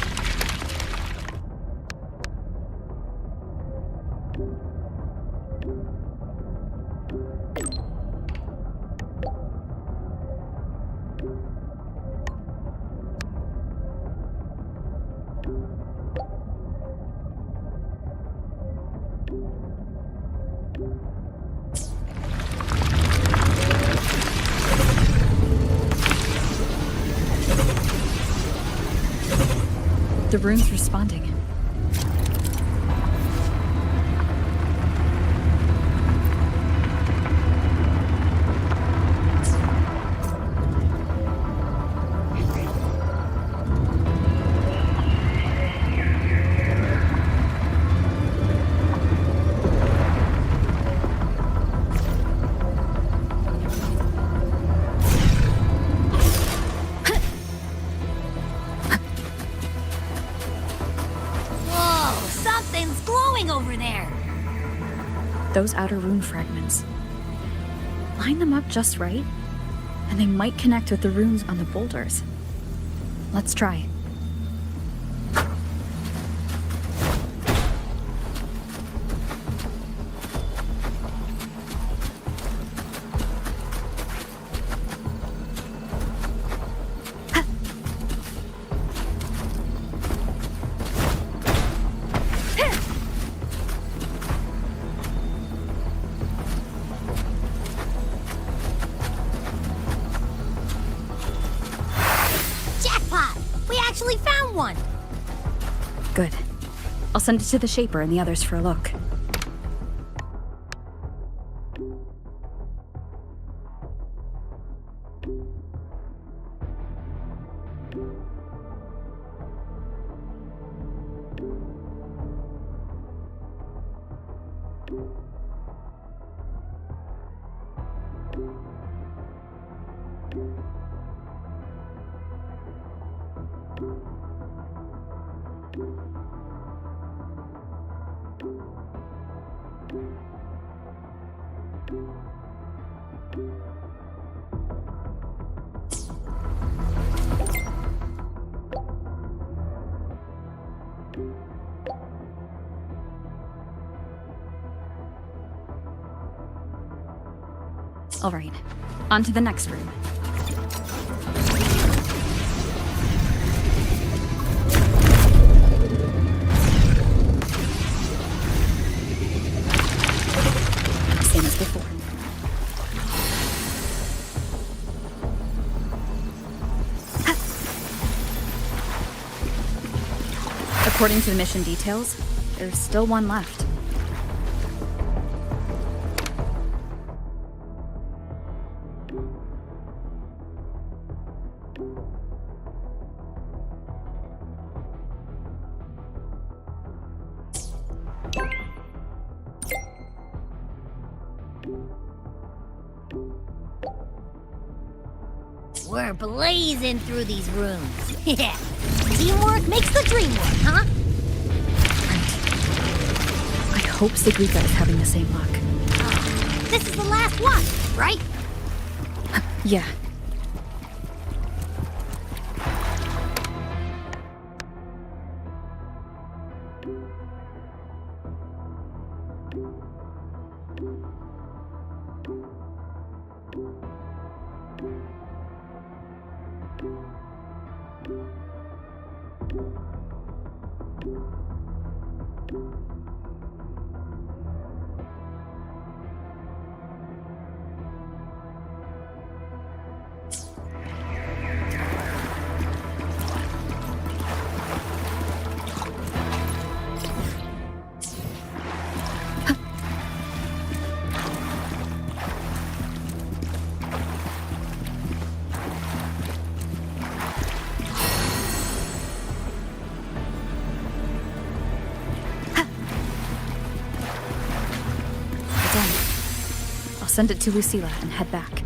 The rune's responding. Those outer rune fragments. Line them up just right, and they might connect with the runes on the boulders. Let's try. Good. I'll send it to the Shaper and the others for a look. All right, on to the next room. Same as before. According to the mission details, there's still one left. We're blazing through these rooms. Yeah. Teamwork makes the dream work, huh? I hope Sigrika is having the same luck. This is the last one, right? Yeah. Send it to Lucilla and head back.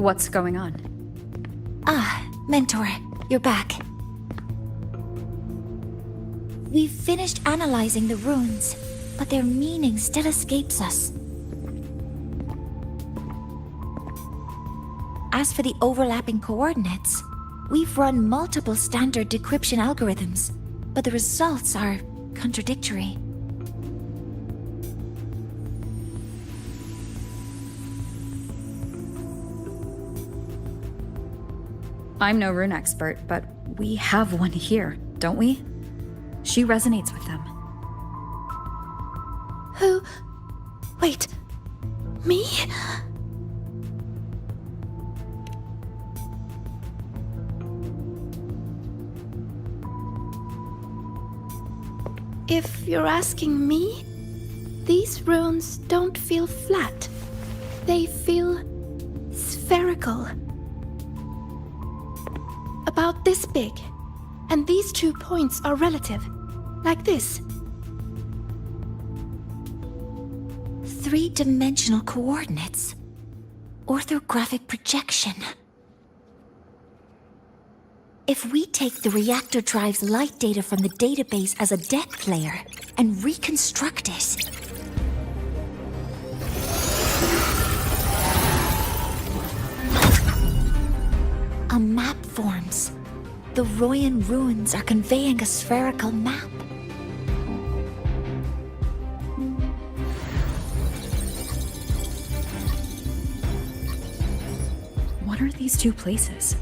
What's going on? Ah, Mentor, you're back. We've finished analyzing the runes, but their meaning still escapes us. As for the overlapping coordinates, we've run multiple standard decryption algorithms, but the results are contradictory. I'm no rune expert, but we have one here, don't we? She resonates with them. Who? Wait. Me? If you're asking me, these runes don't feel flat. They feel spherical. About this big. And these 2 points are relative. Like this. 3-dimensional coordinates. Orthographic projection. If we take the reactor drive's light data from the database as a depth layer and reconstruct it... a map forms. The Royan ruins are conveying a spherical map. What are these 2 places?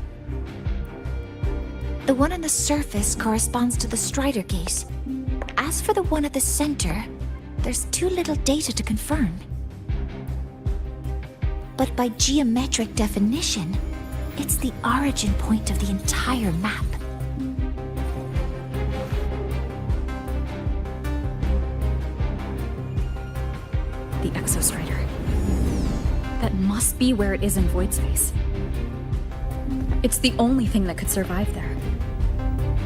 The one on the surface corresponds to the Strider Gate. As for the one at the center, there's too little data to confirm. But by geometric definition, it's the origin point of the entire map. The Exostrider. That must be where it is in void space. It's the only thing that could survive there.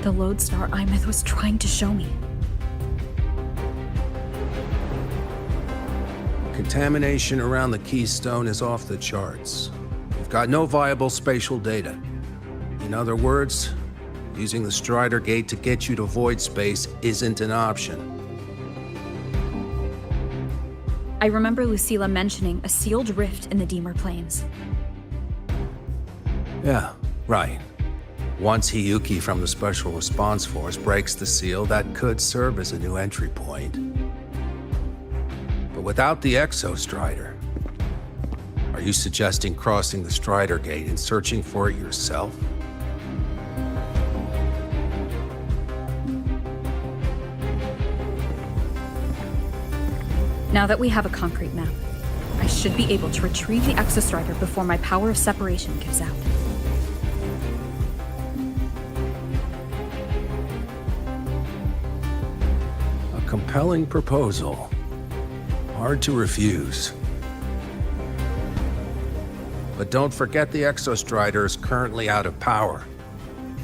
The lodestar Imeth was trying to show me. Contamination around the keystone is off the charts. We've got no viable spatial data. In other words, using the Strider Gate to get you to void space isn't an option. I remember Lucilla mentioning a sealed rift in the Deemer Plains. Yeah, right. Once Hiyuki from the Special Response Force breaks the seal, that could serve as a new entry point. But without the Exostrider, are you suggesting crossing the Strider Gate and searching for it yourself? Now that we have a concrete map, I should be able to retrieve the Exostrider before my power of separation gives out. A compelling proposal. Hard to refuse. But don't forget the Exostrider is currently out of power.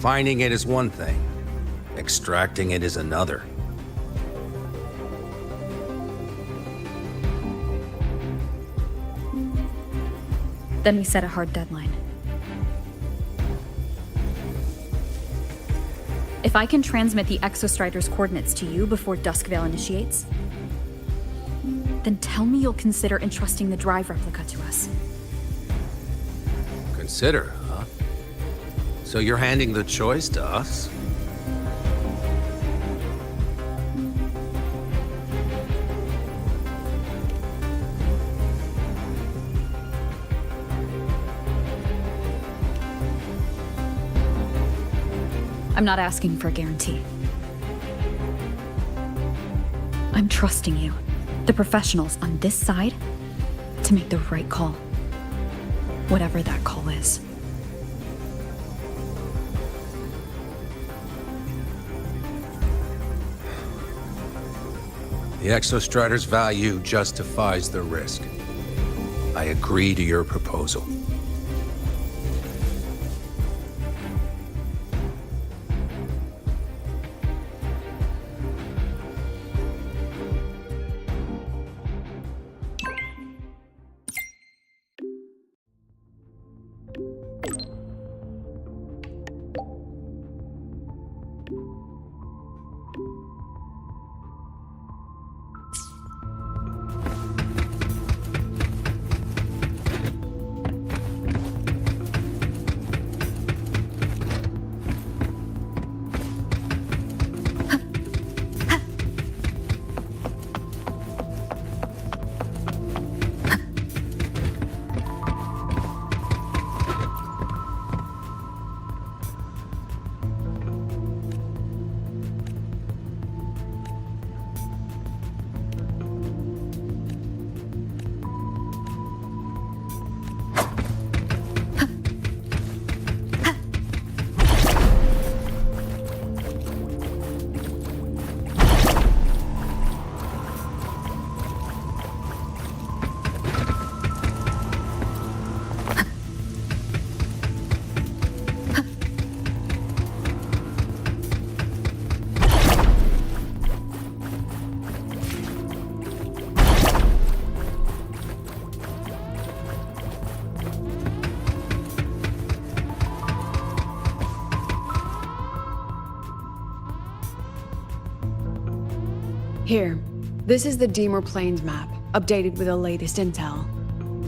Finding it is one thing. Extracting it is another. Then we set a hard deadline. If I can transmit the Exostrider's coordinates to you before Duskvale initiates, then tell me you'll consider entrusting the drive replica to us. Consider, huh? So you're handing the choice to us? I'm not asking for a guarantee. I'm trusting you, the professionals on this side, to make the right call. Whatever that call is. The Exostrider's value justifies the risk. I agree to your proposal. Here, this is the Deemer Plains map, updated with the latest intel.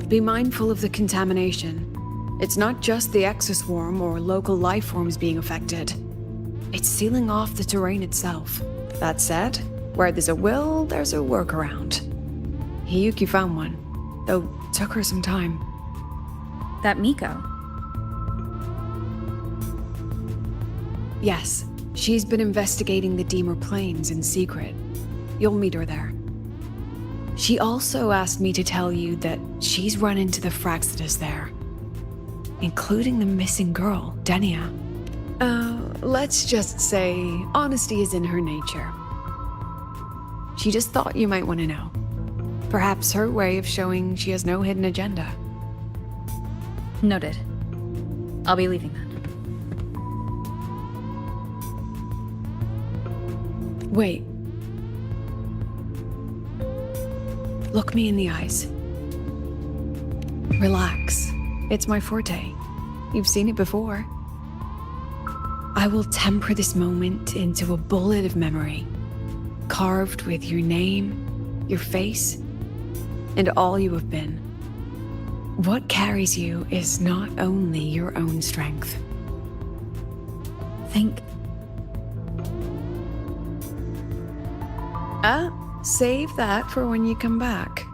Be mindful of the contamination. It's not just the exoswarm or local life forms being affected. It's sealing off the terrain itself. That said, where there's a will, there's a workaround. Hiyuki found one, though took her some time. That Miko? Yes, she's been investigating the Deemer Plains in secret. You'll meet her there. She also asked me to tell you that she's run into the Fraxidus there, including the missing girl, Denia. Let's just say honesty is in her nature. She just thought you might want to know. Perhaps her way of showing she has no hidden agenda. Noted. I'll be leaving then. Wait. Look me in the eyes. Relax. It's my forte. You've seen it before. I will temper this moment into a bullet of memory, carved with your name, your face, and all you have been. What carries you is not only your own strength. Think. Save that for when you come back.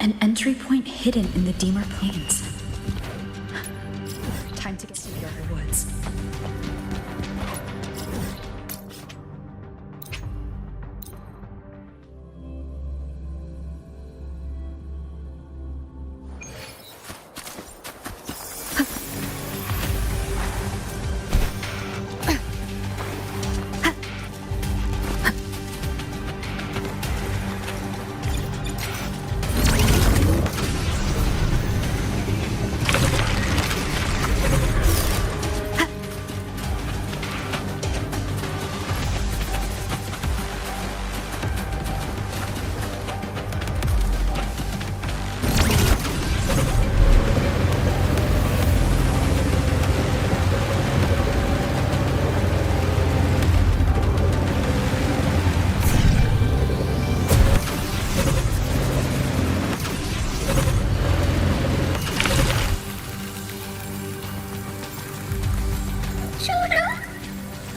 An entry point hidden in the Deemer Plains. Time to get to the Outer Woods.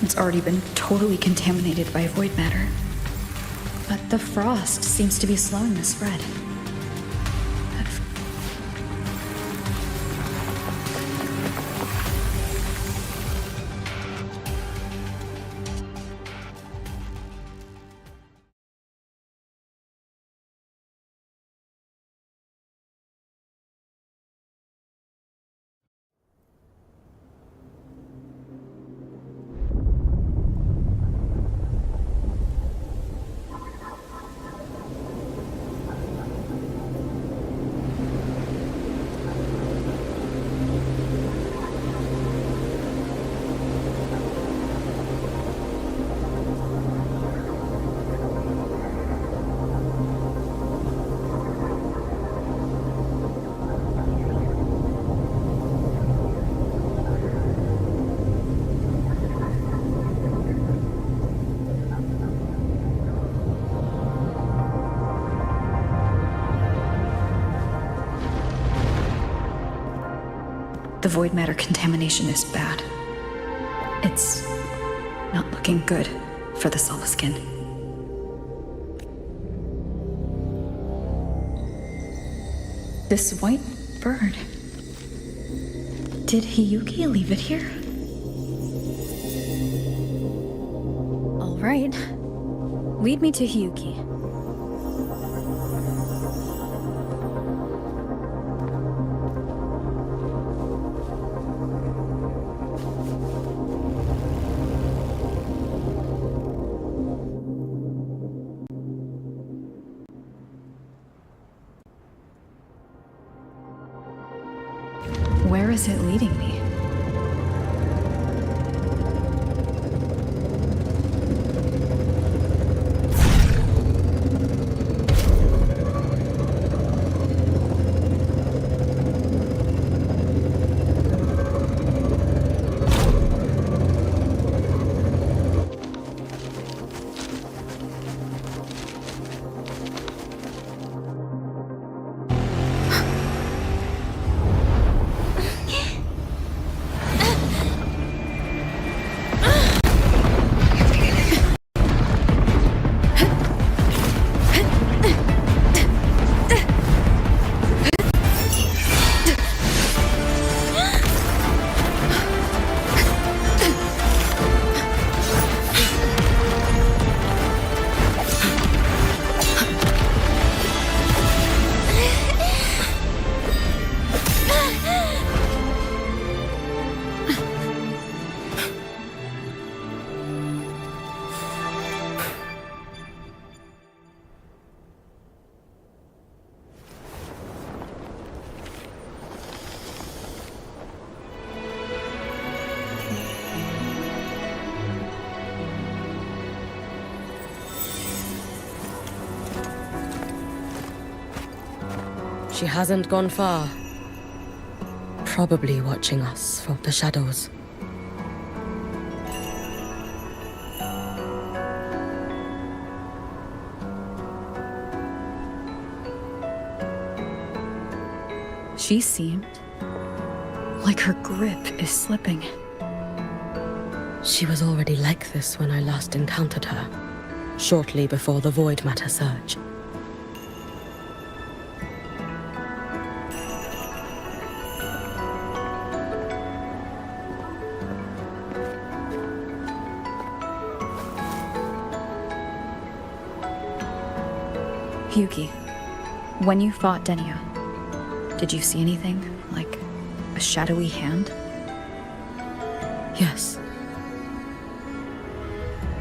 It's already been totally contaminated by void matter. But the frost seems to be slowing the spread. The void matter contamination is bad. It's not looking good for the Solaskin. This white bird. Did Hiyuki leave it here? All right. Lead me to Hiyuki. Where is it leading me? She hasn't gone far. Probably watching us from the shadows. She seemed like her grip is slipping. She was already like this when I last encountered her, shortly before the void matter surge. Yuki, when you fought Denia, did you see anything, like a shadowy hand? Yes.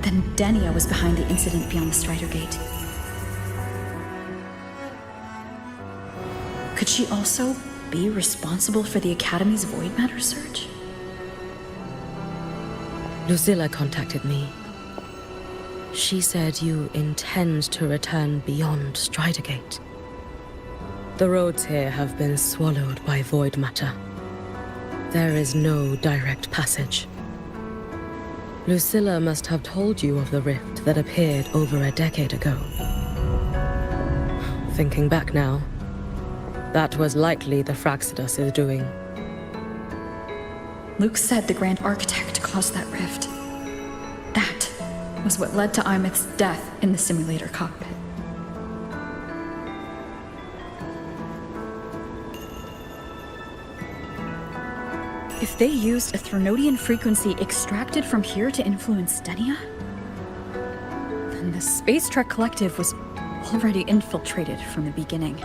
Then Denia was behind the incident beyond the Strider Gate. Could she also be responsible for the Academy's void matter surge? Lucilla contacted me. She said you intend to return beyond Strider Gate. The roads here have been swallowed by void matter. There is no direct passage. Lucilla must have told you of the rift that appeared over a decade ago. Thinking back now, that was likely the Fraxidus' doing. Luke said the Grand Architect caused that rift. That was what led to Imith's death in the simulator cockpit. If they used a Threnodian frequency extracted from here to influence Denia, then the Space Trek Collective was already infiltrated from the beginning.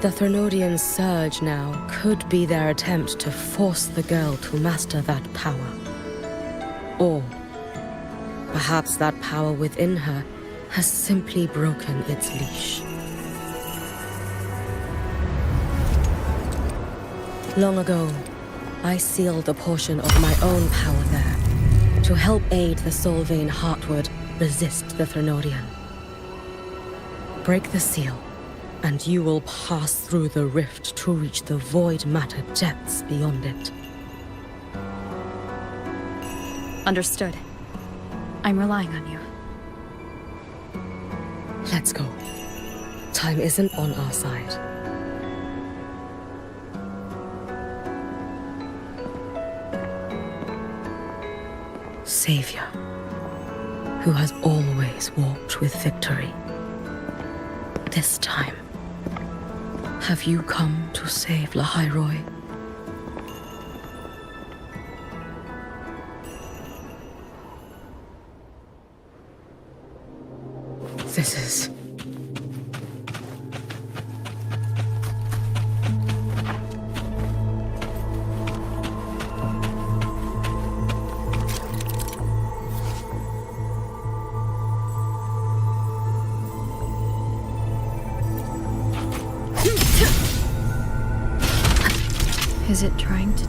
The Threnodian surge now could be their attempt to force the girl to master that power. Or perhaps that power within her has simply broken its leash. Long ago, I sealed a portion of my own power there to help aid the Solvane Heartwood resist the Threnodian. Break the seal, and you will pass through the rift to reach the void matter depths beyond it. Understood. I'm relying on you. Let's go. Time isn't on our side. Savior, who has always walked with victory. This time, have you come to save Lahai-Roi? This is... Is it trying to...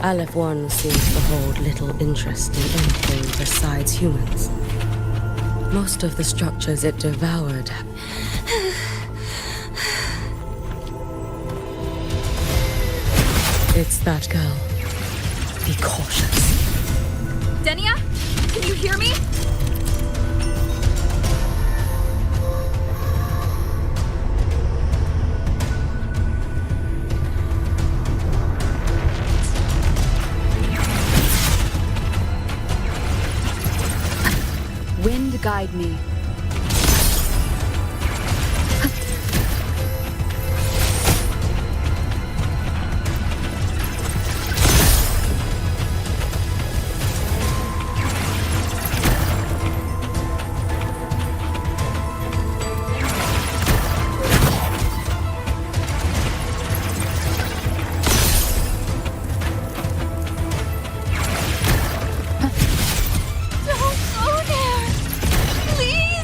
Aleph 1 seems to hold little interest in anything besides humans. Most of the structures it devoured... It's that girl. Be cautious. Denia? Can you hear me? Wind guide me. Don't go there! Please!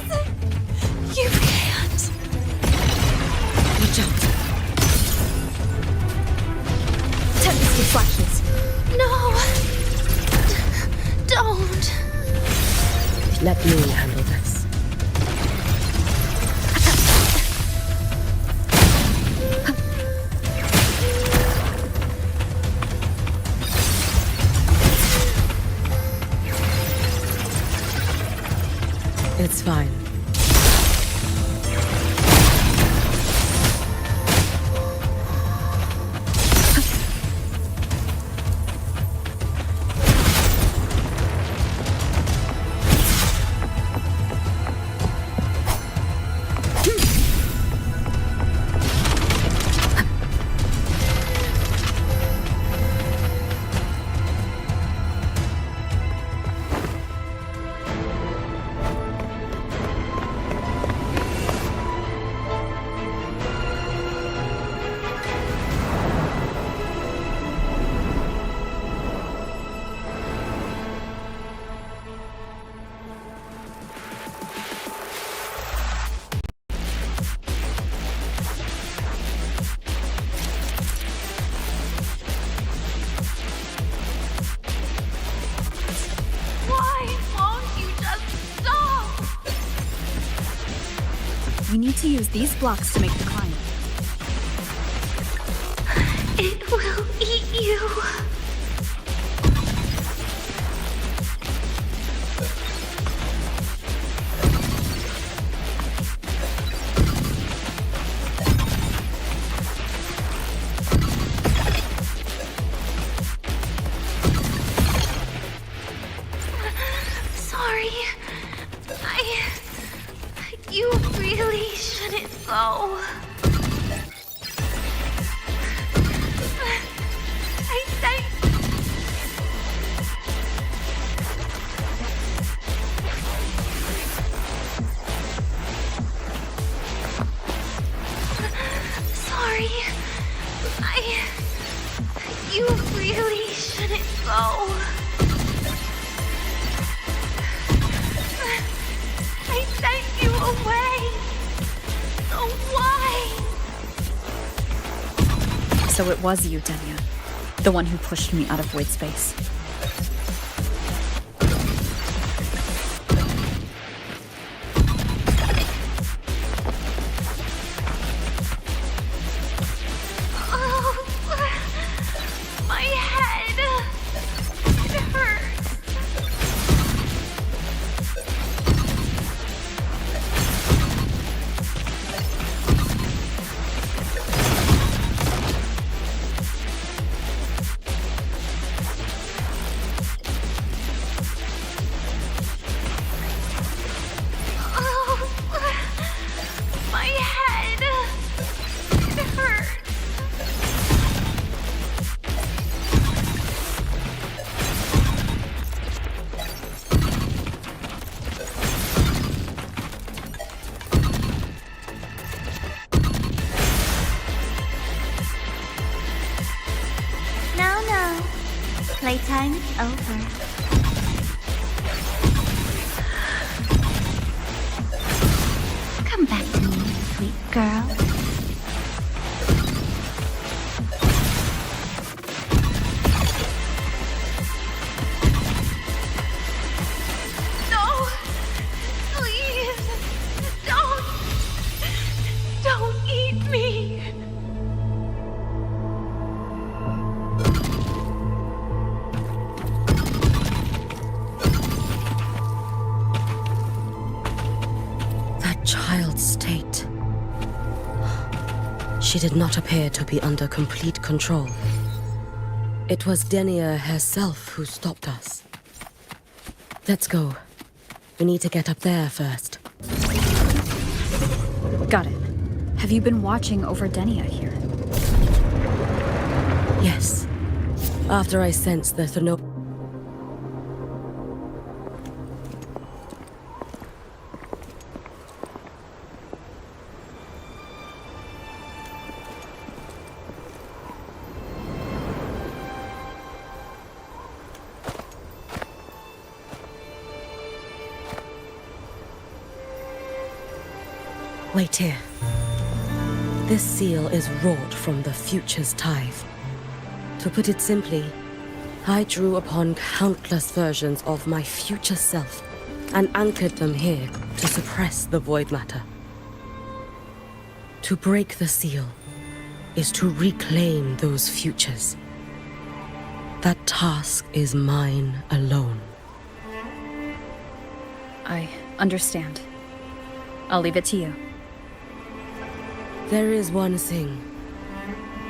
No! Don't! Let me handle this. It's fine. We need to use these blocks to make the climb. It will eat you. Sorry. You really shouldn't go. Sorry. You really shouldn't go. I sent you away. So why? So it was you, Denia. The one who pushed me out of void space. My head. It hurts. My head. It hurts. No. Playtime's over. Come back to me, sweet girl. No! Please! Don't eat me! That child's state. She did not appear to be under complete control. It was Denia herself who stopped us. Let's go. We need to get up there first. Got it. Have you been watching over Denia here? Yes. After I sensed the Therno... Wait here. This seal is wrought from the future's tithe. To put it simply, I drew upon countless versions of my future self and anchored them here to suppress the void matter. To break the seal is to reclaim those futures. That task is mine alone. I understand. I'll leave it to you. There is one thing.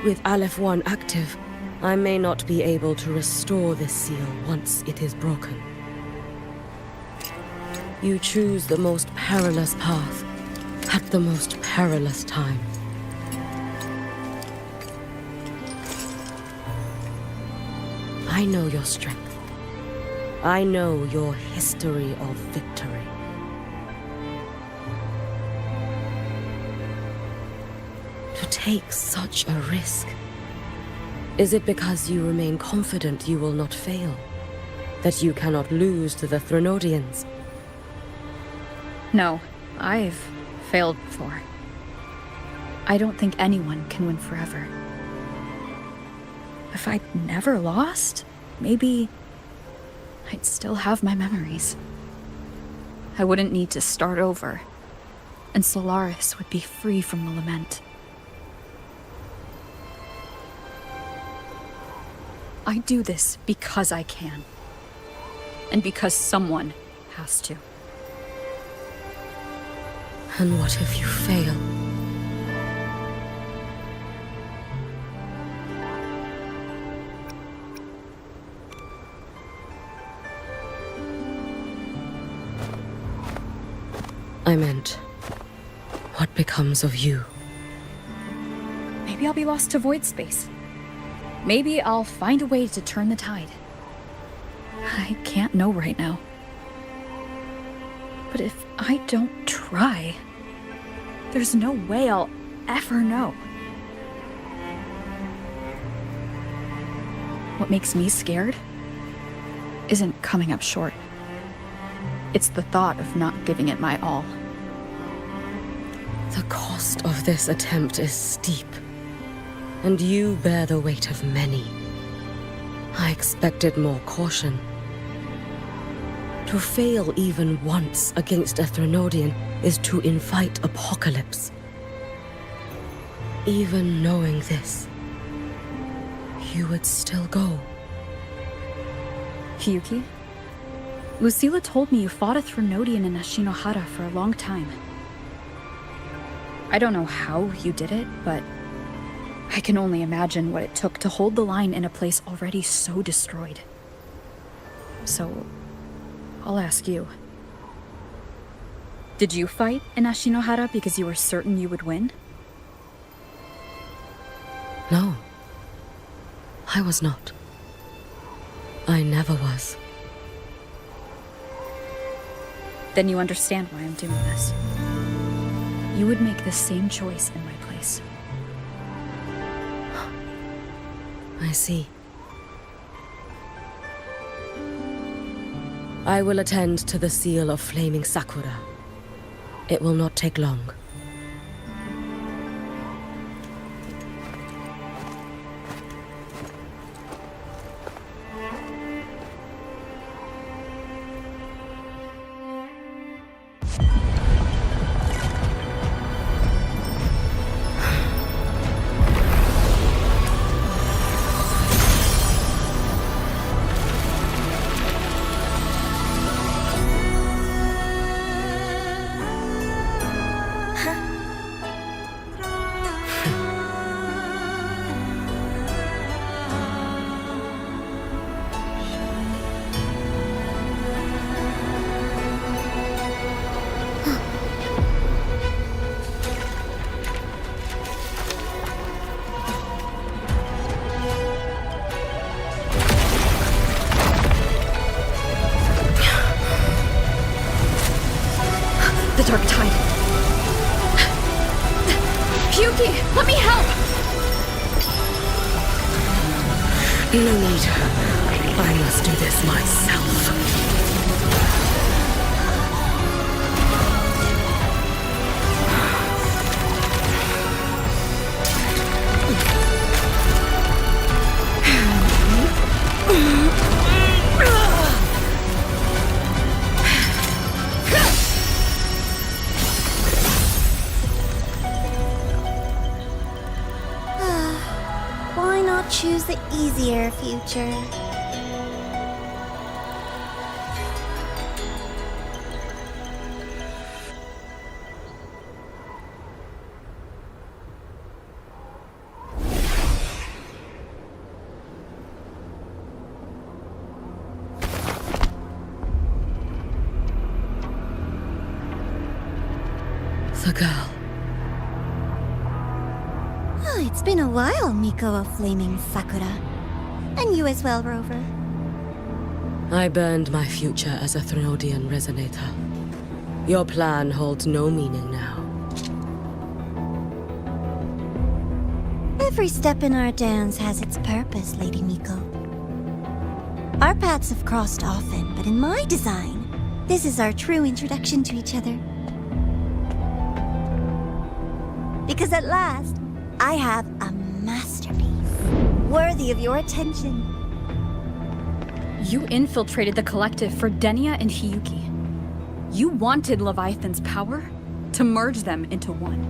With Aleph 1 active, I may not be able to restore this seal once it is broken. You choose the most perilous path at the most perilous time. I know your strength. I know your history of victory. To take such a risk. Is it because you remain confident you will not fail? That you cannot lose to the Threnodians? No, I've failed before. I don't think anyone can win forever. If I'd never lost, maybe I'd still have my memories. I wouldn't need to start over, and Solaris would be free from the lament. I do this because I can. And because someone has to. And what if you fail? I meant, what becomes of you? Maybe I'll be lost to void space. Maybe I'll find a way to turn the tide. I can't know right now. But if I don't try, there's no way I'll ever know. What makes me scared isn't coming up short. It's the thought of not giving it my all. The cost of this attempt is steep, and you bear the weight of many. I expected more caution. To fail even once against a Threnodian is to invite apocalypse. Even knowing this, you would still go. Hiyuki? Lucilla told me you fought a Threnodian in Ashinohara for a long time. I don't know how you did it, but I can only imagine what it took to hold the line in a place already so destroyed. So, I'll ask you. Did you fight in Ashinohara because you were certain you would win? No. I was not. I never was. Then you understand why I'm doing this. You would make the same choice in my place. I see. I will attend to the seal of Flaming Sakura. It will not take long. Dark tide. Hiyuki, let me help! No need. I must do this myself. Why not choose the easier future? The girl. Oh, it's been a while, Miko of Flaming Sakura. And you as well, Rover. I burned my future as a Threnodian resonator. Your plan holds no meaning now. Every step in our dance has its purpose, Lady Miko. Our paths have crossed often, but in my design, this is our true introduction to each other. Because at last, I have a masterpiece, worthy of your attention. You infiltrated the collective for Denia and Hiyuki. You wanted Leviathan's power to merge them into one.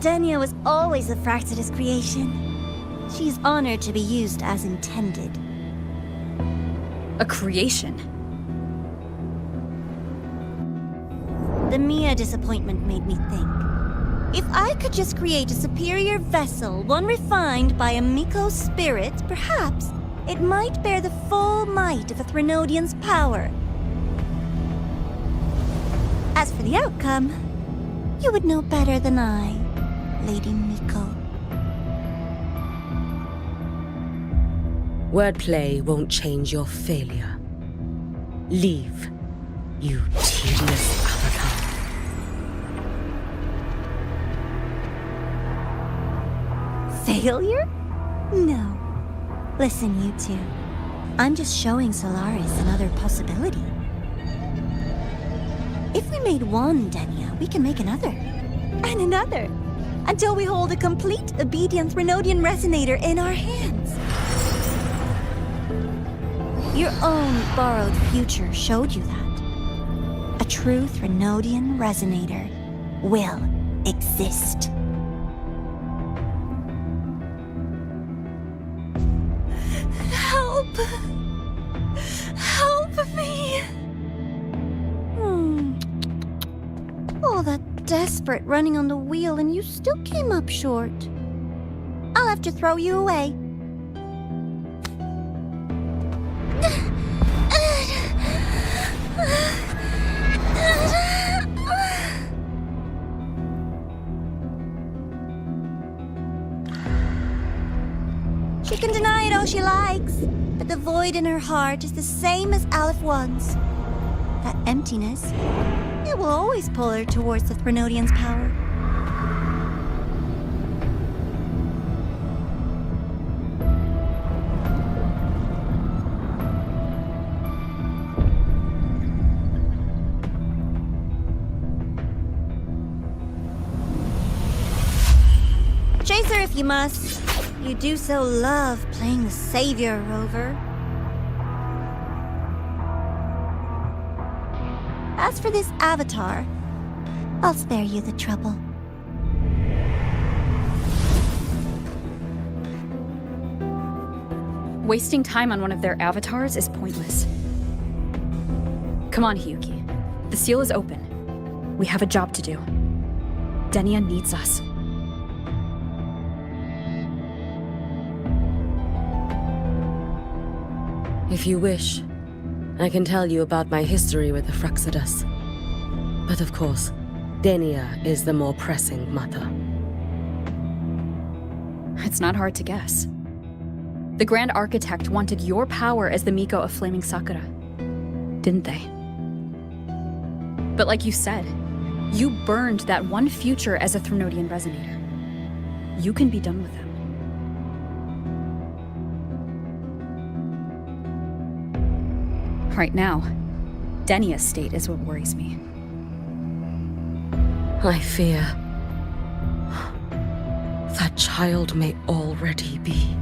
Denia was always a Fraxidus creation. She is honored to be used as intended. A creation? The Mia disappointment made me think. If I could just create a superior vessel, one refined by a Miko spirit, perhaps it might bear the full might of a Threnodian's power. As for the outcome, you would know better than I, Lady Miko. Wordplay won't change your failure. Leave, you tedious avatar. Failure? No. Listen, you two. I'm just showing Solaris another possibility. If we made one Denia, we can make another. And another. Until we hold a complete obedient Threnodian resonator in our hands. Your own borrowed future showed you that. A true Threnodian resonator will exist. Help! Help me! All that desperate running on the wheel and you still came up short. I'll have to throw you away. She can deny it all she likes, but the void in her heart is the same as Aleph One's. That emptiness, it will always pull her towards the Threnodian's power. Chase her if you must. You do so love playing the savior, Rover. As for this avatar, I'll spare you the trouble. Wasting time on one of their avatars is pointless. Come on, Hiyuki. The seal is open. We have a job to do. Denia needs us. If you wish, I can tell you about my history with the Fraxidus. But of course, Denia is the more pressing matter. It's not hard to guess. The Grand Architect wanted your power as the Miko of Flaming Sakura, didn't they? But like you said, you burned that one future as a Threnodian resonator. You can be done with him. Right now, Denia's state is what worries me. I fear that child may already be.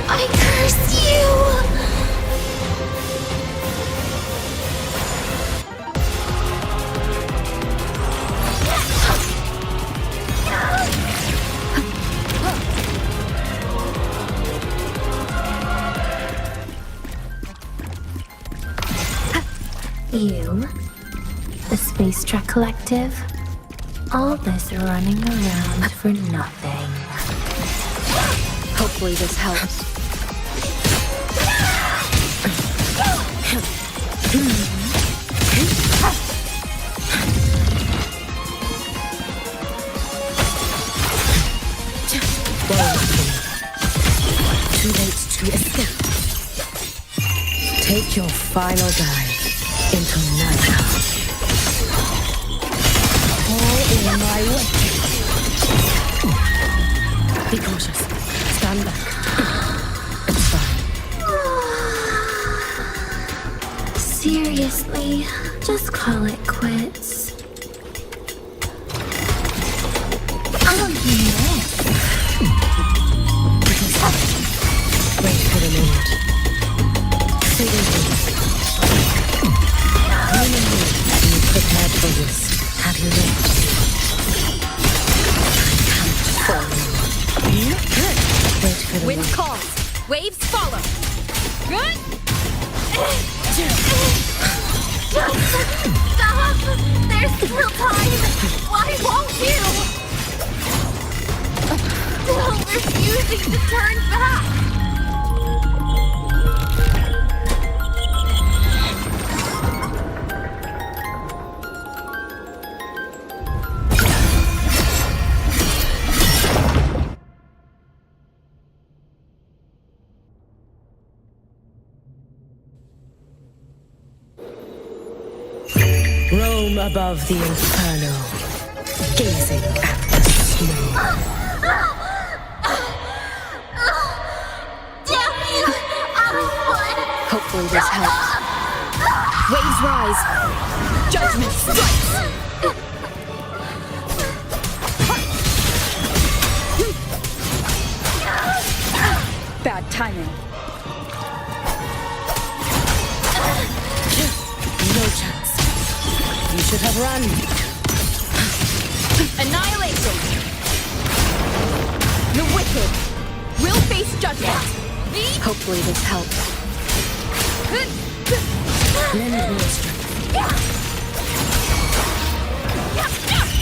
I curse you! You, the Space Trek Collective, all this running around for nothing. Hopefully this helps. Too late to escape. Take your final dive into Nana. Fall in my way. Be cautious. Stand back. It's fine. Seriously, just call it quits. Oh, yes. Wait for the moment. Stay with me. When you prepared for this, have you lived? I can't follow you. Wait for the Wind moment. calls, waves follow. Good. Stop! There's still time! Why won't you? Still refusing to turn back! Roam above the inferno, gazing at the snow. Damn you! Out of blood! Hopefully this helps. Waves rise. Judgment strikes. Bad timing. No chance. You should have run. Annihilation. The wicked will face judgment. Hopefully this helps. Lend me your strength.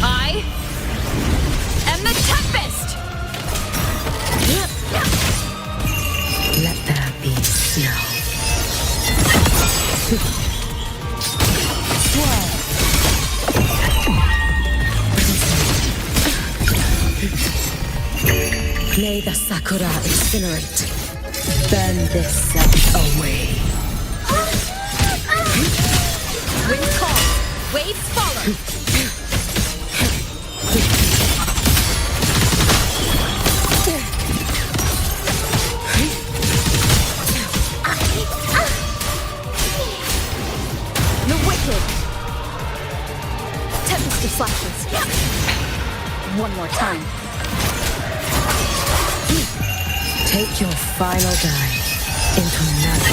I am the Tempest. Let there be snow. May the Sakura incinerate. Burn this self away. Wind calls, waves follow. The wicked. Tempest of flashes. One more time. Take your final dive into Nana.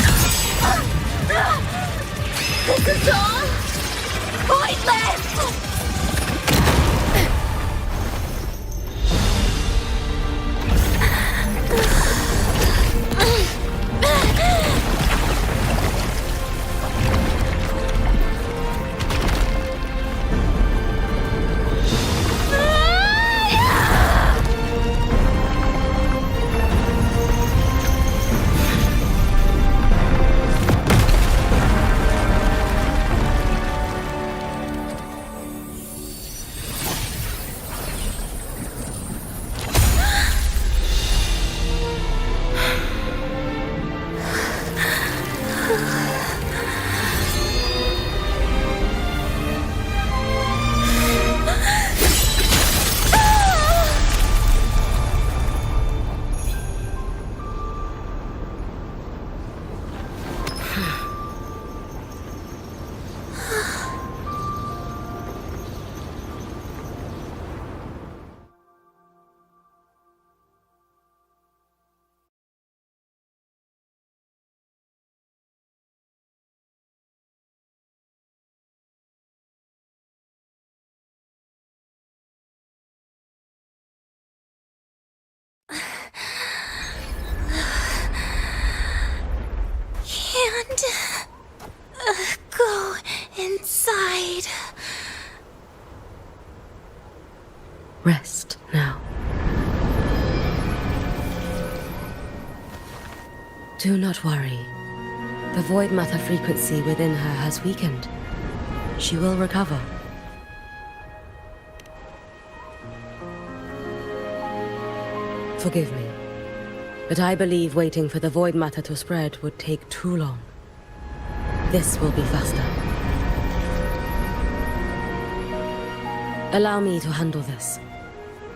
This is all pointless! Rest now. Do not worry. The void matter frequency within her has weakened. She will recover. Forgive me, but I believe waiting for the void matter to spread would take too long. This will be faster. Allow me to handle this.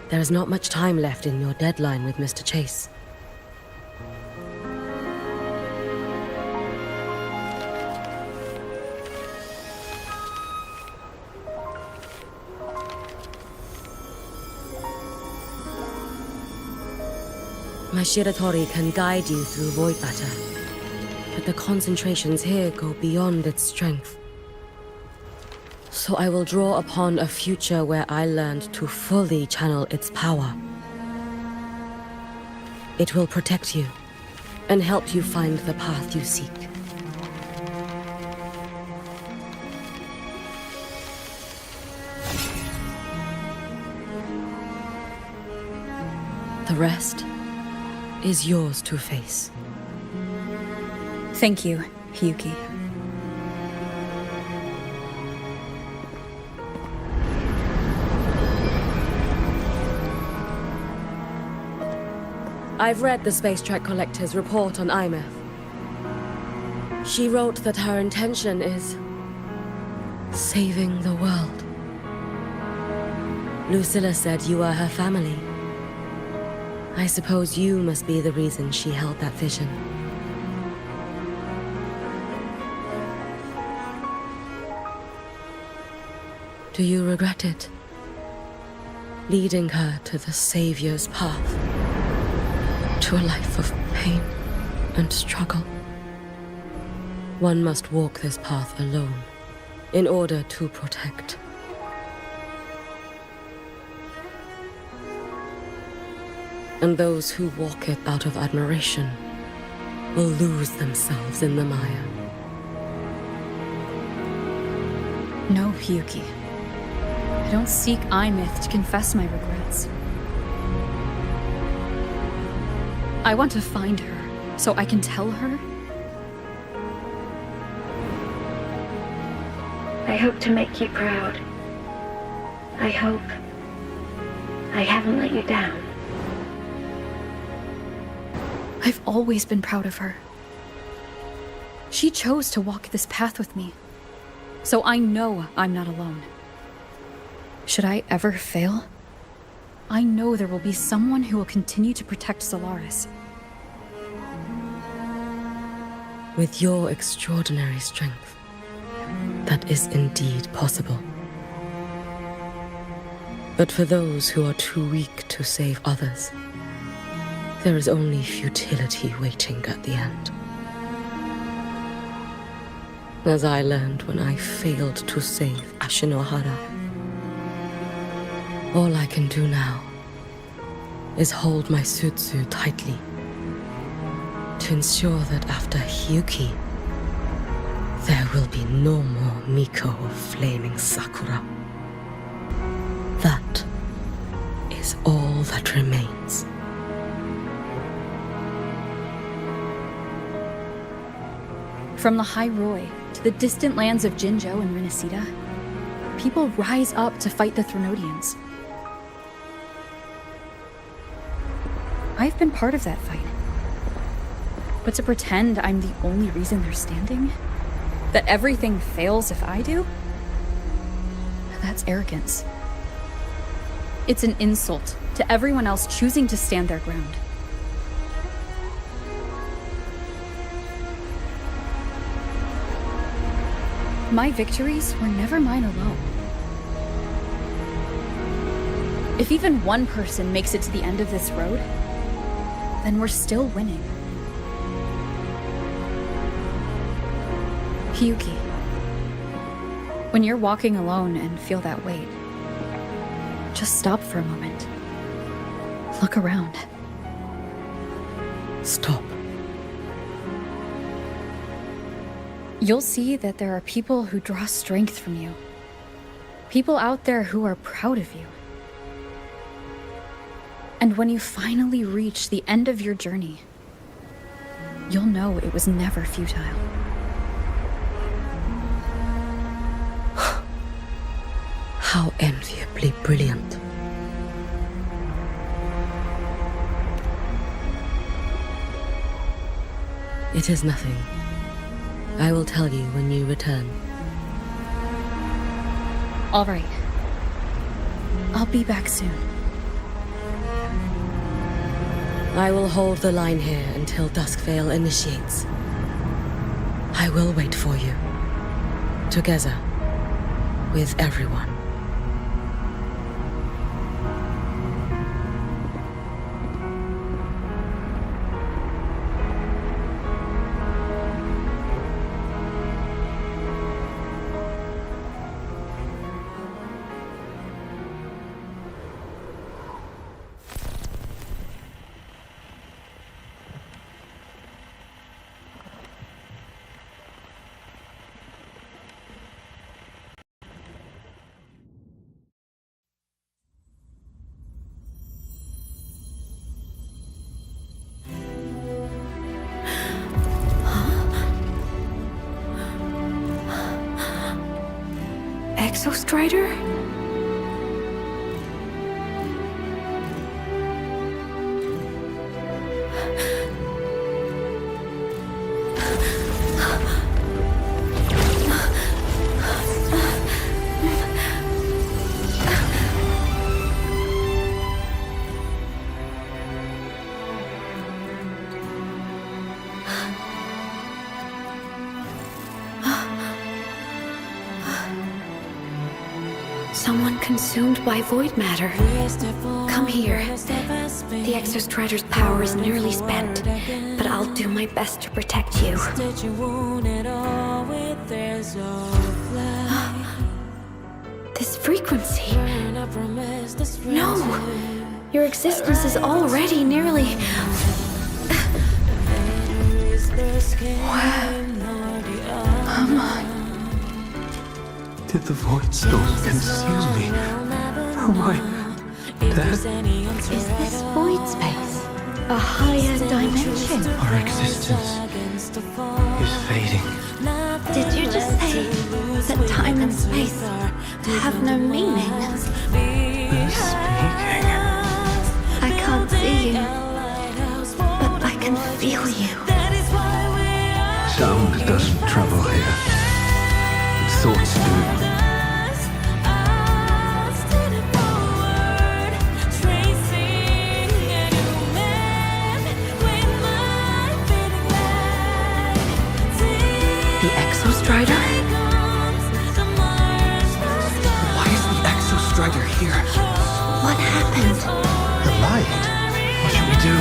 There is not much time left in your deadline with Mr. Chase. My Shiratori can guide you through void matter, but the concentrations here go beyond its strength. So I will draw upon a future where I learned to fully channel its power. It will protect you and help you find the path you seek. The rest is yours to face. Thank you, Hyuki. I've read the Space Track Collector's report on Imeth. She wrote that her intention is saving the world. Lucilla said you are her family. I suppose you must be the reason she held that vision. Do you regret it? Leading her to the Savior's path? To a life of pain and struggle? One must walk this path alone in order to protect. And those who walk it out of admiration will lose themselves in the mire. No, Hyuki. I don't seek Imeth to confess my regrets. I want to find her, so I can tell her. I hope to make you proud. I hope I haven't let you down. I've always been proud of her. She chose to walk this path with me, so I know I'm not alone. Should I ever fail, I know there will be someone who will continue to protect Solaris. With your extraordinary strength, that is indeed possible. But for those who are too weak to save others, there is only futility waiting at the end. As I learned when I failed to save Ashinohara. All I can do now is hold my Sutsu tightly to ensure that after Hyuki, there will be no more Miko of Flaming Sakura. That is all that remains. From Lahai-Roi to the distant lands of Jinzhou and Rinasida, people rise up to fight the Threnodians. I've been part of that fight. But to pretend I'm the only reason they're standing? That everything fails if I do? That's arrogance. It's an insult to everyone else choosing to stand their ground. My victories were never mine alone. If even one person makes it to the end of this road, then we're still winning. Hyuki, when you're walking alone and feel that weight, just stop for a moment. Look around. Stop. You'll see that there are people who draw strength from you. People out there who are proud of you. And when you finally reach the end of your journey, you'll know it was never futile. How enviably brilliant. It is nothing. I will tell you when you return. All right. I'll be back soon. I will hold the line here until Duskvale initiates. I will wait for you. Together. With everyone. Exostrider? Someone consumed by void matter. Come here. The Exostrider's power is nearly spent, but I'll do my best to protect you. This frequency. No! Your existence is already nearly... Where am I? Did the void storm consume me? Am I dead? Is this void space a higher dimension? Our existence is fading. Did you just say that time and space have no meaning? Who's speaking? I can't see you, but I can feel you. Sound doesn't travel here. Thoughts do. The Exostrider? Why is the Exostrider here? What happened? The light. What should we do?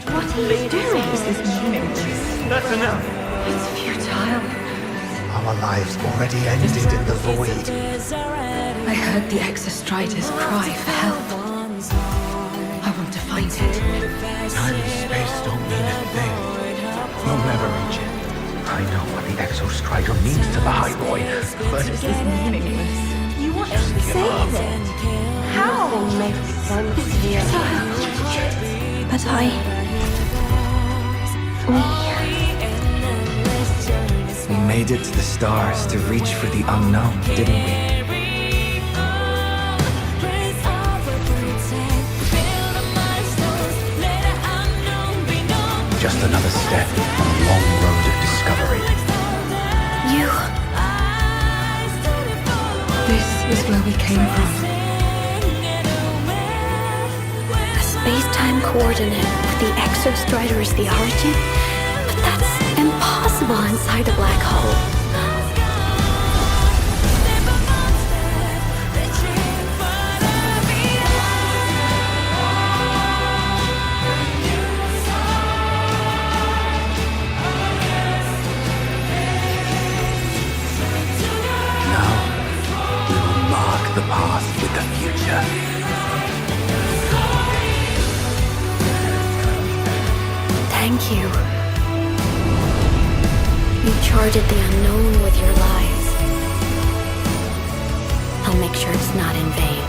What are you doing? This is meaningless. That's enough. It's futile. Our lives already ended in the void. I heard the Exostrider's cry for help. I want to find it. Time and space don't mean a thing. We'll never reach it. I know what the Exostrider means to Lahai-Roi, but This is meaningless. You want to save it? How? It's futile. But we made it to the stars to reach for the unknown, didn't we? Just another step on a long road of discovery. You... This is where we came from. A space-time coordinate with the Exostrider as the origin? But that's impossible inside a black hole. The path with the future. Thank Thank you. You charted the unknown with your lies. I'll make sure it's not in vain.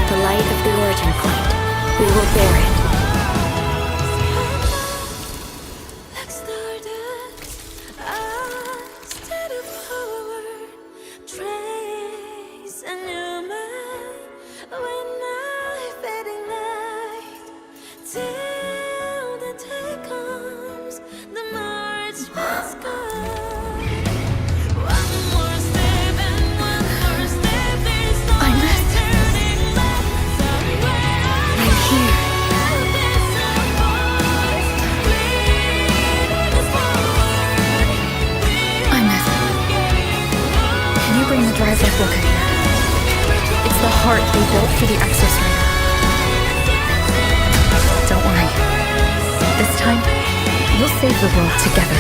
The light of the origin point. We will bear it. For the Exostrider. Don't worry. This time, we'll save the world together.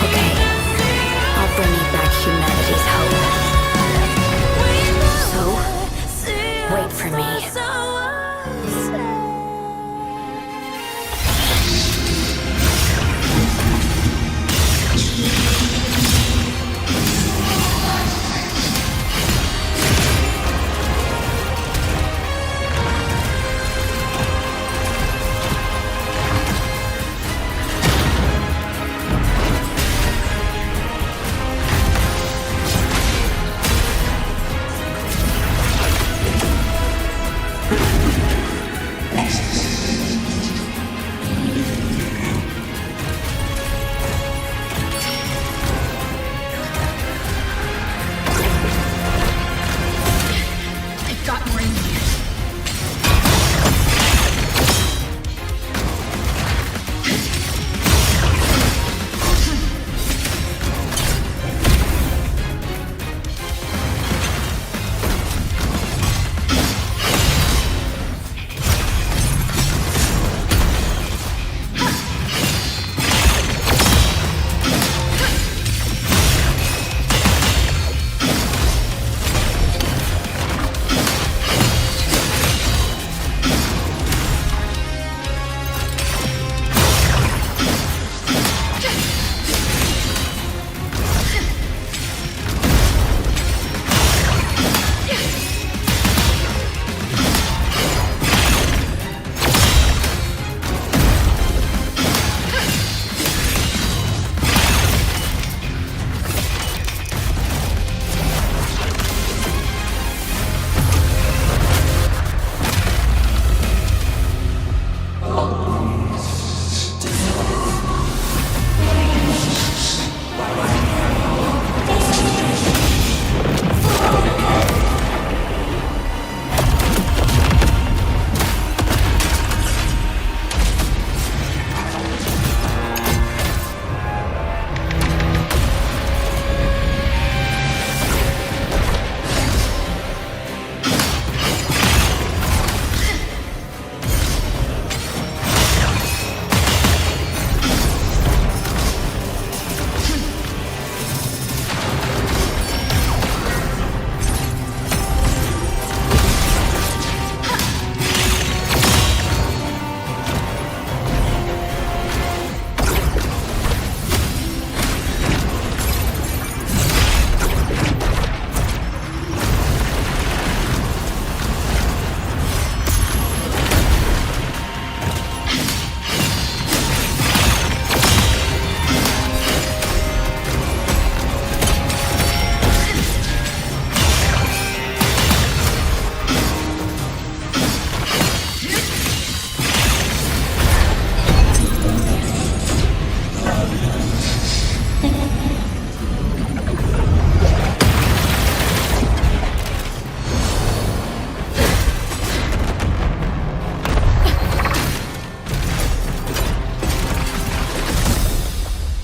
Okay. I'll bring you back humanity's hope. So, wait for me.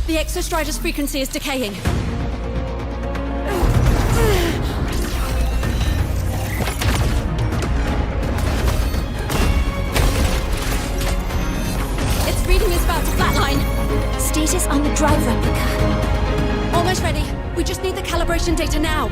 The Exostrider's frequency is decaying. Its reading is about to flatline. Status on the drive replica. Almost ready. We just need the calibration data now.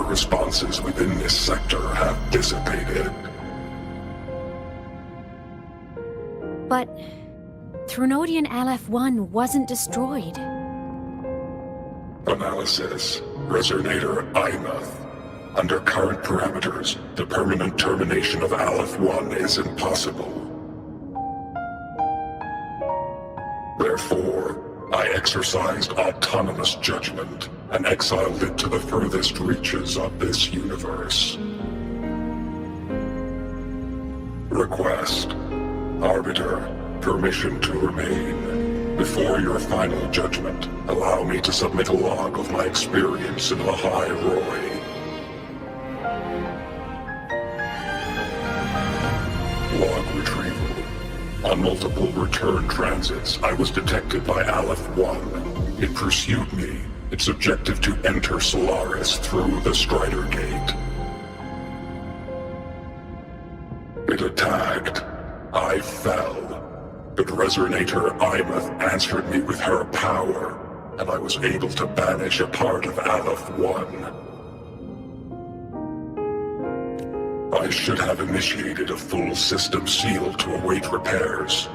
responses within this sector have dissipated. But Threnodian LF-1 wasn't destroyed. Analysis. Resonator Imuth. Under current parameters, the permanent termination of Aleph-1 is impossible. Therefore, I exercised autonomous judgment and exiled it to the furthest reaches of this universe. Request. Arbiter, permission to remain. Before your final judgment, allow me to submit a log of my experience in Lahai-Roi. Log retrieval. On multiple return transits, I was detected by Aleph-1. It pursued me, its objective to enter Solaris through the Strider Gate. It attacked. I fell. But Resonator Imuth answered me with her power, and I was able to banish a part of Aleph-1. I should have initiated a full system seal to await repairs,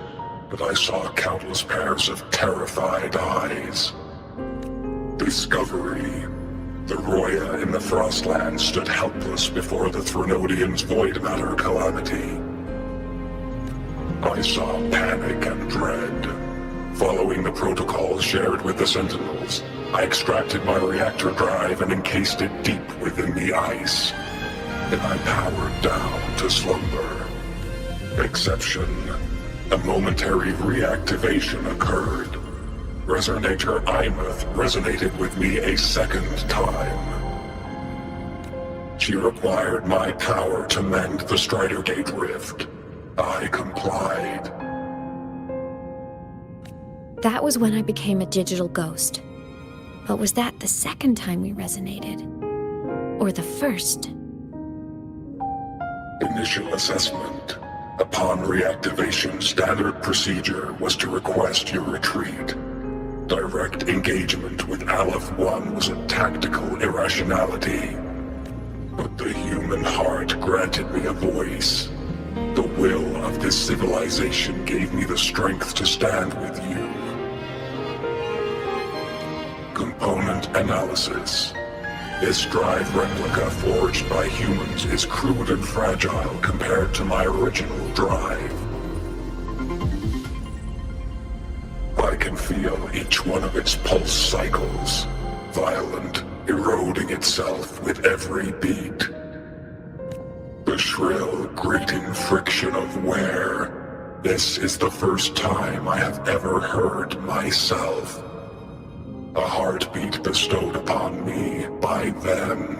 but I saw countless pairs of terrified eyes. Discovery. The Roya in the Frostland stood helpless before the Threnodians' void matter calamity. I saw panic and dread. Following the protocols shared with the Sentinels, I extracted my reactor drive and encased it deep within the ice. Then I powered down to slumber. Exception. A momentary reactivation occurred. Resonator Imuth resonated with me a second time. She required my power to mend the Strider Gate rift. I complied. That was when I became a digital ghost. But was that the second time we resonated? Or the first? Initial assessment. Upon reactivation, standard procedure was to request your retreat. Direct engagement with Aleph-1 was a tactical irrationality. But the human heart granted me a voice. The will of this civilization gave me the strength to stand with you. Component analysis. This drive replica forged by humans is crude and fragile compared to my original drive. I can feel each one of its pulse cycles, violent, eroding itself with every beat. The shrill, grating friction of wear. This is the first time I have ever heard myself. A heartbeat bestowed upon me by them.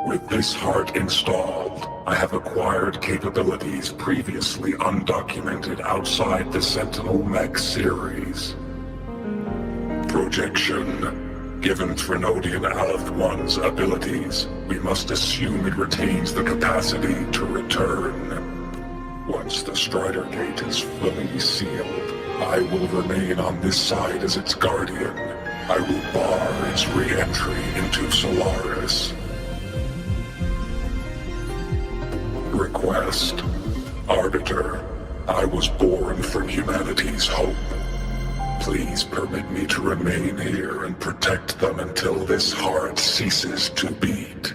With this heart installed, I have acquired capabilities previously undocumented outside the Sentinel Mech series. Projection. Given Threnodian Aleph-1's abilities, we must assume it retains the capacity to return. Once the Strider Gate is fully sealed, I will remain on this side as its guardian. I will bar its re-entry into Solaris. Request. Arbiter, I was born from humanity's hope. Please permit me to remain here and protect them until this heart ceases to beat.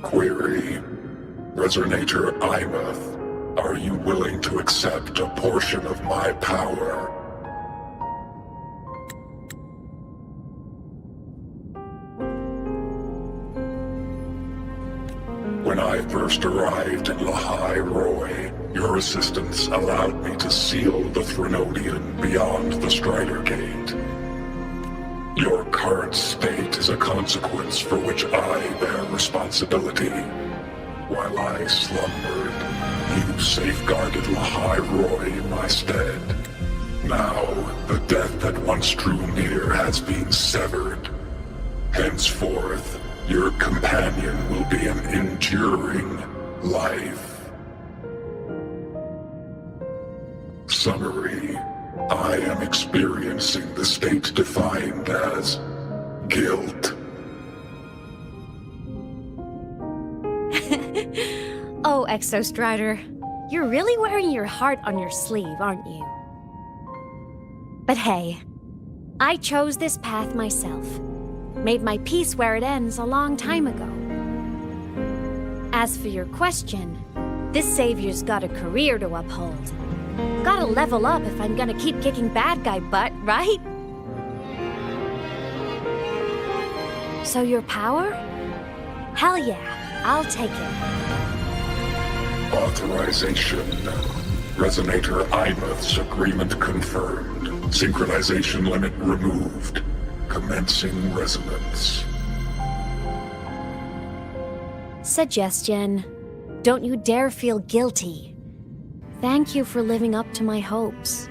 Query. Resonator Imuth, are you willing to accept a portion of my power? When I first arrived in Lahai-Roi, your assistance allowed me to seal the Threnodian beyond the Strider Gate. Your current state is a consequence for which I bear responsibility. While I slumbered, you safeguarded Lahai-Roi in my stead. Now, the death that once drew near has been severed. Henceforth, your companion will be an enduring life. Summary. I am experiencing the state defined as guilt. Oh, Exostrider, you're really wearing your heart on your sleeve, aren't you? But hey, I chose this path myself. Made my peace where it ends a long time ago. As for your question, this savior's got a career to uphold. Gotta level up if I'm gonna keep kicking bad guy butt, right? So your power? Hell yeah, I'll take it. Authorization. Resonator Imouth's agreement confirmed. Synchronization limit removed. Commencing resonance. Suggestion. Don't you dare feel guilty. Thank you for living up to my hopes.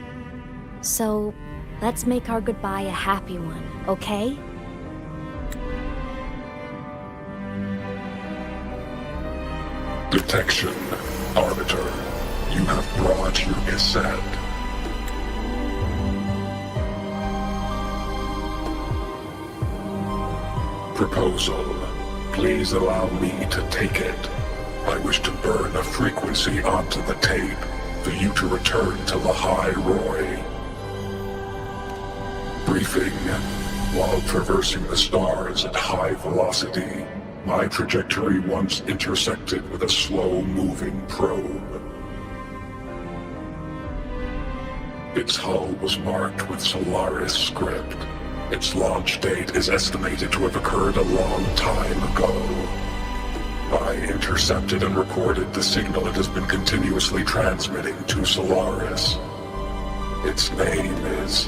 So, let's make our goodbye a happy one, okay? Detection. Arbiter, you have brought your cassette. Proposal. Please allow me to take it. I wish to burn a frequency onto the tape for you to return to Lahai-Roi. Briefing. While traversing the stars at high velocity, my trajectory once intersected with a slow-moving probe. Its hull was marked with Solaris script. Its launch date is estimated to have occurred a long time ago. I intercepted and recorded the signal it has been continuously transmitting to Solaris. Its name is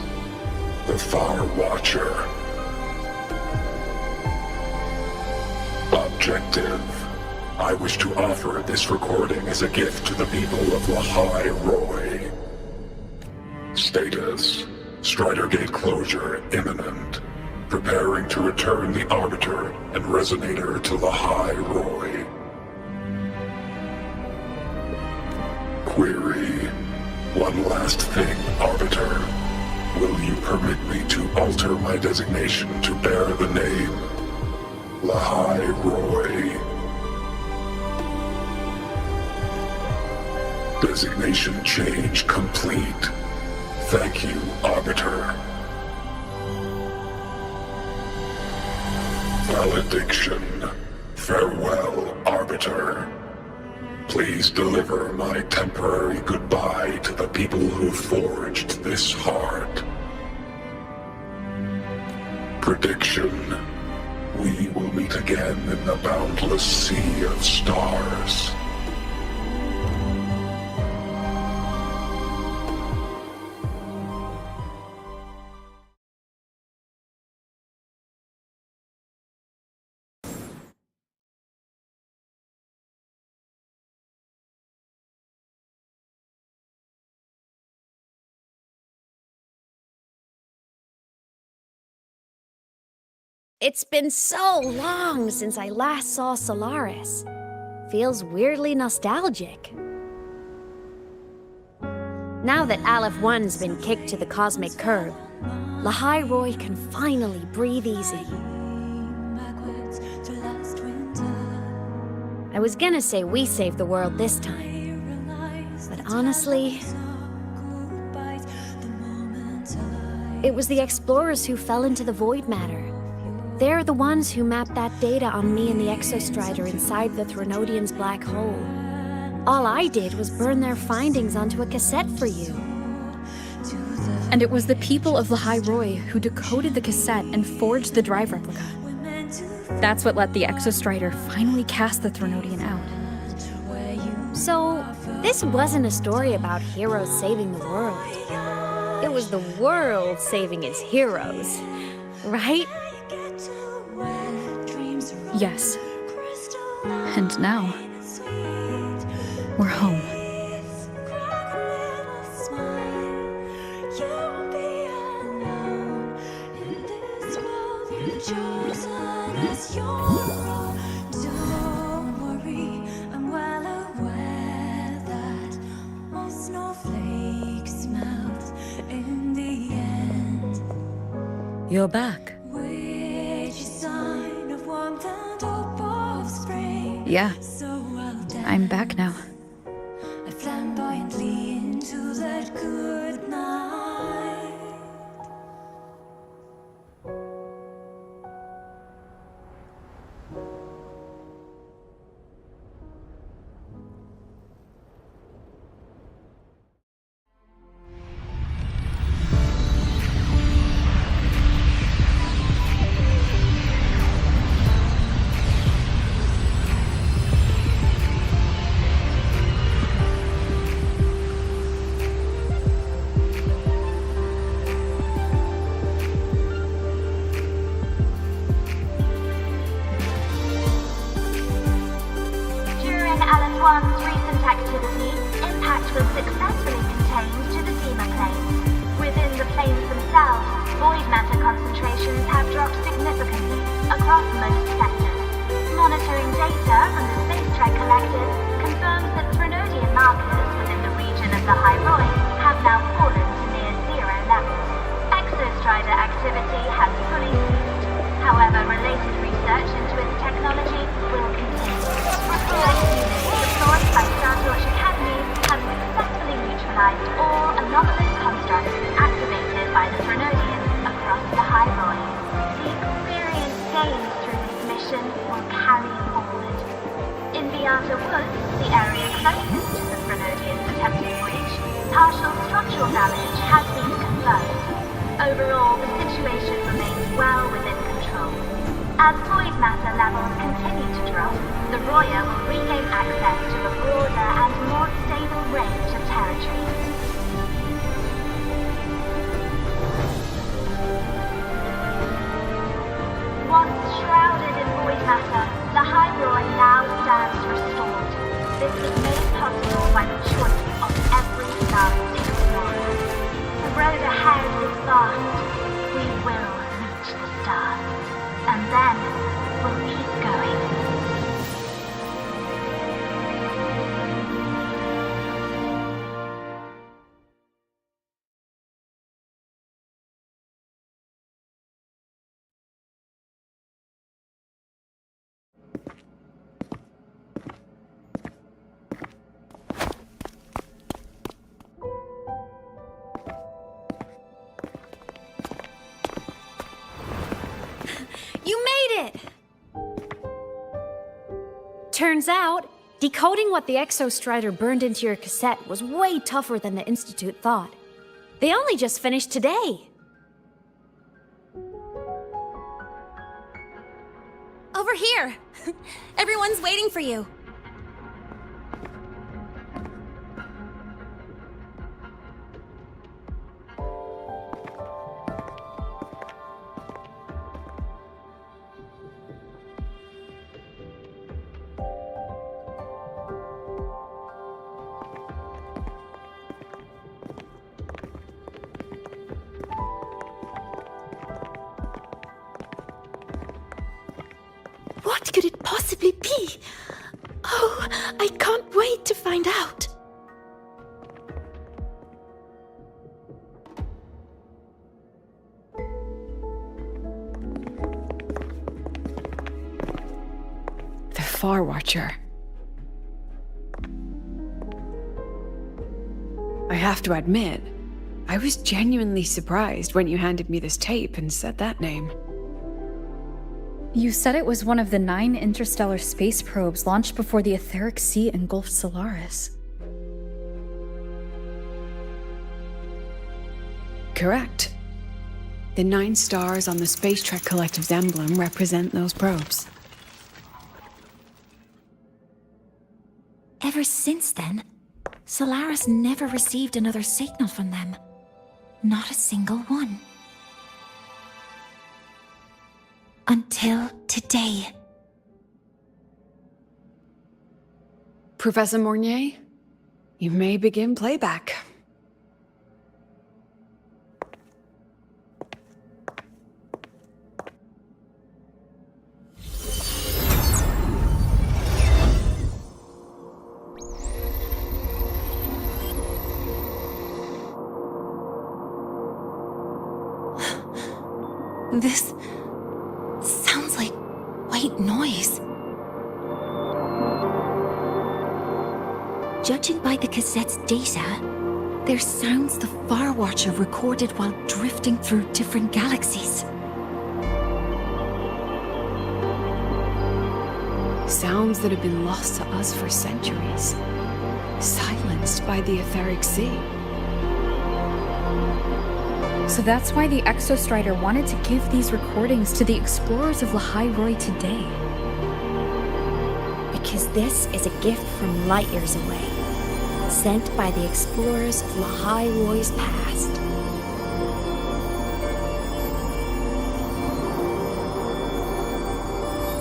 the Far Watcher. Objective. I wish to offer this recording as a gift to the people of Lahai-Roi. Status. Strider Gate closure imminent. Preparing to return the Arbiter and Resonator to Lahai-Roi. Query. One last thing, Arbiter. Will you permit me to alter my designation to bear the name Lahai-Roi? Designation change complete. Thank you, Arbiter. Valediction. Farewell, Arbiter. Please deliver my temporary goodbye to the people who forged this heart. Prediction. We will meet again in the boundless sea of stars. It's been so long since I last saw Solaris. Feels weirdly nostalgic. Now that Aleph 1's been kicked to the cosmic curb, Lahai-Roi can finally breathe easy. I was gonna say we saved the world this time, but honestly, it was the explorers who fell into the void matter. They're the ones who mapped that data on me and the Exostrider inside the Threnodian's black hole. All I did was burn their findings onto a cassette for you. And it was the people of Lahai-Roi who decoded the cassette and forged the drive replica. That's what let the Exostrider finally cast the Threnodian out. So, this wasn't a story about heroes saving the world. It was the world saving its heroes, right? Yes. And now, we're home. Don't worry, I'm well aware that all snowflakes melt in the You're back. Yeah. I'm back now. Flamboyantly into that good night. LS1's recent activity, impact was successfully contained to the Dima planes. Within the planes themselves, void matter concentrations have dropped significantly across most sectors. Monitoring data from the Space Trek Collective confirms that Threnodian markers within the region of Lahai-Roi have now fallen to near zero levels. Exostrider activity has fully ceased. However, related research into its technology will continue. Deployed by Starlights Academy have successfully neutralized all anomalous constructs activated by the Threnodians across Lahai-Roi. The experience gained through this mission will carry forward. In the Outer Woods, the area closest to the Threnodians' attempted breach, partial structural damage has been confirmed. Overall, the situation remains well within control. As void matter levels continue to drop, the Roya will regain access to a broader and more stable range of territory. Once shrouded in void matter, Lahai-Roi now stands restored. This is made possible by the choice of every last explorer. The road ahead is vast. We will reach the stars. And then we'll keep going. You made it! Turns out, decoding what the Exostrider burned into your cassette was way tougher than the Institute thought. They only just finished today. Over here! Everyone's waiting for you. What could it possibly be? Oh, I can't wait to find out. The Far Watcher. I have to admit, I was genuinely surprised when you handed me this tape and said that name. You said it was one of the 9 interstellar space probes launched before the etheric sea engulfed Solaris. Correct. The 9 stars on the Space Trek Collective's emblem represent those probes. Ever since then, Solaris never received another signal from them. Not a single one. Until today. Professor Mornier, you may begin playback. This sounds like white noise. Judging by the cassette's data, they're sounds the Far Watcher recorded while drifting through different galaxies. Sounds that have been lost to us for centuries. Silenced by the etheric sea. So that's why the Exostrider wanted to give these recordings to the explorers of Lahai-Roi today. Because this is a gift from light years away, sent by the explorers of Lahai-Roi's past.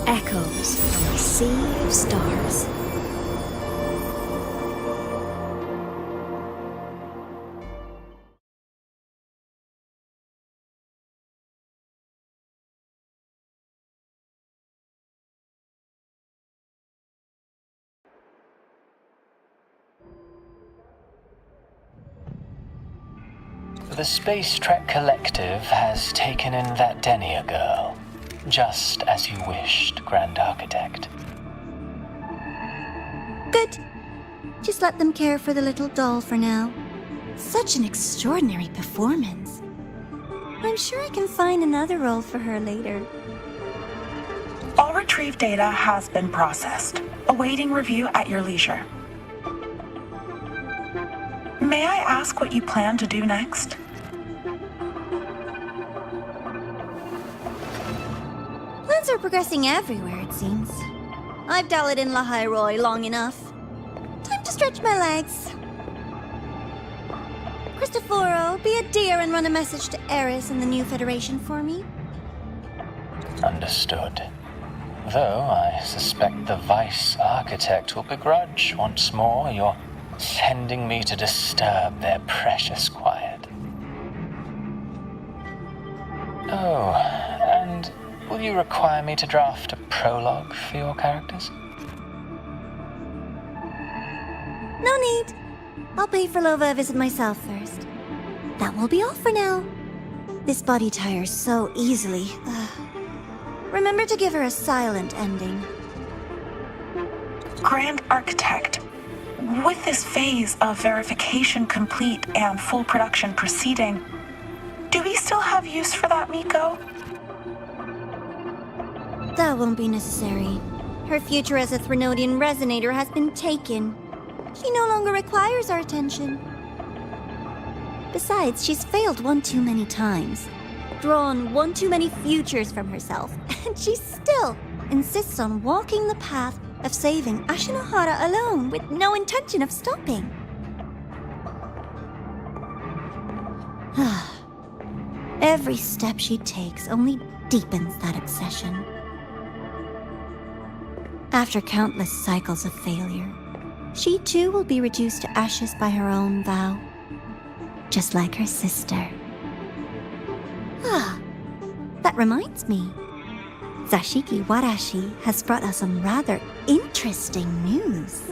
Echoes from a sea of stars. The Space Trek Collective has taken in that Denia girl, just as you wished, Grand Architect. Good. Just let them care for the little doll for now. Such an extraordinary performance. I'm sure I can find another role for her later. All retrieved data has been processed, awaiting review at your leisure. May I ask what you plan to do next? Plans are progressing everywhere, it seems. I've dallied in Lahai-Roi long enough. Time to stretch my legs. Cristoforo, be a dear and run a message to Eris and the new Federation for me. Understood. Though I suspect the Vice Architect will begrudge once more your sending me to disturb their precious quiet. Oh, and will you require me to draft a prologue for your characters? No need. I'll pay for Lova a visit myself first. That will be all for now. This body tires so easily. Remember to give her a silent ending. Grand Architect, with this phase of verification complete and full production proceeding, do we still have use for that Miko? That won't be necessary. Her future as a Threnodian resonator has been taken. She no longer requires our attention. Besides, she's failed one too many times, drawn one too many futures from herself, and she still insists on walking the path of saving Ashinohara alone with no intention of stopping. Every step she takes only deepens that obsession. After countless cycles of failure, she too will be reduced to ashes by her own vow, just like her sister. That reminds me. Zashiki Warashi has brought us some rather interesting news.